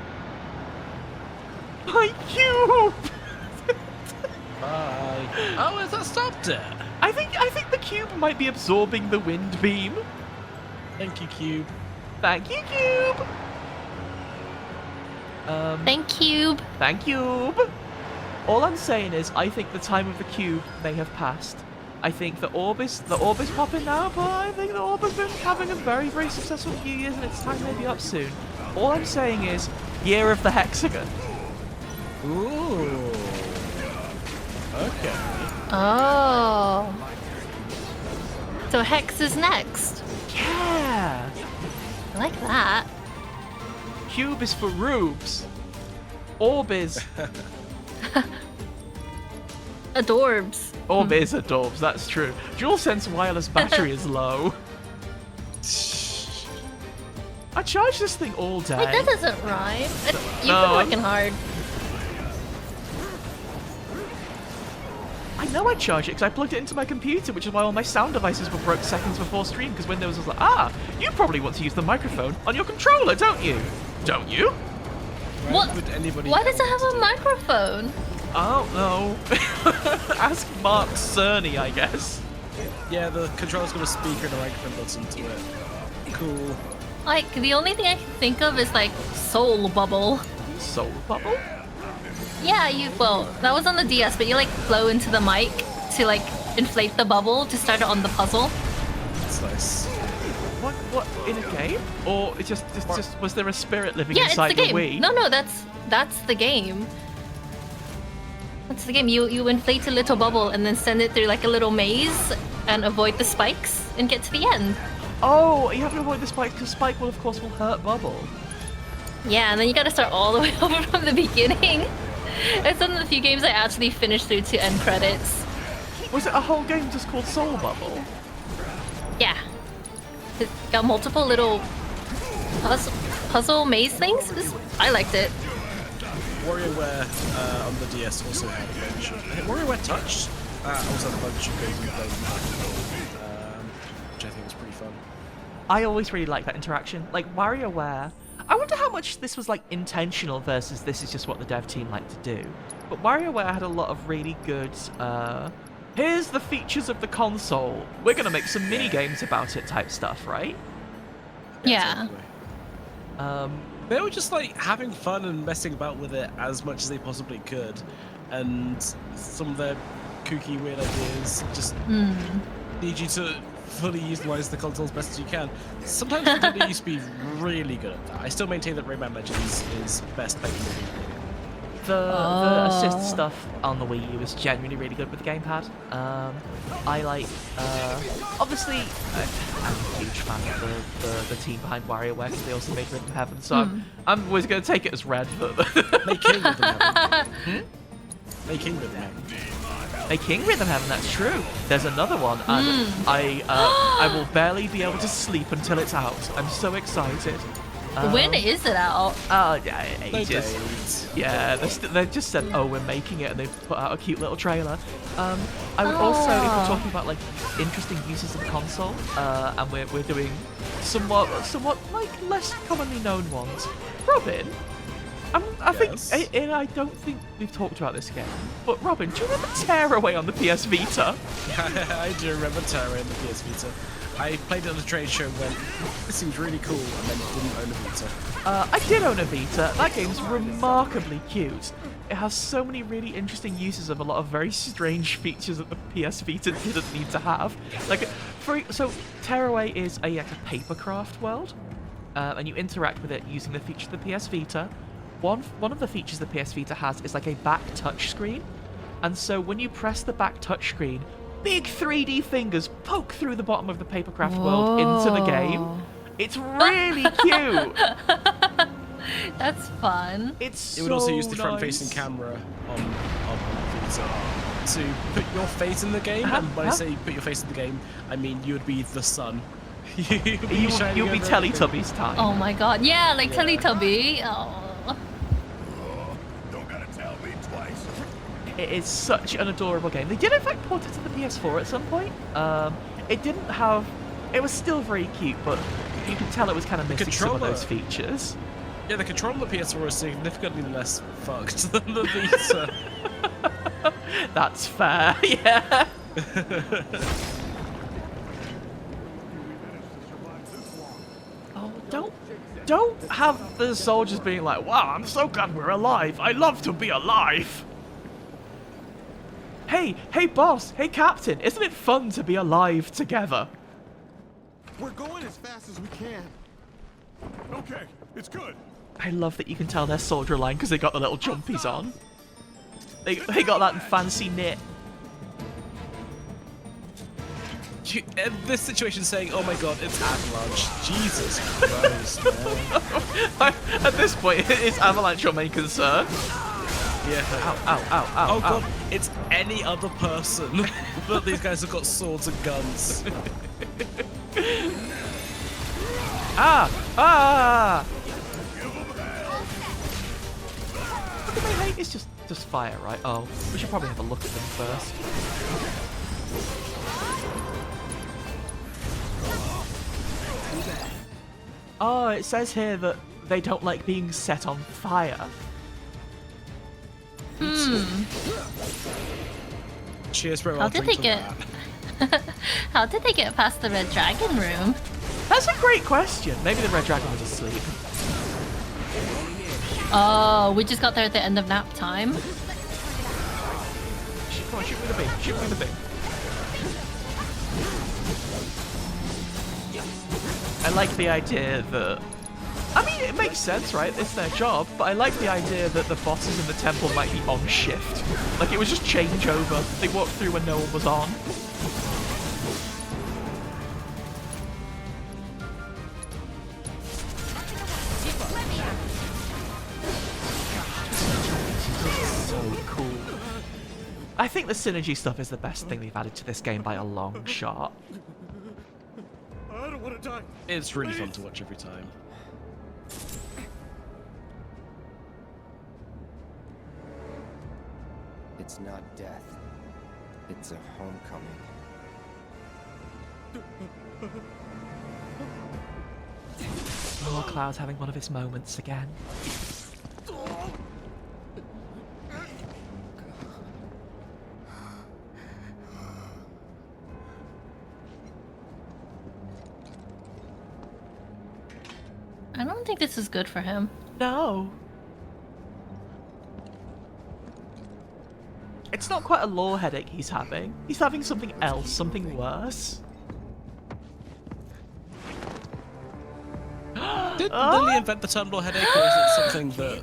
Speaker 1: My cube!
Speaker 2: Bye. Oh, has that stopped it?
Speaker 1: I think the cube might be absorbing the wind beam.
Speaker 2: Thank you, cube.
Speaker 1: Thank you, cube.
Speaker 7: Thank you.
Speaker 1: Thank you. All I'm saying is, I think the time of the cube may have passed. I think the orb is popping now, but I think the orb has been having a very, very successful few years, and its time may be up soon. All I'm saying is, year of the hexagon.
Speaker 2: Ooh. Okay.
Speaker 7: Oh. So Hex is next.
Speaker 1: Yeah.
Speaker 7: I like that.
Speaker 1: Cube is for rubes. Orb is...
Speaker 7: Adorbs.
Speaker 1: Orb is adorbs, that's true. DualSense wireless battery is low. I charge this thing all day.
Speaker 7: Wait, that doesn't rhyme. You've
Speaker 1: No,
Speaker 7: been working hard.
Speaker 1: I know I charge it because I plugged it into my computer, which is why all my sound devices were broke seconds before stream, because Windows was like, ah, you probably want to use the microphone on your controller, don't you? Don't you?
Speaker 7: What?
Speaker 2: Would anybody
Speaker 7: Why does it
Speaker 2: want
Speaker 7: have
Speaker 2: to
Speaker 7: a microphone?
Speaker 1: I don't know. Ask Mark Cerny, I guess.
Speaker 2: Yeah, the controller's got a speaker and a microphone built into it. Cool.
Speaker 7: Like, the only thing I can think of is like Soul Bubble.
Speaker 1: Soul Bubble?
Speaker 7: Yeah, well, that was on the DS, but you like blow into the mic to like inflate the bubble to start it on the puzzle.
Speaker 2: That's nice.
Speaker 1: What, in a game? Or it just was there a spirit living
Speaker 7: Yeah,
Speaker 1: inside
Speaker 7: it's the game.
Speaker 1: Wii?
Speaker 7: No, that's the game. That's the game. You inflate a little bubble and then send it through like a little maze and avoid the spikes and get to the end.
Speaker 1: Oh, you have to avoid the spike because spike will of course will hurt Bubble.
Speaker 7: Yeah, and then you gotta start all the way over from the beginning. It's one of the few games I actually finished through to end credits.
Speaker 1: Was it a whole game just called Soul Bubble?
Speaker 7: Yeah. It's got multiple little puzzle maze things. I liked it.
Speaker 2: WarioWare on the DS also had a bunch of... WarioWare Touch also had a bunch of games we played which I think was pretty fun.
Speaker 1: I always really like that interaction. Like WarioWare, I wonder how much this was like intentional versus this is just what the dev team liked to do. But WarioWare had a lot of really good, here's the features of the console. We're gonna make some mini games about it type stuff, right?
Speaker 7: Yeah.
Speaker 2: They were just like having fun and messing about with it as much as they possibly could, and some of their kooky, weird ideas just need you to fully utilize the console as best as you can. Sometimes Nintendo used to be really good at that. I still maintain that Rayman Legends is best played movie.
Speaker 1: The assist stuff on the Wii U is genuinely really good with the gamepad. I like, obviously, I'm a huge fan of the team behind WarioWare because they also made Rhythm Heaven, so I'm always going to take it as read. But
Speaker 2: Make King Rhythm Heaven. Make King Rhythm Heaven.
Speaker 1: Make King Rhythm Heaven, that's true. There's another one, and I will barely be able to sleep until it's out. I'm so excited.
Speaker 7: When is it out?
Speaker 1: Yeah, ages. Yeah, they just said, oh, we're making it, and they've put out a cute little trailer. I would also, if we're talking about like interesting uses of the console, and we're doing somewhat like less commonly known ones. Robin, I think, and I don't think we've talked about this game, but Robin, do you remember Tearaway on the PS Vita?
Speaker 2: I do remember Tearaway on the PS Vita. I played it at a trade show and went, this seems really cool, and then didn't own a Vita.
Speaker 1: I did own a Vita. That game's remarkably cute. It has so many really interesting uses of a lot of very strange features that the PS Vita didn't need to have. Like, so Tearaway is a papercraft world, and you interact with it using the features of the PS Vita. One of the features the PS Vita has is like a back touch screen, and so when you press the back touch screen, big 3D fingers poke through the bottom of the papercraft world into the game. It's really cute.
Speaker 7: That's fun.
Speaker 2: It would also use the front-facing camera on Vita to put your face in the game. And when I say put your face in the game, I mean you would be the sun. You'll be
Speaker 1: Teletubbies time.
Speaker 7: Oh my god, yeah, like Teletubby. Oh.
Speaker 1: It is such an adorable game. They did in fact port it to the PS4 at some point. It didn't have... It was still very cute, but you could tell it was kind of missing some of those features.
Speaker 2: Yeah, the controller on the PS4 is significantly less fucked than the Vita.
Speaker 1: That's fair, yeah. Oh, don't have the soldiers being like, wow, I'm so glad we're alive. I love to be alive. Hey boss, hey captain, isn't it fun to be alive together?
Speaker 6: We're going as fast as we can. Okay, it's good.
Speaker 1: I love that you can tell they're soldier line because they got the little jumpies on. They got that fancy knit.
Speaker 2: This situation saying, oh my god, it's Avalanche. Jesus Christ, man.
Speaker 1: At this point, is Avalanche your main concern?
Speaker 2: Yeah.
Speaker 1: Ow.
Speaker 2: Oh god, it's any other person. But these guys have got swords and guns.
Speaker 1: Ah! Look at my hate. It's just fire, right? Oh, we should probably have a look at them first. Oh, it says here that they don't like being set on fire.
Speaker 2: Cheers, bro.
Speaker 7: How
Speaker 2: I'll
Speaker 7: did
Speaker 2: drink
Speaker 7: they
Speaker 2: to
Speaker 7: get-
Speaker 2: that.
Speaker 7: How did they get past the red dragon room?
Speaker 1: That's a great question. Maybe the red dragon was asleep.
Speaker 7: Oh, we just got there at the end of nap time.
Speaker 1: Come on, shoot me the beam. Shoot me the beam. I like the idea that... I mean, it makes sense, right? It's their job, but I like the idea that the bosses in the temple might be on shift. Like, it was just changeover. They walked through when no one was on. So cool. I think the synergy stuff is the best thing they've added to this game by a long shot.
Speaker 6: I don't want to die.
Speaker 2: It's really fun to watch every time.
Speaker 3: It's not death. It's a homecoming.
Speaker 1: Oh, Cloud's having one of his moments again.
Speaker 7: I don't think this is good for him.
Speaker 1: No. It's not quite a lore headache he's having. He's having something else, something worse.
Speaker 2: Did Lily invent the terminal headache, or is it something that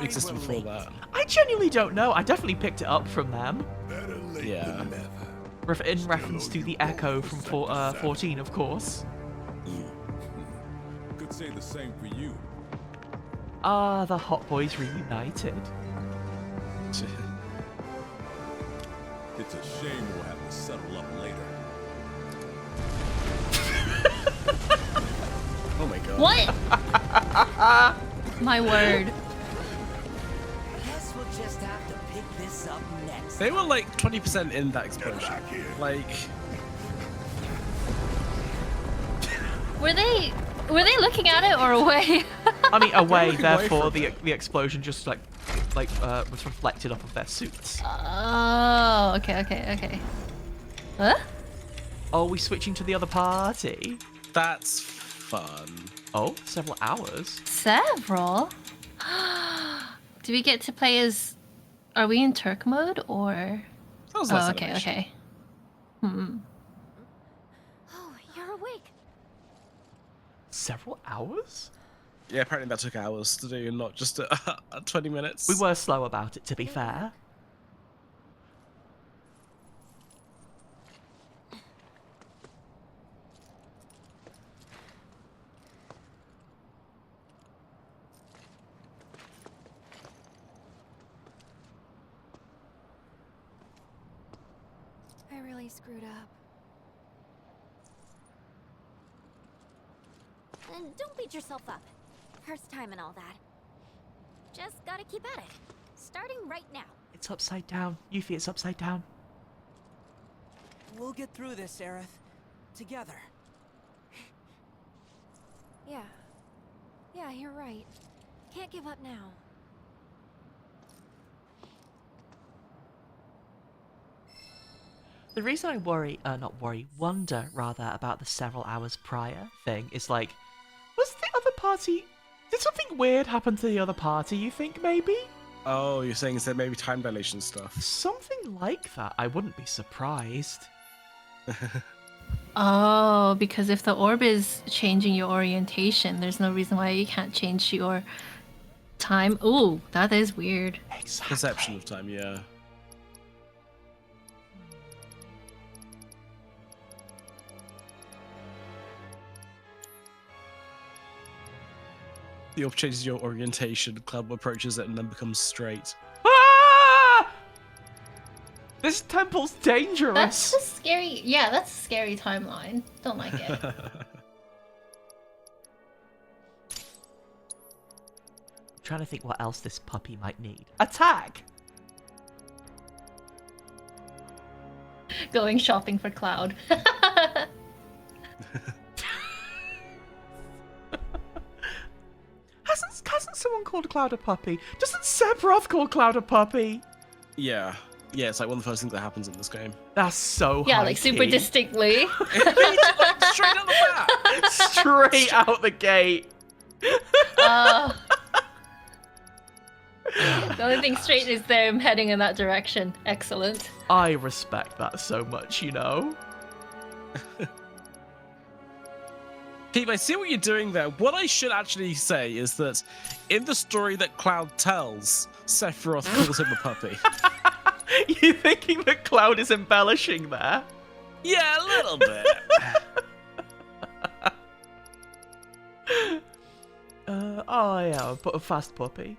Speaker 2: existed before that?
Speaker 1: I genuinely don't know. I definitely picked it up from them.
Speaker 8: Better late
Speaker 2: Yeah.
Speaker 8: than never.
Speaker 1: In reference to the Echo from 14, of course.
Speaker 6: Could say the same for you.
Speaker 1: Ah, the Hot Boys reunited.
Speaker 6: It's a shame we'll have to settle up later.
Speaker 2: Oh my god.
Speaker 7: What? My word.
Speaker 5: Guess we'll just have to pick this up next.
Speaker 2: They were like 20% in that explosion.
Speaker 8: back here.
Speaker 2: Like,
Speaker 7: Were they looking at it or away?
Speaker 1: I mean, away,
Speaker 2: looking away
Speaker 1: therefore
Speaker 2: from
Speaker 1: the explosion just was reflected off of their suits.
Speaker 7: Oh, okay. Huh?
Speaker 1: Oh, we switching to the other party?
Speaker 2: that's fun.
Speaker 1: Oh, several hours.
Speaker 7: Several? Do we get to play as... Are we in Turk mode or...
Speaker 2: Sounds
Speaker 7: Oh,
Speaker 2: nice
Speaker 7: okay,
Speaker 2: animation.
Speaker 7: okay.
Speaker 4: Oh, you're awake.
Speaker 1: Several hours?
Speaker 2: Yeah, apparently that took hours to do, not just 20 minutes.
Speaker 1: We were slow about it, to be fair.
Speaker 4: I really screwed up. And don't beat yourself up. First time and all that. Just gotta keep at it. Starting right now.
Speaker 1: It's upside down. Yuffie, it's upside down.
Speaker 9: We'll get through this, Aerith. Together.
Speaker 4: Yeah. Yeah, you're right. Can't give up now.
Speaker 1: The reason I wonder rather about the several hours prior thing is like, was the other party... Did something weird happen to the other party, you think, maybe?
Speaker 2: Oh, you're saying there may be time dilation stuff.
Speaker 1: Something like that. I wouldn't be surprised.
Speaker 7: Oh, because if the orb is changing your orientation, there's no reason why you can't change your time. Ooh, that is weird.
Speaker 1: Exactly.
Speaker 2: Perception of time, yeah. The orb changes your orientation, Cloud approaches it and then becomes straight.
Speaker 1: Ah! This temple's dangerous.
Speaker 7: That's a scary... Yeah, that's a scary timeline. Don't like it.
Speaker 1: I'm trying to think what else this puppy might need. Attack!
Speaker 7: Going shopping for Cloud.
Speaker 1: Hasn't someone called Cloud a puppy? Doesn't Sephiroth call Cloud a puppy?
Speaker 2: Yeah. Yeah, it's like one of the first things that happens in this game.
Speaker 1: That's so
Speaker 7: Yeah,
Speaker 1: high
Speaker 7: like super
Speaker 1: key.
Speaker 7: distinctly.
Speaker 2: Like, straight out the bat.
Speaker 1: Straight out the gate.
Speaker 7: The only thing straight is them heading in that direction. Excellent.
Speaker 1: I respect that so much, you know?
Speaker 2: Pete, I see what you're doing there. What I should actually say is that in the story that Cloud tells, Sephiroth calls him a puppy.
Speaker 1: You thinking that Cloud is embellishing there?
Speaker 2: Yeah, a little bit.
Speaker 1: Oh yeah, but a fast puppy.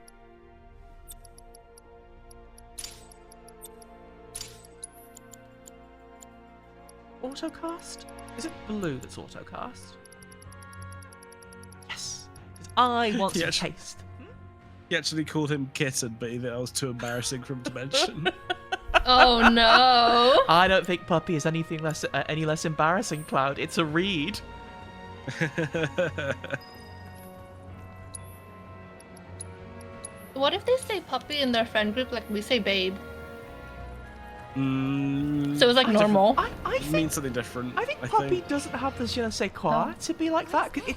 Speaker 1: Autocast? Is it blue that's autocast? Yes. 'Cause I want some
Speaker 2: Yes.
Speaker 1: taste.
Speaker 2: He actually called him Kitten, but that was too embarrassing for him to mention.
Speaker 7: Oh no.
Speaker 1: I don't think puppy is any less embarrassing, Cloud. It's a read.
Speaker 7: What if they say puppy in their friend group like we say babe? So it was like
Speaker 1: I
Speaker 7: normal.
Speaker 1: I
Speaker 2: It
Speaker 1: think
Speaker 2: means something different.
Speaker 1: I think puppy doesn't have the je ne sais quoi to be like that. 'Cause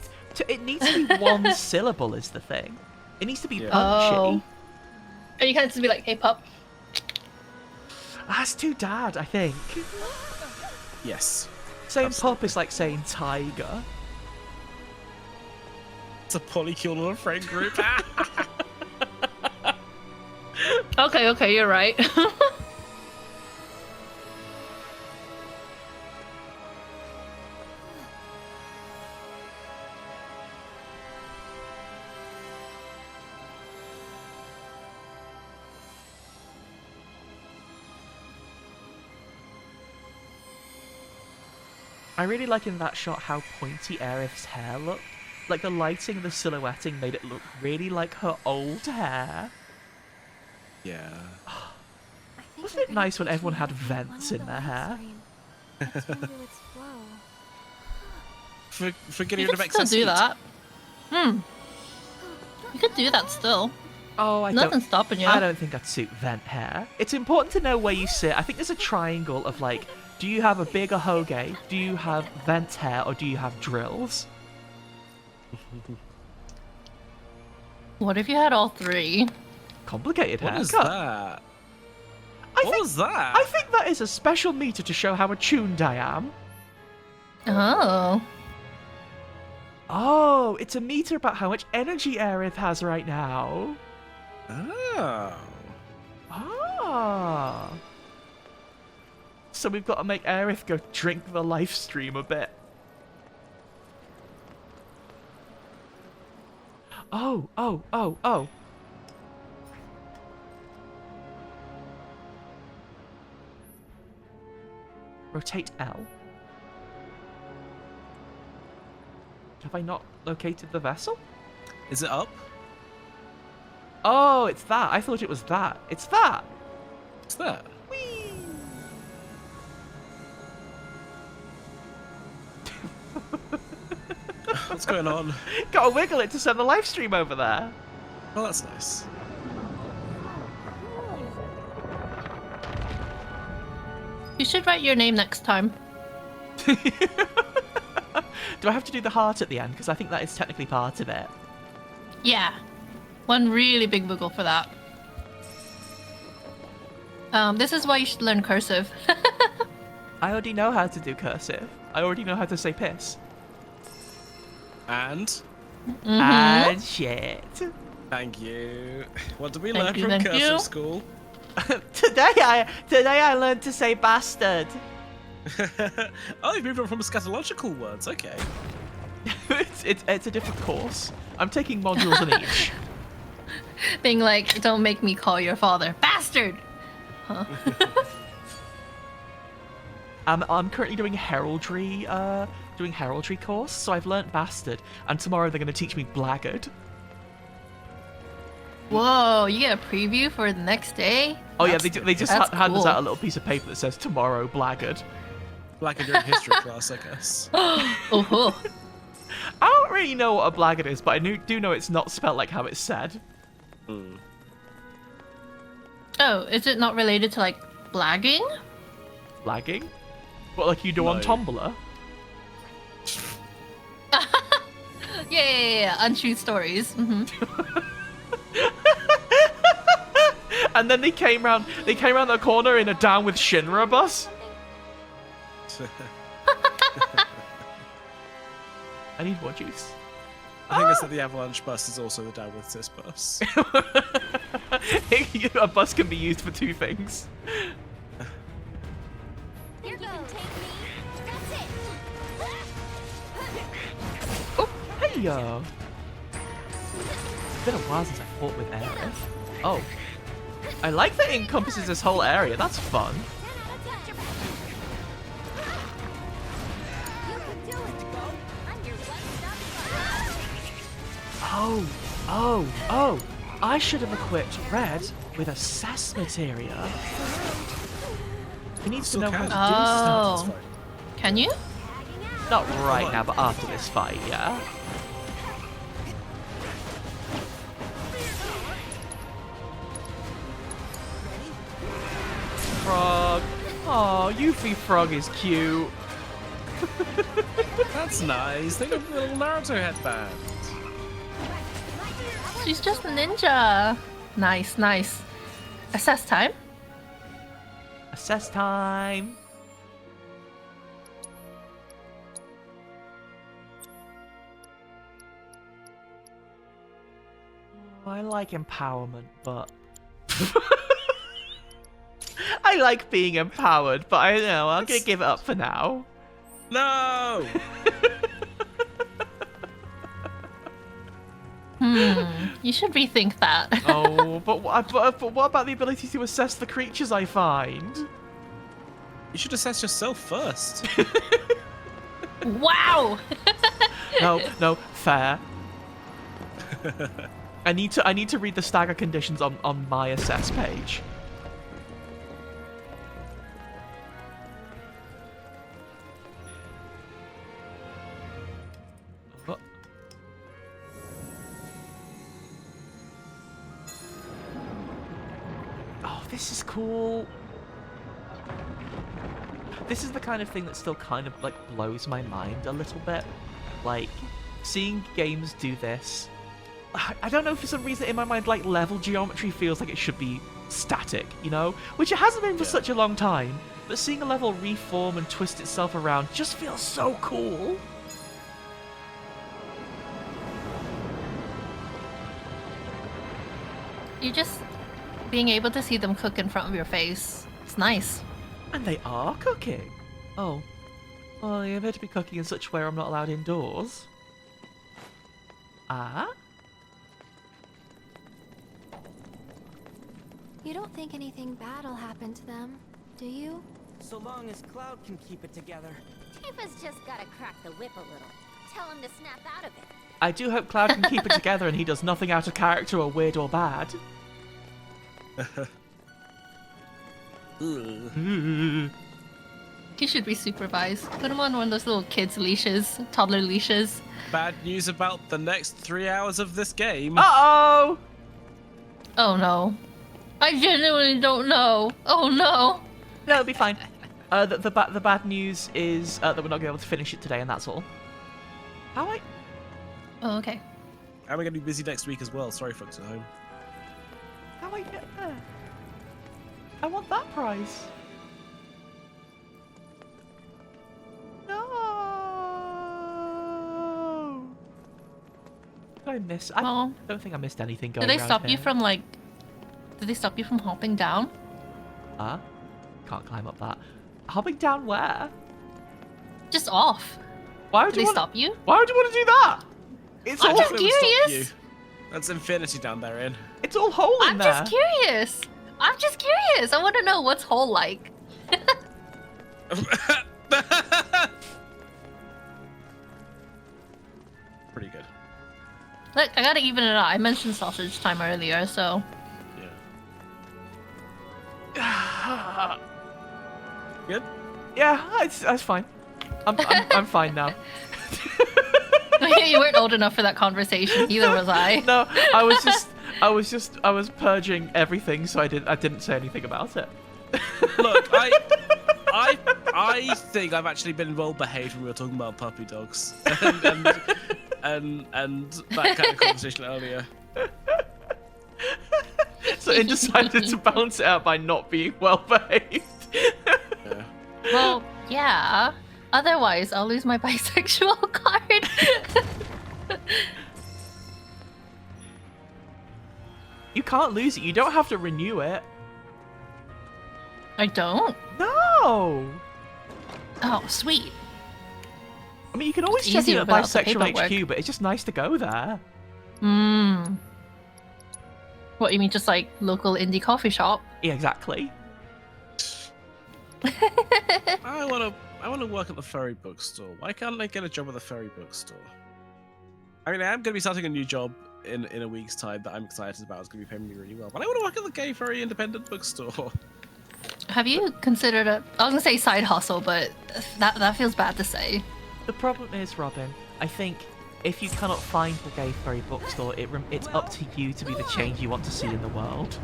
Speaker 1: it needs to be one syllable is the thing. It needs to be
Speaker 2: Yeah.
Speaker 1: punchy.
Speaker 7: Oh. And you can't just be like, hey pup.
Speaker 1: That's too dad, I think.
Speaker 2: Yes.
Speaker 1: Saying
Speaker 2: Absolutely.
Speaker 1: pup is like saying tiger.
Speaker 2: It's a polycule in a friend group.
Speaker 7: Okay, you're right.
Speaker 1: I really like in that shot how pointy Aerith's hair looked. Like the lighting and the silhouetting made it look really like her old hair.
Speaker 2: Yeah.
Speaker 1: Wasn't it nice when everyone had vents in their hair?
Speaker 2: For getting
Speaker 7: You
Speaker 2: rid of
Speaker 7: could still
Speaker 2: excess
Speaker 7: do
Speaker 2: heat.
Speaker 7: that. You could do that still.
Speaker 1: Oh,
Speaker 7: Nothing's stopping you.
Speaker 1: I don't think I'd suit vent hair. It's important to know where you sit. I think there's a triangle of like, do you have a bigger hoge? Do you have vent hair? Or do you have drills?
Speaker 7: What if you had all three?
Speaker 1: Complicated
Speaker 2: What
Speaker 1: haircut.
Speaker 2: is that? What was that?
Speaker 1: I think that is a special meter to show how attuned I am.
Speaker 7: Oh.
Speaker 1: Oh, it's a meter about how much energy Aerith has right now.
Speaker 2: Oh.
Speaker 1: Ah. So we've got to make Aerith go drink the life stream a bit. Oh. Rotate L. Have I not located the vessel?
Speaker 2: Is it up?
Speaker 1: Oh, it's that. I thought it was that. It's that.
Speaker 2: What's that?
Speaker 1: Whee!
Speaker 2: What's going on?
Speaker 1: Gotta wiggle it to send the live stream over there.
Speaker 2: Oh, that's nice.
Speaker 7: You should write your name next time.
Speaker 1: Do I have to do the heart at the end? Because I think that is technically part of it.
Speaker 7: Yeah. One really big wiggle for that. This is why you should learn cursive.
Speaker 1: I already know how to do cursive. I already know how to say piss.
Speaker 2: And?
Speaker 1: And shit.
Speaker 2: Thank you. What did we
Speaker 7: Thank
Speaker 2: learn
Speaker 7: you,
Speaker 2: from
Speaker 7: thank
Speaker 2: cursive
Speaker 7: you.
Speaker 2: school?
Speaker 1: Today I learned to say bastard.
Speaker 2: Oh, you've moved on from scatological words. Okay.
Speaker 1: it's a different course. I'm taking modules in each.
Speaker 7: Being like, don't make me call your father bastard. Huh.
Speaker 1: I'm currently doing heraldry course, so I've learnt bastard, and tomorrow they're going to teach me blackguard.
Speaker 7: Whoa, you get a preview for the next day?
Speaker 1: Oh yeah, they just
Speaker 7: that's
Speaker 1: hand us
Speaker 7: cool.
Speaker 1: out a little piece of paper that says tomorrow blackguard.
Speaker 2: Like a during history class, I guess.
Speaker 7: Oh.
Speaker 1: I don't really know what a blackguard is, but I do know it's not spelled like how it's said.
Speaker 2: Mm.
Speaker 7: Oh, is it not related to like blagging?
Speaker 1: Lagging? What, like you do on
Speaker 2: No.
Speaker 1: Tumblr?
Speaker 7: Yeah. Untrue stories. Mm-hmm.
Speaker 1: And then they came round the corner in a Down with Shinra bus. I need more juice.
Speaker 2: I think I said the Avalanche bus is also the Down with Sis bus.
Speaker 1: A bus can be used for two things.
Speaker 4: Here you can take me. That's it.
Speaker 1: Oh, hey yo. It's been a while since I fought with Aerith. Oh. I like that it encompasses this whole area. That's fun.
Speaker 4: You can do it, Go. I'm your one-stop
Speaker 1: Oh. I should have equipped Red with assess materia. He needs to know how to do
Speaker 7: Oh.
Speaker 1: stuff.
Speaker 7: Can you?
Speaker 1: Not right now, but after this fight, yeah. Frog. Oh, Yuffie Frog is cute.
Speaker 2: That's nice. Think of the little Naruto headband.
Speaker 7: She's just a ninja. Nice. Assess time.
Speaker 1: Assess time. Oh, I like empowerment, but I like being empowered, but I don't know. I'm gonna give it up for now.
Speaker 2: No!
Speaker 7: You should rethink that.
Speaker 1: Oh, but what about the ability to assess the creatures I find?
Speaker 2: You should assess yourself first.
Speaker 7: Wow!
Speaker 1: No, fair. I need to read the stagger conditions on my assess page. Oh. Oh, this is cool. This is the kind of thing that still kind of like blows my mind a little bit. Like, seeing games do this. I don't know, for some reason in my mind, like, level geometry feels like it should be static, you know? Which it hasn't been for such a long time. But seeing a level reform and twist itself around just feels so cool.
Speaker 7: You just being able to see them cook in front of your face. It's nice.
Speaker 1: And they are cooking. Oh. Well, they appear to be cooking in such a way where I'm not allowed indoors. Ah?
Speaker 4: You don't think anything bad will happen to them, do you?
Speaker 9: So long as Cloud can keep it together.
Speaker 4: Tifa's just gotta crack the whip a little. Tell him to snap out of it.
Speaker 1: I do hope Cloud can keep it together and he does nothing out of character or weird or bad.
Speaker 7: He should be supervised. Put him on one of those little kids' leashes, toddler leashes.
Speaker 2: Bad news about the next 3 hours of this game.
Speaker 1: Uh-oh!
Speaker 7: Oh no. I genuinely don't know. Oh no.
Speaker 1: No, it'll be fine. The bad news is that we're not going to be able to finish it today, and that's all. How I...
Speaker 7: Oh, okay.
Speaker 2: And we're going to be busy next week as well. Sorry, folks at home.
Speaker 1: How I get there? I want that prize. No. Did I miss? I don't think I missed anything going
Speaker 7: Did they
Speaker 1: around
Speaker 7: stop
Speaker 1: here.
Speaker 7: you from like... Did they stop you from hopping down?
Speaker 1: Can't climb up that. Hopping down where?
Speaker 7: Just off.
Speaker 1: Why would
Speaker 7: Did
Speaker 1: you
Speaker 7: they
Speaker 1: want...
Speaker 7: stop you?
Speaker 1: Why would you want to do that? It's
Speaker 7: I'm
Speaker 1: all...
Speaker 7: just
Speaker 2: It would stop
Speaker 7: curious.
Speaker 2: you. That's infinity down there, in.
Speaker 1: It's all hole in
Speaker 7: I'm
Speaker 1: there.
Speaker 7: just curious. I want to know what's hole like.
Speaker 2: Pretty good.
Speaker 7: Look, I gotta even it out. I mentioned sausage time earlier, so...
Speaker 2: Yeah. Good?
Speaker 1: Yeah, that's fine. I'm fine now.
Speaker 7: You weren't old enough for that conversation, either was I.
Speaker 1: No, I was just I was purging everything, so I didn't say anything about it.
Speaker 2: Look, I think I've actually been well behaved when we were talking about puppy dogs and that kind of conversation earlier.
Speaker 1: So it decided to balance it out by not being well behaved.
Speaker 2: Yeah.
Speaker 7: Well, yeah. Otherwise, I'll lose my bisexual card.
Speaker 1: You can't lose it. You don't have to renew it.
Speaker 7: I don't?
Speaker 1: No!
Speaker 7: Oh, sweet.
Speaker 1: I mean, you can always
Speaker 7: It's
Speaker 1: check
Speaker 7: easier
Speaker 1: in at
Speaker 7: without the
Speaker 1: Bisexual
Speaker 7: paperwork.
Speaker 1: HQ, but it's just nice to go there.
Speaker 7: What, you mean just like local indie coffee shop?
Speaker 1: Yeah, exactly.
Speaker 2: I wanna work at the furry bookstore. Why can't I get a job at the furry bookstore? I mean, I am gonna be starting a new job in a week's time that I'm excited about. It's gonna be paying me really well. But I wanna work at the gay furry independent bookstore.
Speaker 7: Have you considered I was gonna say side hustle, but that feels bad to say.
Speaker 1: The problem is, Robin, I think if you cannot find the gay furry bookstore, it's up to you to be the change you want to see in the world.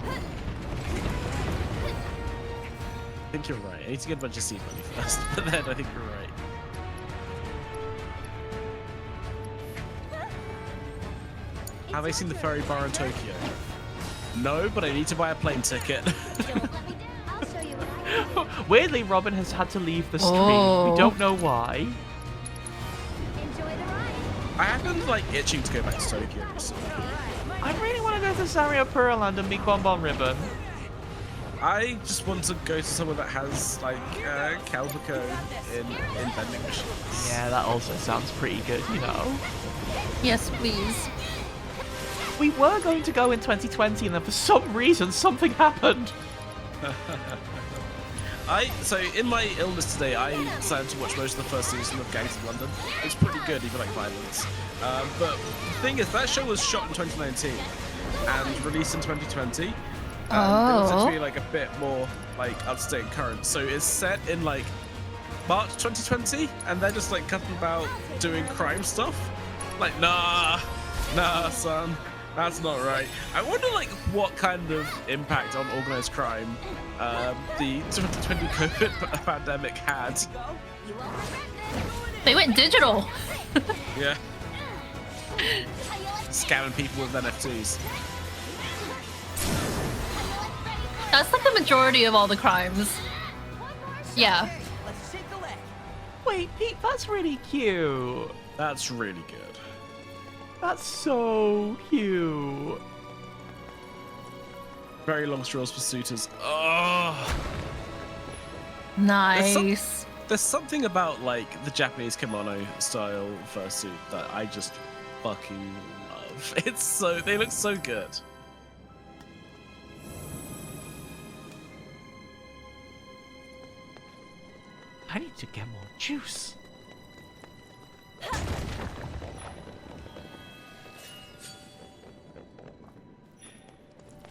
Speaker 2: I think you're right. I need to get a bunch of seed money first, but then I think you're right. Have I seen the furry bar in Tokyo? No, but I need to buy a plane ticket.
Speaker 1: Weirdly, Robin has had to leave the stream.
Speaker 7: Oh.
Speaker 1: We don't know why.
Speaker 2: I have been like itching to go back to Tokyo. So.
Speaker 1: I really want to go to Zario Puraland and meet Bonbon Ribbon.
Speaker 2: I just want to go to somewhere that has like Calbico in vending machines.
Speaker 1: Yeah, that also sounds pretty good, you know.
Speaker 7: Yes, please.
Speaker 1: We were going to go in 2020, and then for some reason, something happened.
Speaker 2: So in my illness today, I decided to watch most of the first season of Gangs of London. It's pretty good, even like violence. But the thing is, that show was shot in 2019 and released in 2020. It was actually like a bit more like up to date and current. So it's set in like March 2020, and they're just like cutting about doing crime stuff. Like, nah, son. That's not right. I wonder, like, what kind of impact on organized crime the 2020 COVID pandemic had.
Speaker 7: They went digital.
Speaker 2: Yeah. Scamming people with NFTs.
Speaker 7: That's like the majority of all the crimes. Yeah.
Speaker 1: Wait, Pete, that's really cute.
Speaker 2: That's really good.
Speaker 1: That's so cute.
Speaker 2: Very long straws for suitors. Oh.
Speaker 7: Nice.
Speaker 2: There's something about like the Japanese kimono style fursuit that I just fucking love. They look so good.
Speaker 1: I need to get more juice.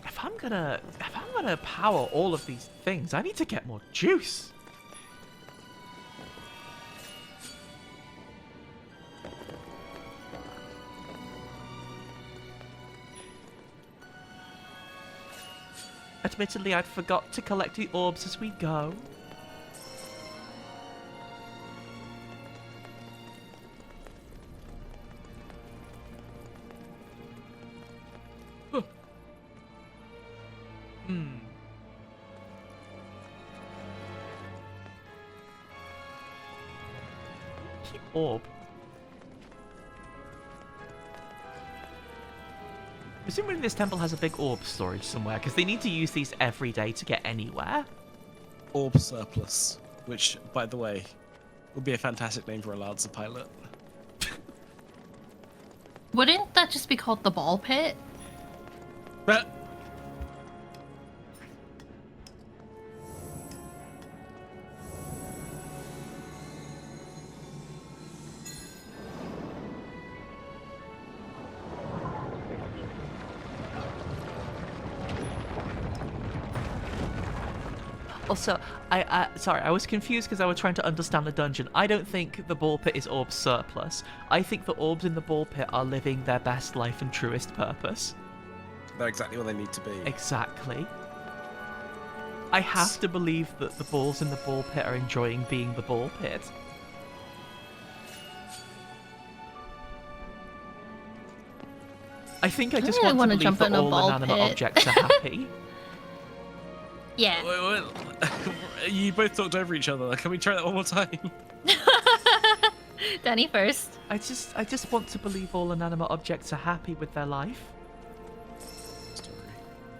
Speaker 1: If I'm gonna power all of these things, I need to get more juice. Admittedly, I'd forgot to collect the orbs as we go. Orb. Presumably this temple has a big orb storage somewhere, because they need to use these every day to get anywhere.
Speaker 2: Orb surplus, which, by the way, would be a fantastic name for a Lancer pilot.
Speaker 7: Wouldn't that just be called the ball pit?
Speaker 2: But
Speaker 1: Also, sorry, I was confused because I was trying to understand the dungeon. I don't think the ball pit is orb surplus. I think the orbs in the ball pit are living their best life and truest purpose.
Speaker 2: They're exactly where they need to be.
Speaker 1: Exactly. I have to believe that the balls in the ball pit are enjoying being the ball pit. I think I just
Speaker 7: really
Speaker 1: want to
Speaker 7: wanna
Speaker 1: believe
Speaker 7: jump
Speaker 1: that
Speaker 7: in a
Speaker 1: all
Speaker 7: ball
Speaker 1: inanimate
Speaker 7: pit.
Speaker 1: objects are happy.
Speaker 7: Yeah.
Speaker 2: You both talked over each other. Can we try that one more time?
Speaker 7: Danny first.
Speaker 1: I just want to believe all inanimate objects are happy with their life.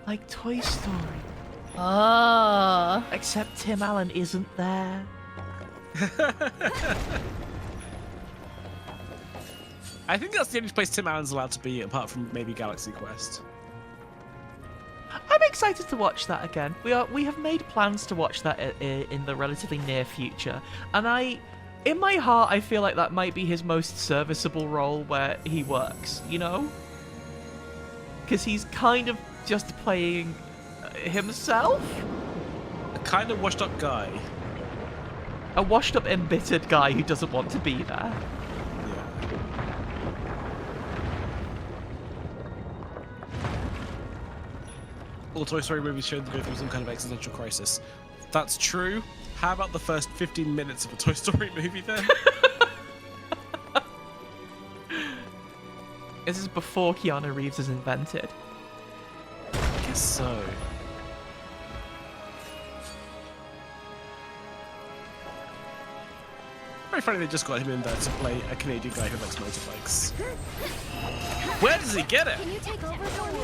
Speaker 1: Like Toy Story.
Speaker 7: Oh.
Speaker 1: Except Tim Allen isn't there.
Speaker 2: I think that's the only place Tim Allen's allowed to be, apart from maybe Galaxy Quest.
Speaker 1: I'm excited to watch that again. We have made plans to watch that in the relatively near future, and in my heart, I feel like that might be his most serviceable role where he works. You know, because he's kind of just playing himself.
Speaker 2: A kind of washed-up guy.
Speaker 1: A washed-up, embittered guy who doesn't want to be there.
Speaker 2: All Toy Story movies show them go through some kind of existential crisis. That's true. How about the first 15 minutes of a Toy Story movie then?
Speaker 1: This is before Keanu Reeves is invented.
Speaker 2: I guess so. Very funny they just got him in there to play a Canadian guy who likes motorbikes. Where does he get it?
Speaker 4: Can you take over for me?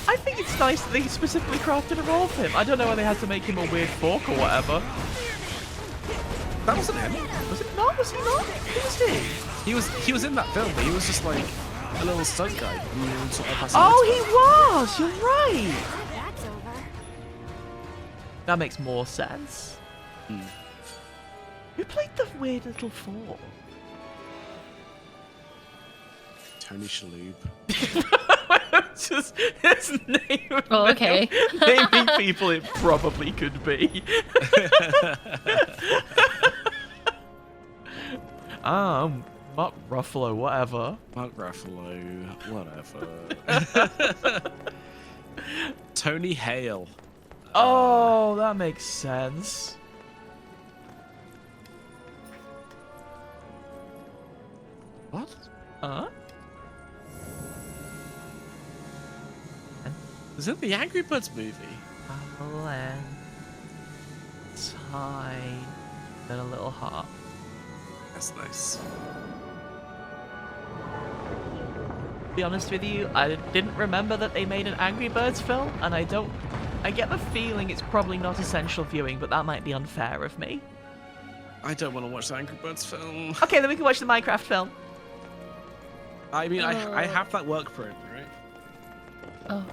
Speaker 1: I think it's nice that they specifically crafted a role for him. I don't know why they had to make him a weird fork or whatever.
Speaker 2: That wasn't him.
Speaker 1: Was it not? Was he not? Who was he?
Speaker 2: He was in that film, but he was just like a little stunt guy.
Speaker 1: Oh, he was! You're right!
Speaker 4: That's over.
Speaker 1: That makes more sense. Who played the weird little fork?
Speaker 2: Tony Shalhoub.
Speaker 1: Just his name.
Speaker 7: Oh, okay.
Speaker 1: Naming people it probably could be. Mark Ruffalo, whatever.
Speaker 2: Mark Ruffalo, whatever. Tony Hale.
Speaker 1: Oh, that makes sense.
Speaker 2: What? Is it the Angry Birds movie?
Speaker 1: Valentine. Then a little heart.
Speaker 2: That's nice.
Speaker 1: To be honest with you, I didn't remember that they made an Angry Birds film, and I get the feeling it's probably not essential viewing, but that might be unfair of me.
Speaker 2: I don't want to watch the Angry Birds film.
Speaker 1: Okay, then we can watch the Minecraft film.
Speaker 2: I mean, I have that work print, right?
Speaker 7: Oh.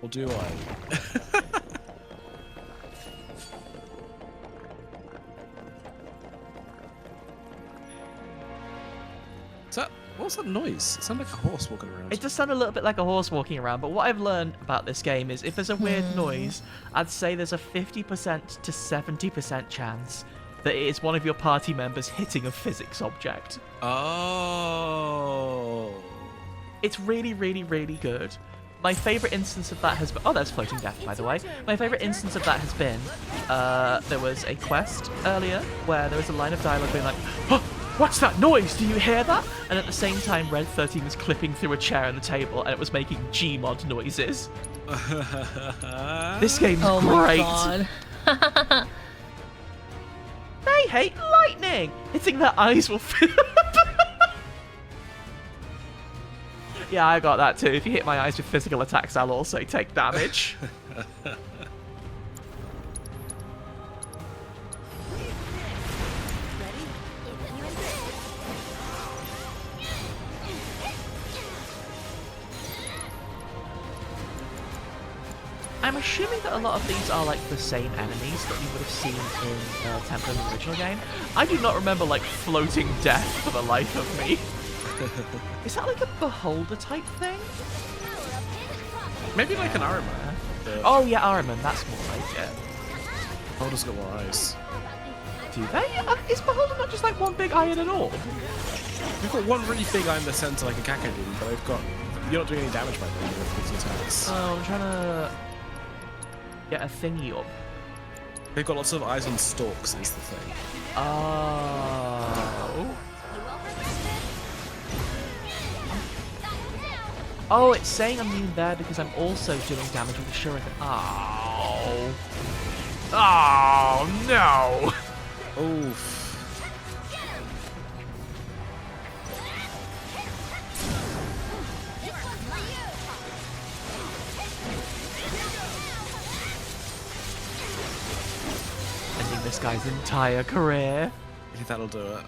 Speaker 2: Or do I? What's that noise? It sounded like a horse walking around.
Speaker 1: It does sound a little bit like a horse walking around, but what I've learned about this game is if there's a weird noise, I'd say there's a 50% to 70% chance that it is one of your party members hitting a physics object.
Speaker 2: Oh.
Speaker 1: It's really, really, really good. My favourite instance of that has been... Oh, there's Floating Death, by the way. My favourite instance of that has been... there was a quest earlier where there was a line of dialogue being like, oh, what's that noise? Do you hear that? And at the same time, Red 13 was clipping through a chair on the table and it was making Gmod noises. This game's
Speaker 7: oh
Speaker 1: great.
Speaker 7: My God.
Speaker 1: They hate lightning! Hitting their eyes will... Yeah, I got that too. If you hit my eyes with physical attacks, I'll also take damage. I'm assuming that a lot of these are like the same enemies that we would have seen in Temple in the original game. I do not remember like floating death for the life of me. Is that like a beholder type thing?
Speaker 2: Maybe like an Ahriman.
Speaker 1: Oh yeah, Ahriman, that's more like it.
Speaker 2: Beholder's got more eyes.
Speaker 1: Do they? Is beholder not just like one big eye and an orb?
Speaker 2: We've got one really big eye in the center, like a Kakadin, but they've got. You're not doing any damage by them with these attacks.
Speaker 1: Oh, I'm trying to get a thingy up.
Speaker 2: They've got lots of eyes on stalks, is the thing.
Speaker 1: Oh. Oh, it's saying I'm immune there because I'm also doing damage with the shuriken. Oh. Oh, no.
Speaker 2: Oof.
Speaker 1: Ending this guy's entire career.
Speaker 2: I think that'll do it.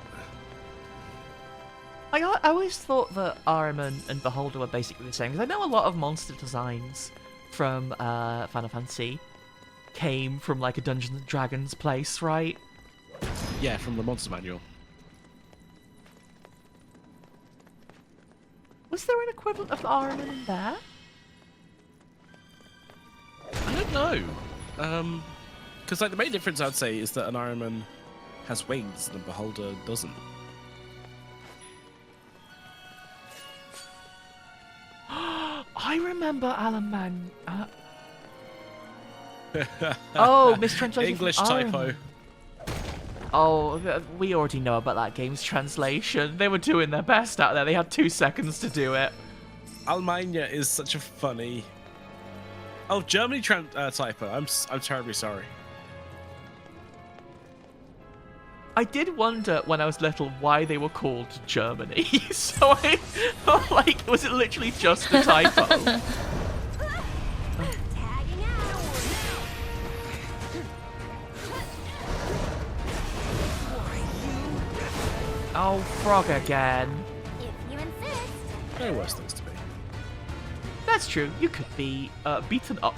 Speaker 1: I always thought that Ahriman and Beholder were basically the same, because I know a lot of monster designs from Final Fantasy came from like a Dungeons and Dragons place, right?
Speaker 2: Yeah, from the monster manual.
Speaker 1: Was there an equivalent of Ahriman in there?
Speaker 2: I don't know. Because like the main difference I'd say is that an Ahriman has wings and a Beholder doesn't.
Speaker 1: I remember Alan Man. Oh, mistranslation.
Speaker 2: English
Speaker 1: from
Speaker 2: typo.
Speaker 1: Ahriman. Oh, we already know about that game's translation. They were doing their best out there. They had 2 seconds to do it.
Speaker 2: Almania is such a funny. Oh, Germany typo. I'm terribly sorry.
Speaker 1: I did wonder when I was little why they were called Germany. So I like, was it literally just a typo? Oh, frog again.
Speaker 4: If you insist.
Speaker 2: There are worse things to be.
Speaker 1: That's true. You could be beaten up.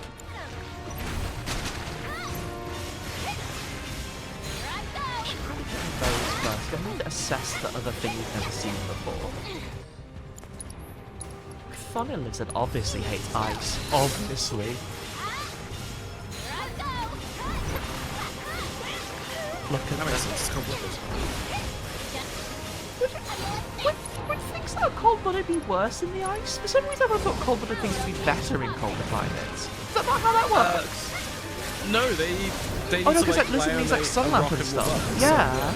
Speaker 1: Those first. I need to assess the other thing you've never seen before. Thunder Lizard obviously hates ice. Obviously. Look at
Speaker 2: That makes
Speaker 1: this.
Speaker 2: sense. It's complicated.
Speaker 1: Would things that are cold-blooded be worse in the ice? For some reason I thought cold-blooded things would be better in colder climates. Is that not how that works?
Speaker 2: No, they
Speaker 1: Oh no,
Speaker 2: need to,
Speaker 1: because like,
Speaker 2: lie
Speaker 1: lizard
Speaker 2: on
Speaker 1: means
Speaker 2: a
Speaker 1: like sunlamp
Speaker 2: rock
Speaker 1: and
Speaker 2: warm
Speaker 1: stuff.
Speaker 2: up, so-
Speaker 1: Yeah.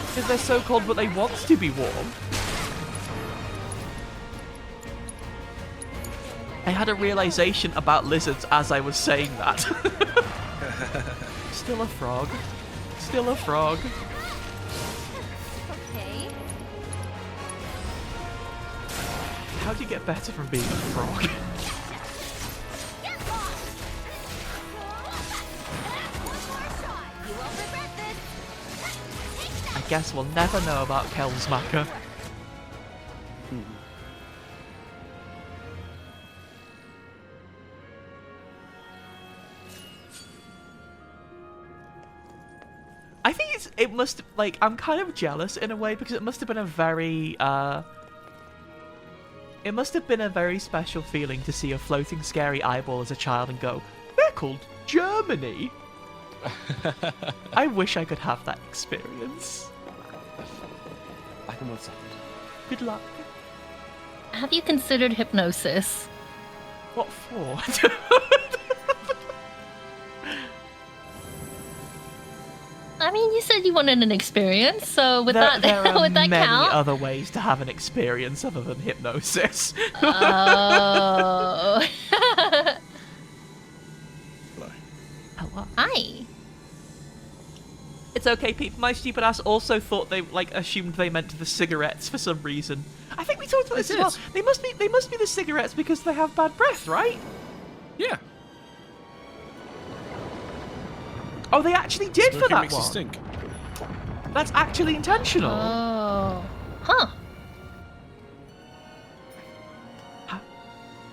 Speaker 1: Because they're so cold but they want to be warm. I had a realization about lizards as I was saying that. Still a frog. Still a frog.
Speaker 4: Okay.
Speaker 1: How do you get better from being a frog? I guess we'll never know about Kelsmacher. I think it must, like, I'm kind of jealous in a way because it must have been a very, it must have been a very special feeling to see a floating scary eyeball as a child and go, they're called Germany. I wish I could have that experience.
Speaker 2: Back in 1 second.
Speaker 1: Good luck.
Speaker 7: Have you considered hypnosis?
Speaker 1: What for?
Speaker 7: I mean, you said you wanted an experience, so with
Speaker 1: there
Speaker 7: that,
Speaker 1: are
Speaker 7: would that
Speaker 1: many
Speaker 7: count?
Speaker 1: other ways to have an experience other than hypnosis.
Speaker 7: Oh.
Speaker 1: Hello.
Speaker 7: Hi.
Speaker 1: It's okay, people. My stupid ass also thought they, like, assumed they meant the cigarettes for some reason. I think we talked about this as well. They must be the cigarettes because they have bad breath, right?
Speaker 2: Yeah.
Speaker 1: Oh, they actually did for
Speaker 2: Smoking
Speaker 1: that
Speaker 2: makes you
Speaker 1: one.
Speaker 2: stink.
Speaker 1: That's actually intentional.
Speaker 7: Oh. Huh.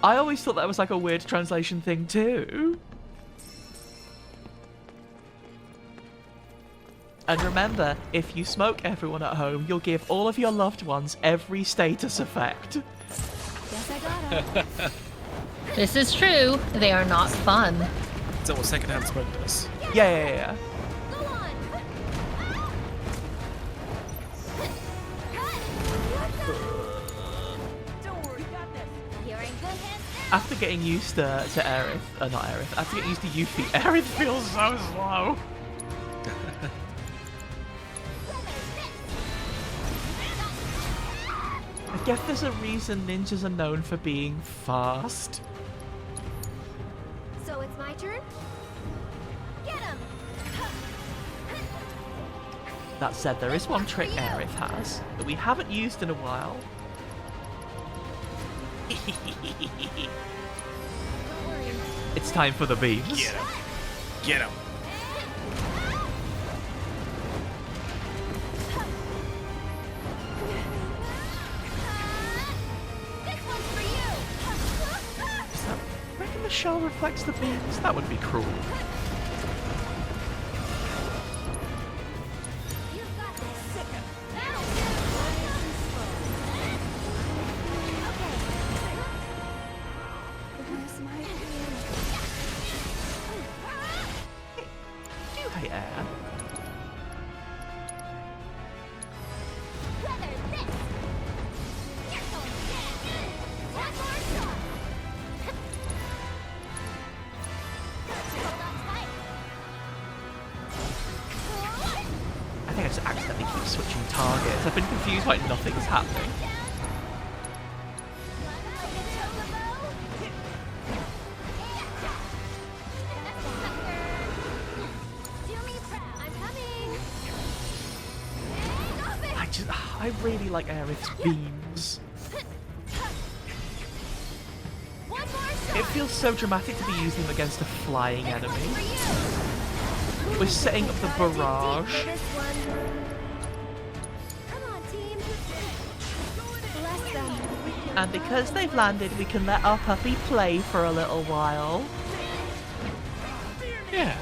Speaker 1: I always thought that was like a weird translation thing too. And remember, if you smoke, everyone at home, you'll give all of your loved ones every status effect.
Speaker 4: Guess I got him.
Speaker 7: This is true. They are not fun.
Speaker 2: Is that what secondhand smoke does?
Speaker 1: Yeah.
Speaker 4: Go on.
Speaker 1: After getting used to Aerith, not Aerith, after getting used to Yuffie, Aerith feels so slow. I guess there's a reason ninjas are known for being fast.
Speaker 4: So it's my turn? Get him!
Speaker 1: That said, there is one trick Aerith has that we haven't used in a while. It's time for the beams.
Speaker 2: Get him. Get him.
Speaker 4: This one's for you!
Speaker 1: Is that, reckon the shell reflects the beams? That would be cruel.
Speaker 4: You've got this!
Speaker 1: Do you hate air?
Speaker 4: Weather this! Here goes that! One more shot! Hold on tight!
Speaker 1: I think I just accidentally keep switching targets. I've been confused why nothing's happening. I really like Aerith's beams. It feels so dramatic to be using them against a flying enemy. We're setting up the barrage. And because they've landed, we can let our puppy play for a little while.
Speaker 2: Yeah.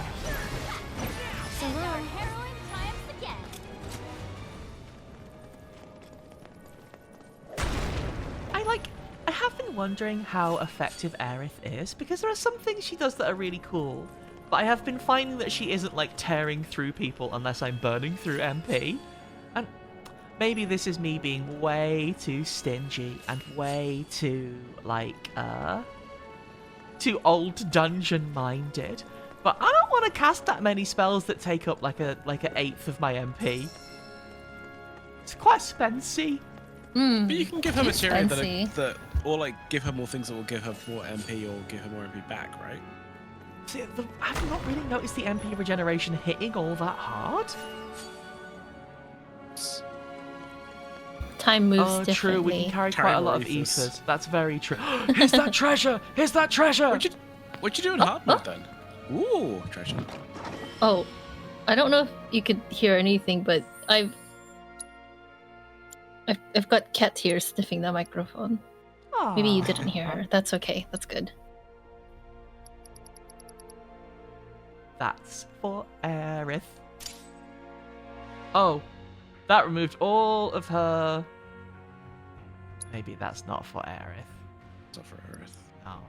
Speaker 1: I have been wondering how effective Aerith is, because there are some things she does that are really cool, but I have been finding that she isn't like tearing through people unless I'm burning through MP. And maybe this is me being way too stingy and way too too old dungeon minded, but I don't want to cast that many spells that take up like an eighth of my MP. It's quite expensive.
Speaker 2: But you can give her material that or like give her more things that will give her more MP or give her more MP back, right?
Speaker 1: See, I've not really noticed the MP regeneration hitting all that hard.
Speaker 7: Time moves
Speaker 1: Oh,
Speaker 7: differently.
Speaker 1: true. We can carry quite a lot of
Speaker 2: ethers.
Speaker 1: ethers. That's very true. Here's that treasure! Here's that treasure!
Speaker 2: What you do in hard mode then? Ooh, treasure.
Speaker 7: Oh, I don't know if you could hear anything, but I've got Cat here sniffing the microphone. Maybe you didn't hear her. That's okay. That's good.
Speaker 1: That's for Aerith. Oh, that removed all of her... Maybe that's not for Aerith.
Speaker 2: It's not for Earth.
Speaker 1: Oh.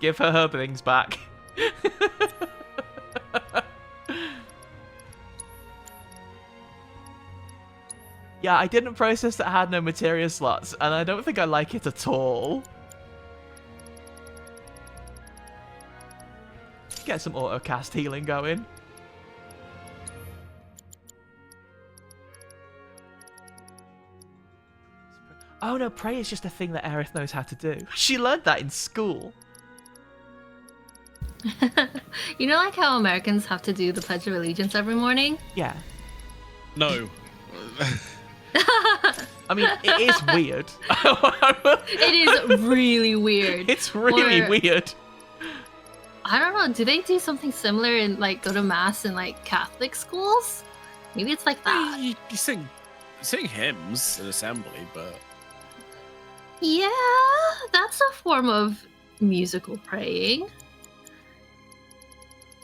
Speaker 1: Give her things back. Yeah, I didn't process that it had no materia slots, and I don't think I like it at all. Get some auto cast healing going. Oh no, pray is just a thing that Aerith knows how to do. She learned that in school.
Speaker 7: You know, like how Americans have to do the Pledge of Allegiance every morning?
Speaker 1: Yeah.
Speaker 2: No.
Speaker 1: I mean, it is weird.
Speaker 7: It is really weird.
Speaker 1: It's really weird.
Speaker 7: I don't know. Do they do something similar and like go to mass in like Catholic schools? Maybe it's like that.
Speaker 2: You sing hymns in assembly, but
Speaker 7: Yeah, that's a form of musical praying.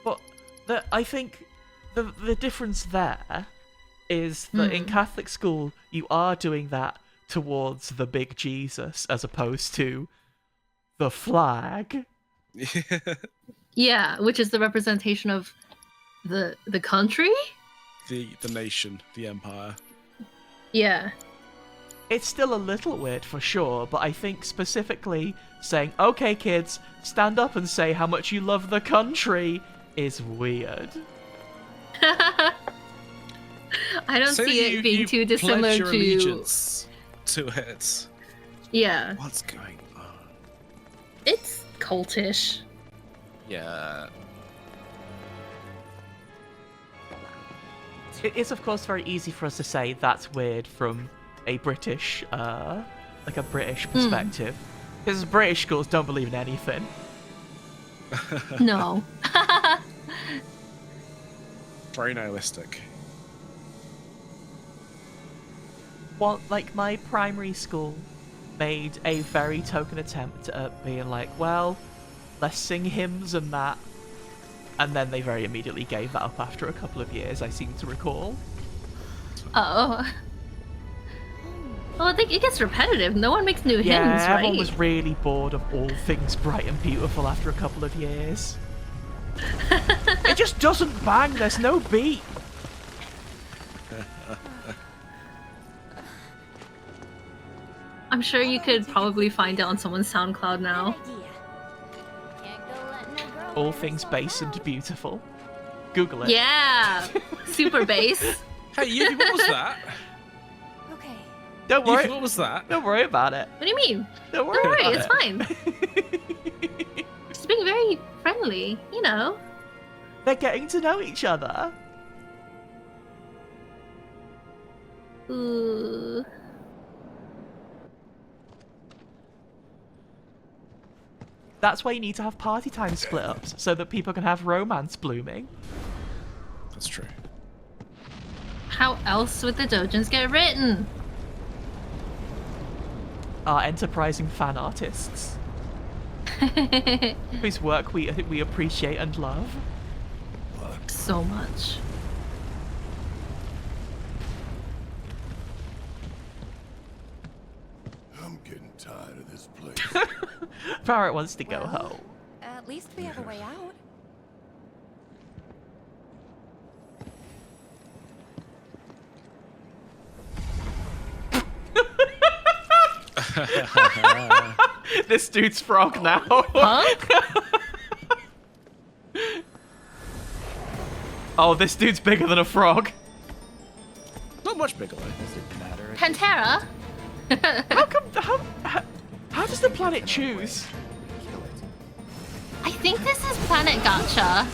Speaker 1: But I think the difference there is that in Catholic school you are doing that towards the big Jesus as opposed to the flag.
Speaker 7: Yeah, which is the representation of the country?
Speaker 2: the nation, the empire.
Speaker 7: Yeah.
Speaker 1: It's still a little weird for sure, but I think specifically saying, okay kids, stand up and say how much you love the country is weird.
Speaker 7: I don't see it being too dissimilar
Speaker 2: pledge your
Speaker 7: to...
Speaker 2: allegiance to it.
Speaker 7: Yeah.
Speaker 2: What's going on?
Speaker 7: It's cultish.
Speaker 2: Yeah.
Speaker 1: It is, of course, very easy for us to say that's weird from a British, like a British perspective. Because British schools don't believe in anything.
Speaker 7: No.
Speaker 2: Very nihilistic.
Speaker 1: Well, like, my primary school made a very token attempt at being like, well, let's sing hymns and that. And then they very immediately gave that up after a couple of years, I seem to recall.
Speaker 7: Oh. Well, I think it gets repetitive. No one makes new hymns, right?
Speaker 1: Everyone was really bored of all things bright and beautiful after a couple of years. It just doesn't bang, there's no beat.
Speaker 7: I'm sure you could probably find it on someone's SoundCloud now.
Speaker 1: All things bass and beautiful. Google it.
Speaker 7: Yeah! Super bass.
Speaker 2: Hey, Yuki, what was that?
Speaker 4: Okay.
Speaker 1: Don't worry.
Speaker 2: Yuki, what was that?
Speaker 1: Don't worry about it.
Speaker 7: What do you mean?
Speaker 1: Don't worry.
Speaker 7: Don't worry,
Speaker 1: about
Speaker 7: it's fine. Just being very friendly, you know.
Speaker 1: They're getting to know each other.
Speaker 7: Ooh.
Speaker 1: That's why you need to have party time split ups, so that people can have romance blooming.
Speaker 2: That's true.
Speaker 7: How else would the dojins get written?
Speaker 1: Our enterprising fan artists, whose work we appreciate and love.
Speaker 7: So much.
Speaker 8: I'm getting tired of this place.
Speaker 1: Barrett wants to go home.
Speaker 4: At least we have a way out.
Speaker 1: This dude's frog now.
Speaker 7: Huh?
Speaker 1: Oh, this dude's bigger than a frog.
Speaker 2: Not much bigger though.
Speaker 7: Pantera?
Speaker 1: How come? How does the planet choose?
Speaker 7: I think this is Planet Gacha.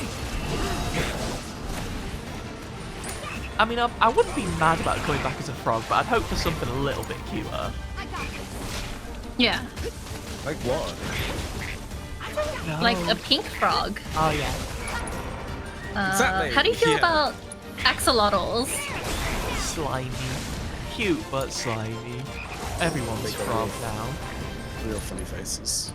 Speaker 1: I mean, I wouldn't be mad about coming back as a frog, but I'd hope for something a little bit cuter.
Speaker 7: Yeah.
Speaker 2: Like what?
Speaker 1: No.
Speaker 7: Like a pink frog.
Speaker 1: Oh yeah.
Speaker 2: Exactly,
Speaker 7: How do you feel
Speaker 2: yeah.
Speaker 7: about axolotls?
Speaker 1: Slimy. Cute, but slimy. Everyone's frog now.
Speaker 2: Real funny faces.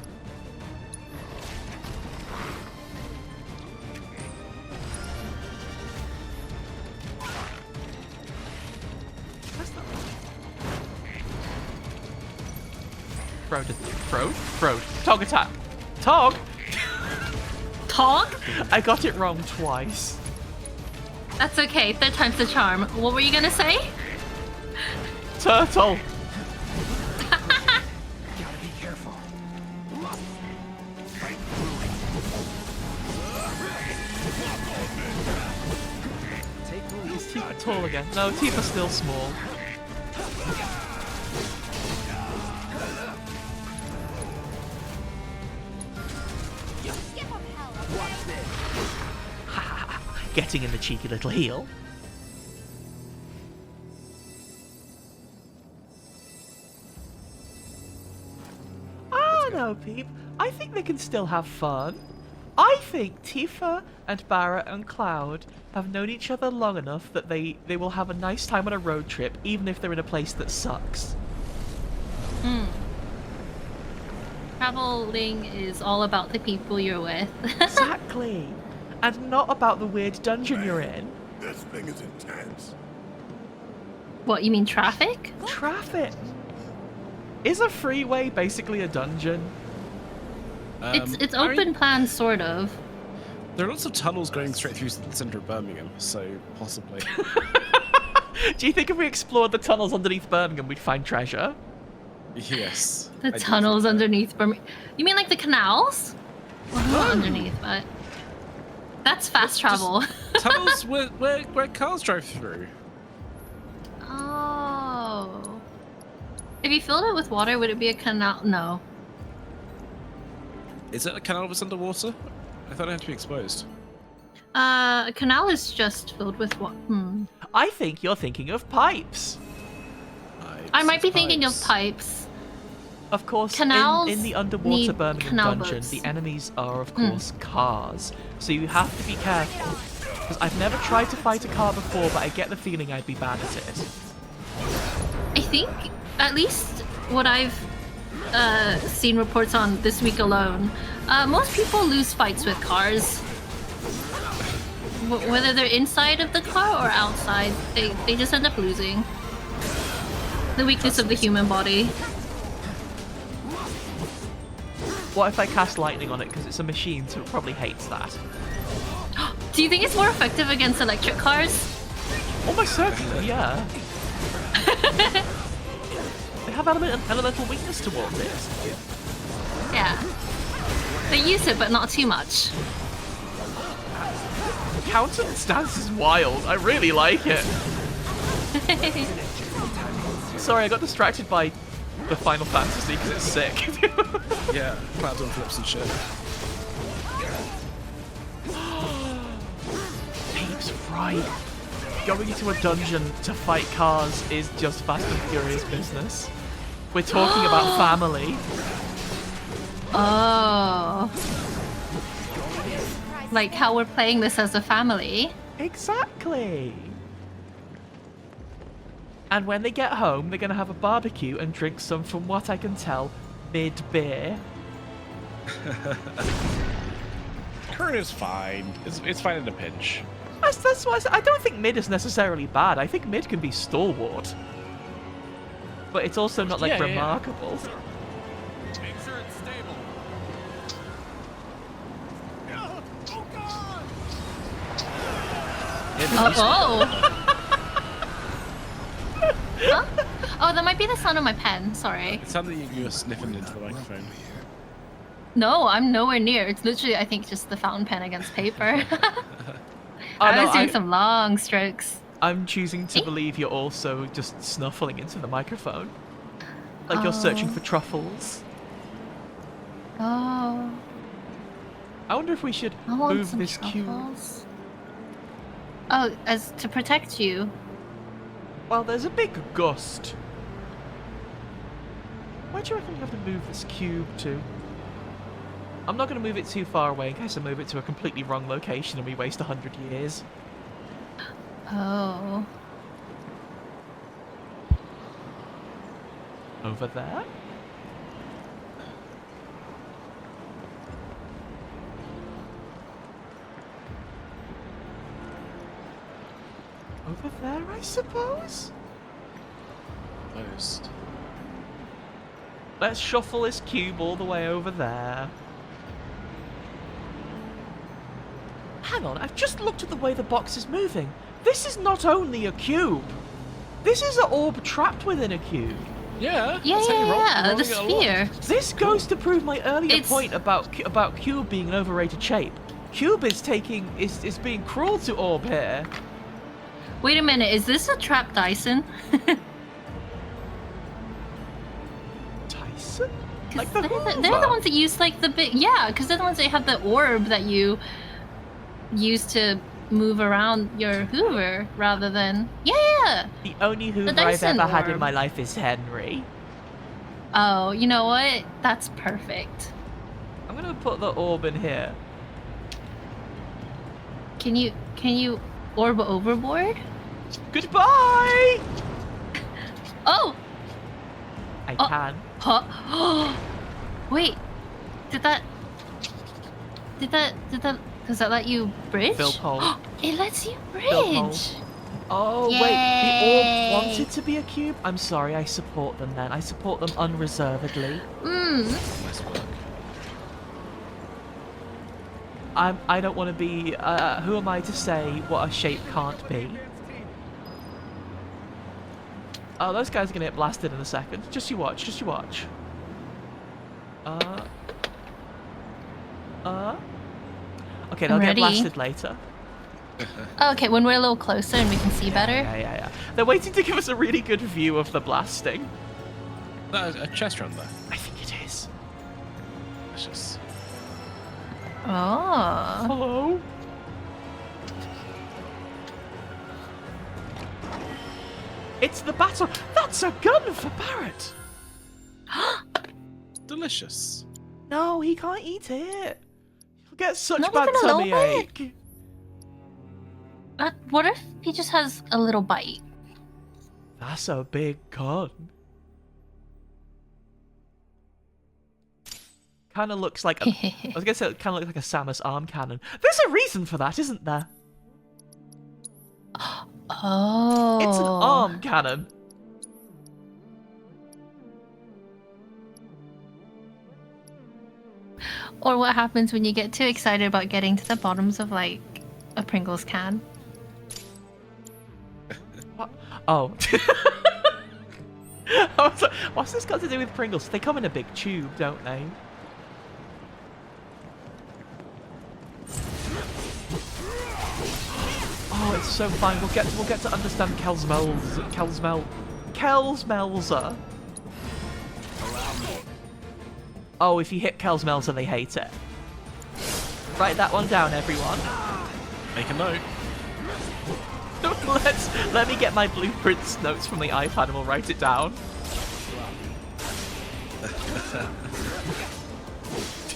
Speaker 1: Frode. Tog attack. Tog!
Speaker 7: Tog?
Speaker 1: I got it wrong twice.
Speaker 7: That's okay, third time's the charm. What were you gonna say?
Speaker 1: Turtle.
Speaker 5: Gotta be careful.
Speaker 1: Is Tifa tall again? No, Tifa's still small. Getting in the cheeky little heel. I don't know, Peep. I think they can still have fun. I think Tifa and Barrett and Cloud have known each other long enough that they will have a nice time on a road trip, even if they're in a place that sucks.
Speaker 7: Traveling is all about the people you're with.
Speaker 1: Exactly. And not about the weird dungeon you're in.
Speaker 8: This thing is intense.
Speaker 7: What, you mean traffic?
Speaker 1: Traffic. Is a freeway basically a dungeon?
Speaker 7: It's open plan, sort of.
Speaker 2: There are lots of tunnels going straight through the center of Birmingham, so possibly.
Speaker 1: Do you think if we explored the tunnels underneath Birmingham, we'd find treasure?
Speaker 2: Yes.
Speaker 7: The
Speaker 2: I do
Speaker 7: tunnels
Speaker 2: think that.
Speaker 7: underneath Birmingham. You mean like the canals? Well, not underneath, but that's fast travel.
Speaker 2: Tunnels where cars drive through.
Speaker 7: Oh. If you filled it with water, would it be a canal? No.
Speaker 2: Is it a canal that's underwater? I thought it had to be exposed.
Speaker 7: A canal is just filled with water.
Speaker 1: I think you're thinking of pipes.
Speaker 7: I might be thinking of pipes.
Speaker 1: Of course,
Speaker 7: Canals
Speaker 1: in the underwater
Speaker 7: need
Speaker 1: Birmingham
Speaker 7: canal
Speaker 1: dungeon,
Speaker 7: boats.
Speaker 1: the enemies are, of course, cars. So you have to be careful. Because I've never tried to fight a car before, but I get the feeling I'd be bad at it.
Speaker 7: I think, at least what I've seen reports on this week alone, most people lose fights with cars. Whether they're inside of the car or outside, they just end up losing. The weakness of the human body.
Speaker 1: What if I cast lightning on it because it's a machine, so it probably hates that?
Speaker 7: Do you think it's more effective against electric cars?
Speaker 1: Almost certainly, yeah. They have elemental weakness towards it.
Speaker 7: Yeah. They use it, but not too much.
Speaker 1: The countenance stance is wild. I really like it. Sorry, I got distracted by the Final Fantasy because it's sick.
Speaker 2: Yeah, clouds and flips and shit.
Speaker 1: Peeps right. Going into a dungeon to fight cars is just Fast and Furious business. We're talking about family.
Speaker 7: Oh. Like how we're playing this as a family.
Speaker 1: Exactly. And when they get home, they're going to have a barbecue and drink some, from what I can tell, mid-beer.
Speaker 2: Current is fine. It's fine in a pinch.
Speaker 1: That's why I don't think mid is necessarily bad. I think mid can be stalwart. But it's also not, like, remarkable.
Speaker 6: Make sure it's stable.
Speaker 7: Oh. Huh? Oh, that might be the sound of my pen. Sorry.
Speaker 2: It sounded like you were sniffing into the microphone.
Speaker 7: No, I'm nowhere near. It's literally, I think, just the fountain pen against paper.
Speaker 1: Oh,
Speaker 7: I
Speaker 1: no,
Speaker 7: was doing some long strokes.
Speaker 1: I'm choosing to believe you're also just snuffling into the microphone. Like you're searching for truffles.
Speaker 7: Oh.
Speaker 1: I wonder if we should
Speaker 7: I want
Speaker 1: move
Speaker 7: some
Speaker 1: this cube.
Speaker 7: truffles. Oh, as to protect you.
Speaker 1: Well, there's a big gust. Where do you reckon we have to move this cube to? I'm not going to move it too far away in case I move it to a completely wrong location and we waste 100 years.
Speaker 7: Oh.
Speaker 1: Over there? Over there, I suppose?
Speaker 2: Closed.
Speaker 1: Let's shuffle this cube all the way over there. Hang on, I've just looked at the way the box is moving. This is not only a cube. This is an orb trapped within a cube.
Speaker 2: Yeah.
Speaker 7: Yeah,
Speaker 2: that's how you roll-
Speaker 7: yeah,
Speaker 2: rolling
Speaker 7: the
Speaker 2: it a lot.
Speaker 7: sphere.
Speaker 1: This goes to prove my earlier
Speaker 7: It's-
Speaker 1: point about cube being an overrated shape. Cube is being cruel to orb here.
Speaker 7: Wait a minute, is this a trap Dyson?
Speaker 1: Tyson?
Speaker 7: 'Cause
Speaker 1: Like the
Speaker 7: they're the
Speaker 1: Hoover.
Speaker 7: ones that use like the big, yeah, because they're the ones that have the orb that you use to move around your Hoover rather than, yeah.
Speaker 1: The only Hoover I've
Speaker 7: Dyson
Speaker 1: ever had in
Speaker 7: orb.
Speaker 1: my life is Henry.
Speaker 7: Oh, you know what? That's perfect.
Speaker 1: I'm gonna put the orb in here.
Speaker 7: Can you orb overboard?
Speaker 1: Goodbye!
Speaker 7: Oh!
Speaker 1: I
Speaker 7: Oh.
Speaker 1: can.
Speaker 7: Huh? Wait, did that, does that let you bridge?
Speaker 1: Build hole.
Speaker 7: It lets you
Speaker 1: Build hole.
Speaker 7: bridge.
Speaker 1: Oh, wait, the
Speaker 7: Yay.
Speaker 1: orb wanted to be a cube? I'm sorry, I support them then. I support them unreservedly.
Speaker 2: Nice work.
Speaker 1: I don't want to be, who am I to say what a shape can't be? Oh, those guys are gonna get blasted in a second. Just you watch, just you watch. Okay, they'll get
Speaker 7: ready.
Speaker 1: blasted later.
Speaker 7: Oh, okay, when we're a little closer and we can see better.
Speaker 1: Yeah. They're waiting to give us a really good view of the blasting.
Speaker 2: That a chest run there.
Speaker 1: I think it is.
Speaker 2: It's just...
Speaker 7: Oh.
Speaker 1: Hello? It's the battle. That's a gun for Barrett.
Speaker 2: delicious.
Speaker 1: No, he can't eat it. He'll get such
Speaker 7: Not
Speaker 1: bad
Speaker 7: even a
Speaker 1: tummy
Speaker 7: little bit?
Speaker 1: ache.
Speaker 7: What if he just has a little bite?
Speaker 1: That's a big gun. Kind of looks like I was gonna say it kind of looks like a Samus arm cannon. There's a reason for that, isn't there?
Speaker 7: Oh.
Speaker 1: It's an arm cannon.
Speaker 7: Or what happens when you get too excited about getting to the bottoms of like a Pringles can?
Speaker 1: What? Oh. I was like, what's this got to do with Pringles? They come in a big tube, don't they? Oh, it's so fine. We'll get to understand Kelsmelzer. Oh, if you hit Kelsmelzer, they hate it. Write that one down, everyone.
Speaker 2: Make a note.
Speaker 1: Let me get my blueprints notes from the iPad and we'll write it down.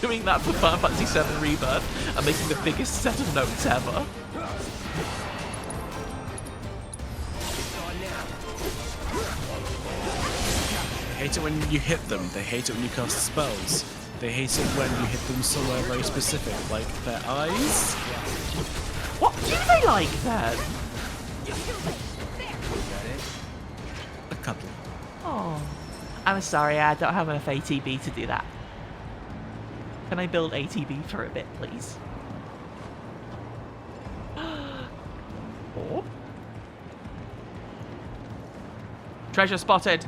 Speaker 1: Doing that for Final Fantasy VII Rebirth and making the biggest set of notes ever.
Speaker 2: They hate it when you hit them. They hate it when you cast spells. They hate it when you hit them somewhere very specific, like their eyes.
Speaker 1: What do they like then?
Speaker 2: A couple.
Speaker 1: Oh, I'm sorry, I don't have enough ATB to do that. Can I build ATB for a bit, please? Orb? Treasure spotted.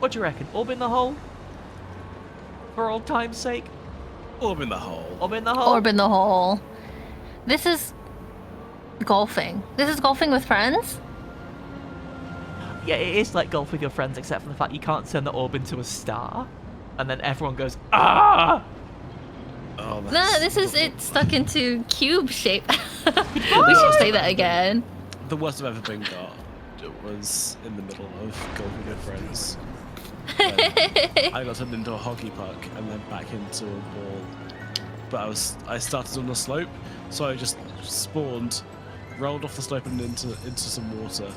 Speaker 1: What do you reckon? Orb in the hole? For old time's sake?
Speaker 2: Orb in the hole.
Speaker 1: Orb in the hole?
Speaker 7: Orb in the hole. This is golfing. This is golfing with friends?
Speaker 1: Yeah, it is like golf with your friends, except for the fact you can't turn the orb into a star. And then everyone goes, ah!
Speaker 2: Oh,
Speaker 7: No, this is it stuck into cube shape. We should say that again.
Speaker 2: The worst I've ever been got was in the middle of golf with your friends. I got turned into a hockey puck and then back into a ball. But I started on the slope, so I just spawned, rolled off the slope and into some water,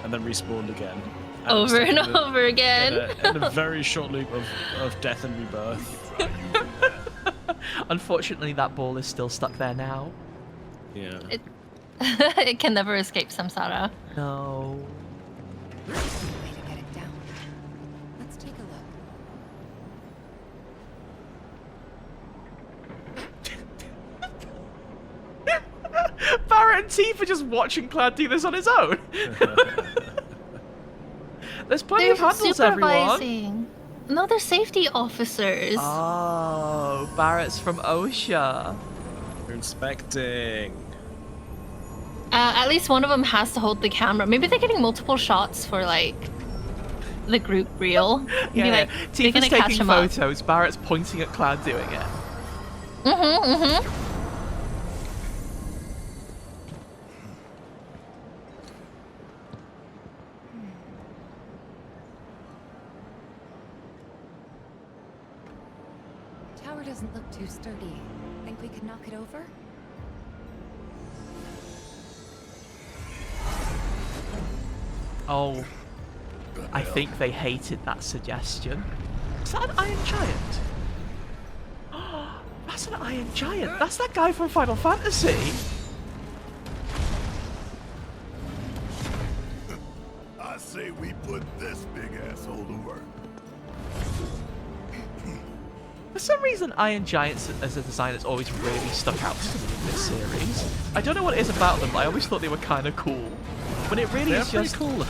Speaker 2: and then respawned again. And
Speaker 7: Over and over again.
Speaker 2: In a very short loop of death and rebirth.
Speaker 1: Unfortunately, that ball is still stuck there now.
Speaker 2: Yeah.
Speaker 7: It can never escape Samsara.
Speaker 1: No.
Speaker 4: Way to get it down. Let's take a look.
Speaker 1: Barrett and Tifa just watching Cloud do this on his own. There's plenty of handles, everyone.
Speaker 7: Supervising. No, they're safety officers.
Speaker 1: Oh, Barrett's from OSHA.
Speaker 2: We're inspecting.
Speaker 7: At least one of them has to hold the camera. Maybe they're getting multiple shots for like the group reel.
Speaker 1: Yeah,
Speaker 7: like, they're
Speaker 1: Tifa's
Speaker 7: gonna catch
Speaker 1: taking
Speaker 7: him up.
Speaker 1: photos. Barrett's pointing at Cloud doing it.
Speaker 4: Tower doesn't look too sturdy. Think we could knock it over?
Speaker 1: Oh, I think they hated that suggestion. Is that an Iron Giant? Oh, that's an Iron Giant. That's that guy from Final Fantasy.
Speaker 8: I say we put this big asshole to work.
Speaker 1: For some reason, Iron Giants as a design has always really stuck out to me in this series. I don't know what it is about them, but I always thought they were kind of cool. But it really is just
Speaker 2: cool.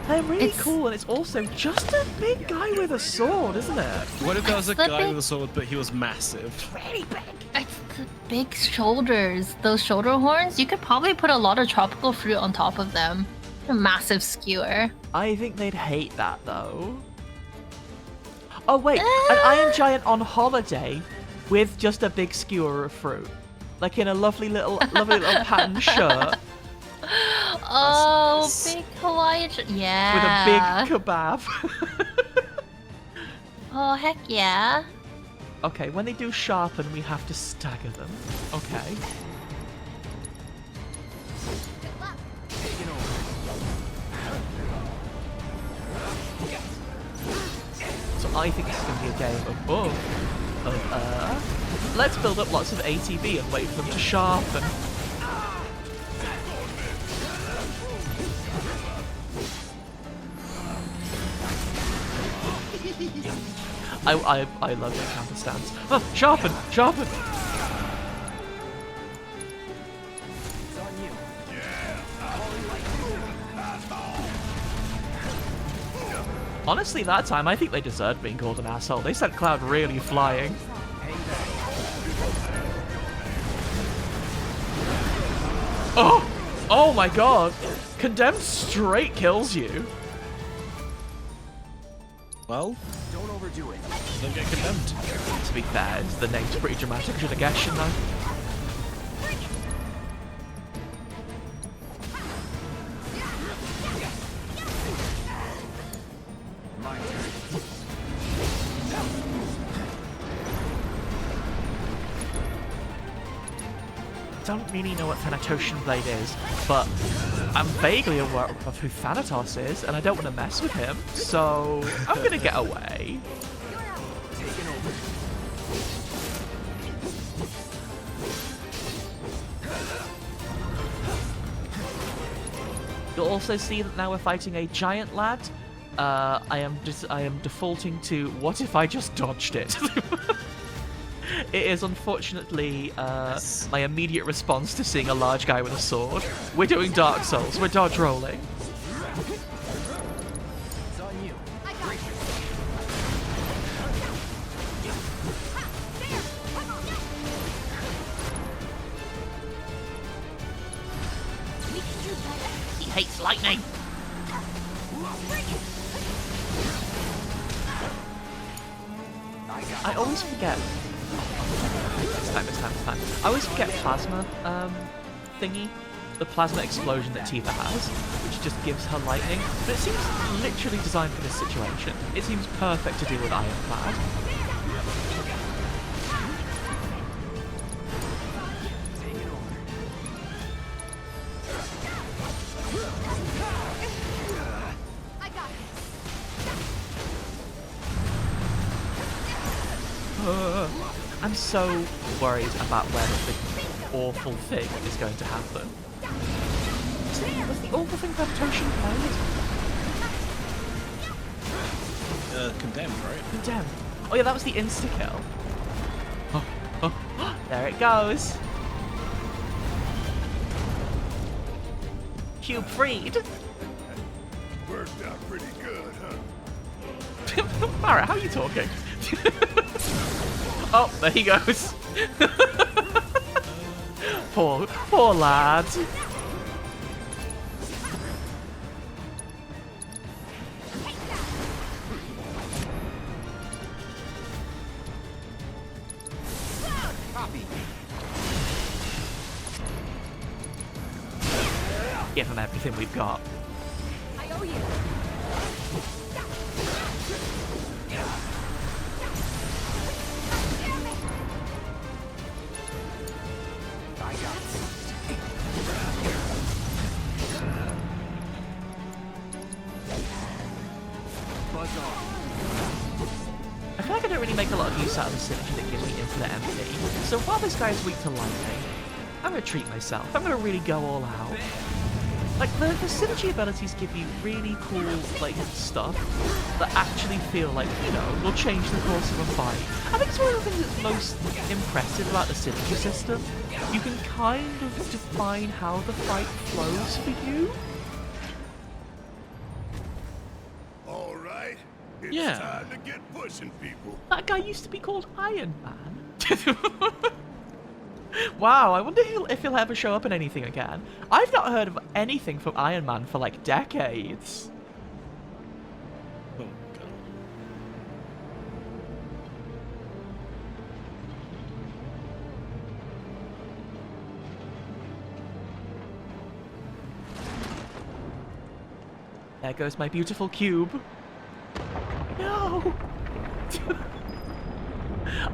Speaker 1: They're really cool, and it's also just a big guy with a sword, isn't it?
Speaker 2: What if there was a guy with a sword, but he was massive?
Speaker 1: Really big.
Speaker 7: It's the big shoulders, those shoulder horns. You could probably put a lot of tropical fruit on top of them. A massive skewer.
Speaker 1: I think they'd hate that though. Oh wait, an Iron Giant on holiday with just a big skewer of fruit, like in a lovely little patterned shirt.
Speaker 7: Oh, big Hawaiian. Yeah.
Speaker 1: With a big kebab.
Speaker 7: Oh heck yeah.
Speaker 1: Okay, when they do sharpen, we have to stagger them. Okay. So I think this is going to be a game of let's build up lots of ATB and wait for them to sharpen. I love their counter stance. Oh, sharpen! Sharpen! Honestly, that time, I think they deserved being called an asshole. They sent Cloud really flying. Oh! Oh my god! Condemned straight kills you.
Speaker 2: Well,
Speaker 3: Don't overdo it.
Speaker 2: don't get condemned.
Speaker 1: To be fair, the name's pretty dramatic, should I guess, shouldn't I? Don't really know what Thanatosian Blade is, but I'm vaguely aware of who Thanatos is, and I don't want to mess with him, so I'm gonna get away. You'll also see that now we're fighting a giant lad. I am defaulting to what if I just dodged it. It is unfortunately my immediate response to seeing a large guy with a sword. We're doing Dark Souls. We're dodge rolling.
Speaker 3: It's on you.
Speaker 1: He hates lightning. I always forget. It's time. I always forget plasma thingy. The plasma explosion that Tifa has, which just gives her lightning. But it seems literally designed for this situation. It seems perfect to do with Ironclad. I'm so worried about when the awful thing is going to happen. Was the awful thing Thanatosian played?
Speaker 2: Condemned, right?
Speaker 1: Condemned. Oh yeah, that was the insta-kill. Oh, there it goes. Cube freed.
Speaker 8: Worked out pretty good, huh?
Speaker 1: Mara, how are you talking? Oh, there he goes. Poor lad.
Speaker 3: Copy.
Speaker 1: Give him everything we've got.
Speaker 4: I owe you.
Speaker 1: I feel like I don't really make a lot of use out of the synergy that gives me infinite MP. So while this guy is weak to lightning, I'm gonna treat myself. I'm gonna really go all out. Like, the synergy abilities give you really cool, like, stuff that actually feel like, you know, will change the course of a fight. I think it's one of the things that's most impressive about the synergy system. You can kind of define how the fight flows for you.
Speaker 8: All right, it's
Speaker 2: Yeah.
Speaker 8: time to get pushing, people.
Speaker 1: That guy used to be called Iron Man. Wow, I wonder if he'll ever show up in anything again. I've not heard of anything from Iron Man for like decades.
Speaker 2: Oh, God.
Speaker 1: There goes my beautiful cube. No!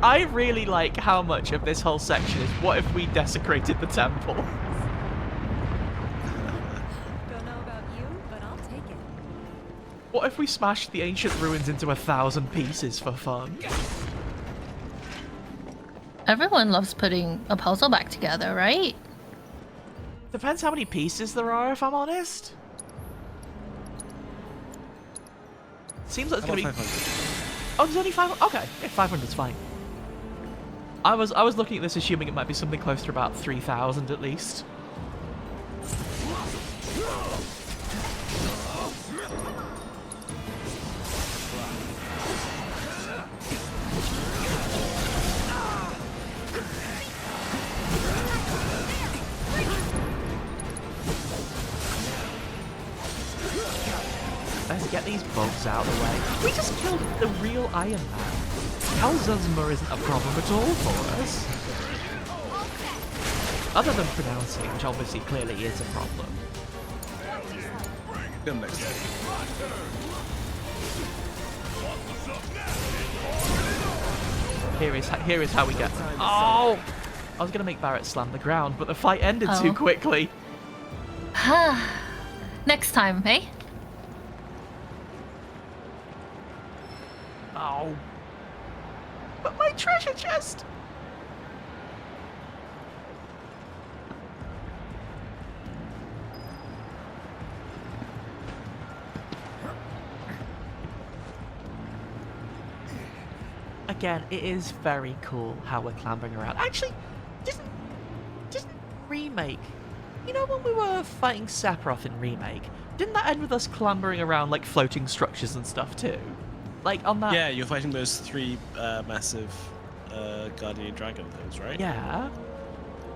Speaker 1: I really like how much of this whole section is what if we desecrated the temple?
Speaker 4: Don't know about you, but I'll take it.
Speaker 1: What if we smashed the ancient ruins into 1,000 pieces for fun?
Speaker 7: Everyone loves putting a puzzle back together, right?
Speaker 1: Depends how many pieces there are, if I'm honest. Seems like it's
Speaker 2: How
Speaker 1: gonna
Speaker 2: about
Speaker 1: be...
Speaker 2: 500?
Speaker 1: Oh, there's only 500? Okay, yeah, 500's fine. I was looking at this assuming it might be something close to about 3,000 at least. Let's get these bugs out of the way. We just killed the real Iron Man. Zuzma isn't a problem at all for us. Other than pronouncing, which obviously clearly is a problem.
Speaker 2: Come next time.
Speaker 1: Here is how we get. Oh! I was gonna make Barrett slam the ground, but the fight ended too quickly.
Speaker 7: Next time, eh?
Speaker 1: Oh. But my treasure chest! Again, it is very cool how we're clambering around. Actually, didn't Remake... You know when we were fighting Sephiroth in Remake, didn't that end with us clambering around like floating structures and stuff too? Like on that...
Speaker 2: Yeah, you're fighting those three massive guardian dragon things, right?
Speaker 1: Yeah.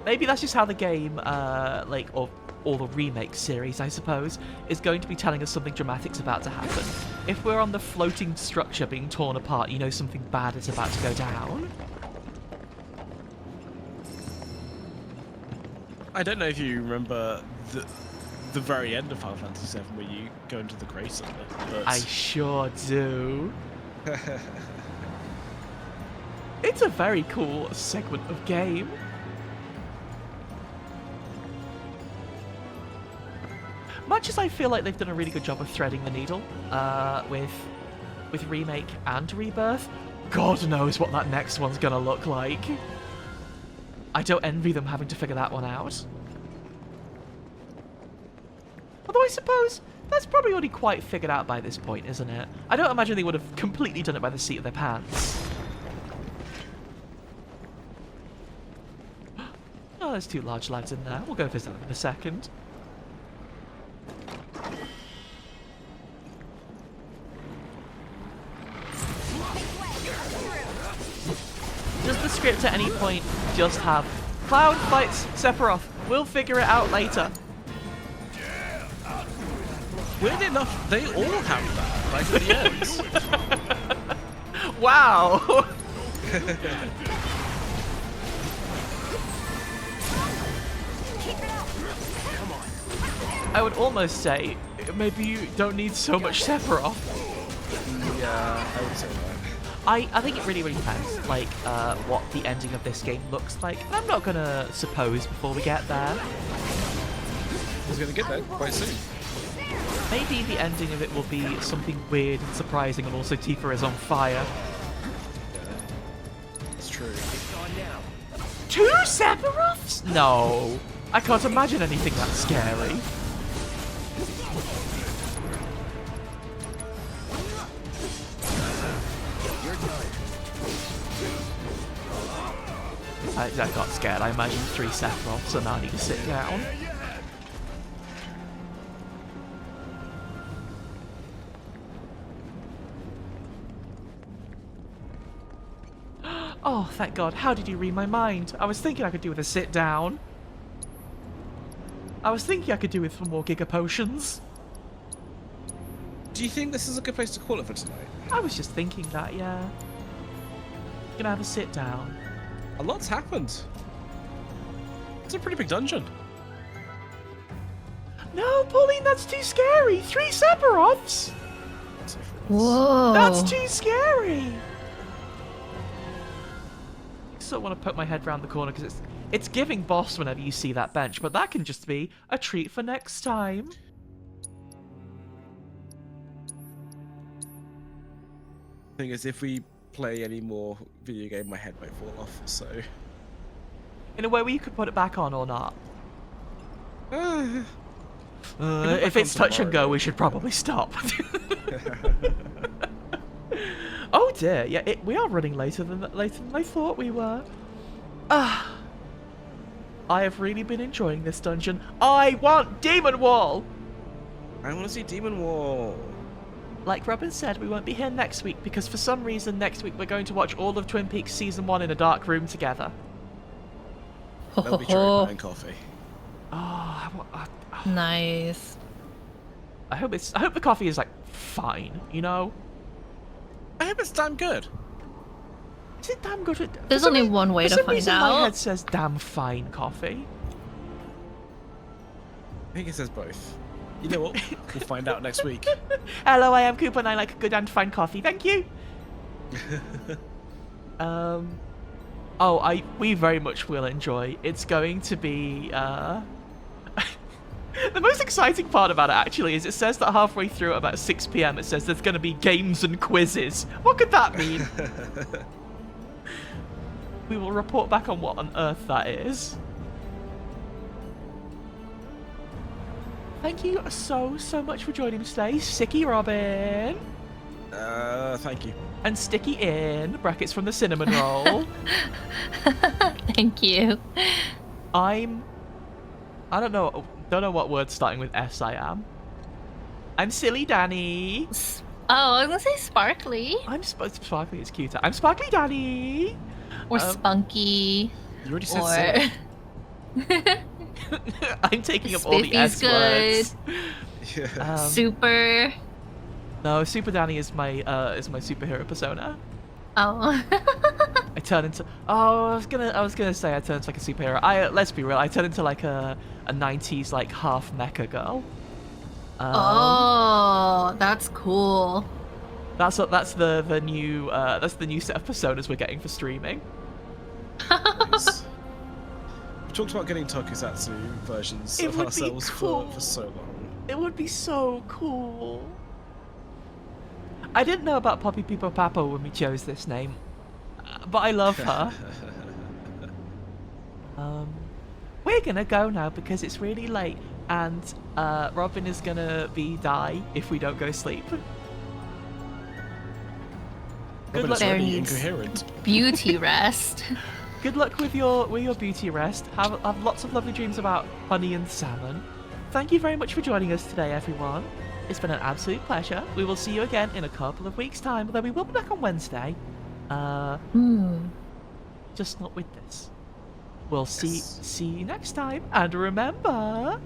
Speaker 1: Maybe that's just how the game, or the Remake series, I suppose, is going to be telling us something dramatic's about to happen. If we're on the floating structure being torn apart, you know something bad is about to go down.
Speaker 2: I don't know if you remember the very end of Final Fantasy VII where you go into the crater. But...
Speaker 1: I sure do. It's a very cool segment of game. Much as I feel like they've done a really good job of threading the needle with Remake and Rebirth, God knows what that next one's gonna look like. I don't envy them having to figure that one out. Although I suppose that's probably already quite figured out by this point, isn't it? I don't imagine they would have completely done it by the seat of their pants. Oh, there's two large lads in there. We'll go visit them in a second. Does the script at any point just have Cloud fights Sephiroth? We'll figure it out later.
Speaker 2: Weird enough, they all have that, like at the end.
Speaker 1: Wow! I would almost say, maybe you don't need so much Sephiroth.
Speaker 2: Yeah, I would say that.
Speaker 1: I think it really depends, like, what the ending of this game looks like. And I'm not gonna suppose before we get there.
Speaker 2: He's gonna get there quite soon.
Speaker 1: Maybe the ending of it will be something weird and surprising, and also Tifa is on fire.
Speaker 2: It's true.
Speaker 1: Two Sephiroths? No. I can't imagine anything that scary. I got scared. I imagined 3 Sephiroths, and now I need to sit down. Oh, thank God. How did you read my mind? I was thinking I could do with a sit down. I was thinking I could do with some more Giga Potions.
Speaker 2: Do you think this is a good place to call it for tonight?
Speaker 1: I was just thinking that, yeah. Gonna have a sit down.
Speaker 2: A lot's happened. It's a pretty big dungeon.
Speaker 1: No, Pauline, that's too scary. 3 Sephiroths.
Speaker 7: Whoa.
Speaker 1: That's too scary. I still want to poke my head round the corner because it's giving boss whenever you see that bench, but that can just be a treat for next time.
Speaker 2: Thing is, if we play any more video game, my head might fall off. So,
Speaker 1: In a way where you could put it back on or not. If it's touch and go, we should probably stop. Oh dear, yeah, we are running later than I thought we were. I have really been enjoying this dungeon. I want Demon Wall!
Speaker 2: I want to see Demon Wall.
Speaker 1: Like Robin said, we won't be here next week because for some reason next week we're going to watch all of Twin Peaks Season 1 in a dark room together.
Speaker 2: That'll be cherry pie and coffee.
Speaker 7: Nice.
Speaker 1: I hope the coffee is like fine, you know?
Speaker 2: I hope it's damn good.
Speaker 1: Is it damn good?
Speaker 7: There's only one way to find
Speaker 1: My
Speaker 7: out.
Speaker 1: head says damn fine coffee.
Speaker 2: I think it says both. You know what? We'll find out next week.
Speaker 1: Hello, I am Cooper and I like good and fine coffee. Thank you. We very much will enjoy. It's going to be the most exciting part about it actually is it says that halfway through at about 6 PM it says there's going to be games and quizzes. What could that mean? We will report back on what on earth that is. Thank you so much for joining me today, Sticky Robin.
Speaker 2: Thank you.
Speaker 1: And Sticky in brackets from the cinnamon roll.
Speaker 7: Thank you.
Speaker 1: I don't know what word starting with S I am. I'm Silly Danny.
Speaker 7: Oh, I was gonna say sparkly.
Speaker 1: Sparkly is cuter. I'm Sparkly Danny.
Speaker 7: Or spunky.
Speaker 2: You already said
Speaker 7: or...
Speaker 1: I'm taking up all the S words.
Speaker 2: Yeah.
Speaker 7: Super.
Speaker 1: No, Super Danny is my superhero persona.
Speaker 7: Oh.
Speaker 1: I turn into. Oh, I was gonna say I turn into like a superhero. Let's be real. I turn into like a 90s like half mecha girl.
Speaker 7: Oh, that's cool.
Speaker 1: That's the new set of personas we're getting for streaming.
Speaker 2: Nice. We talked about getting tokusatsu versions of ourselves for so long.
Speaker 1: It would be so cool. I didn't know about Poppy Pipo Papo when we chose this name, but I love her. We're gonna go now because it's really late, and Robin is gonna die if we don't go sleep. Good luck.
Speaker 2: Very incoherent.
Speaker 7: Beauty rest.
Speaker 1: Good luck with your beauty rest. Have lots of lovely dreams about honey and salmon. Thank you very much for joining us today, everyone. It's been an absolute pleasure. We will see you again in a couple of weeks' time, although we will be back on Wednesday. Just not with this. We'll see you next time, and remember,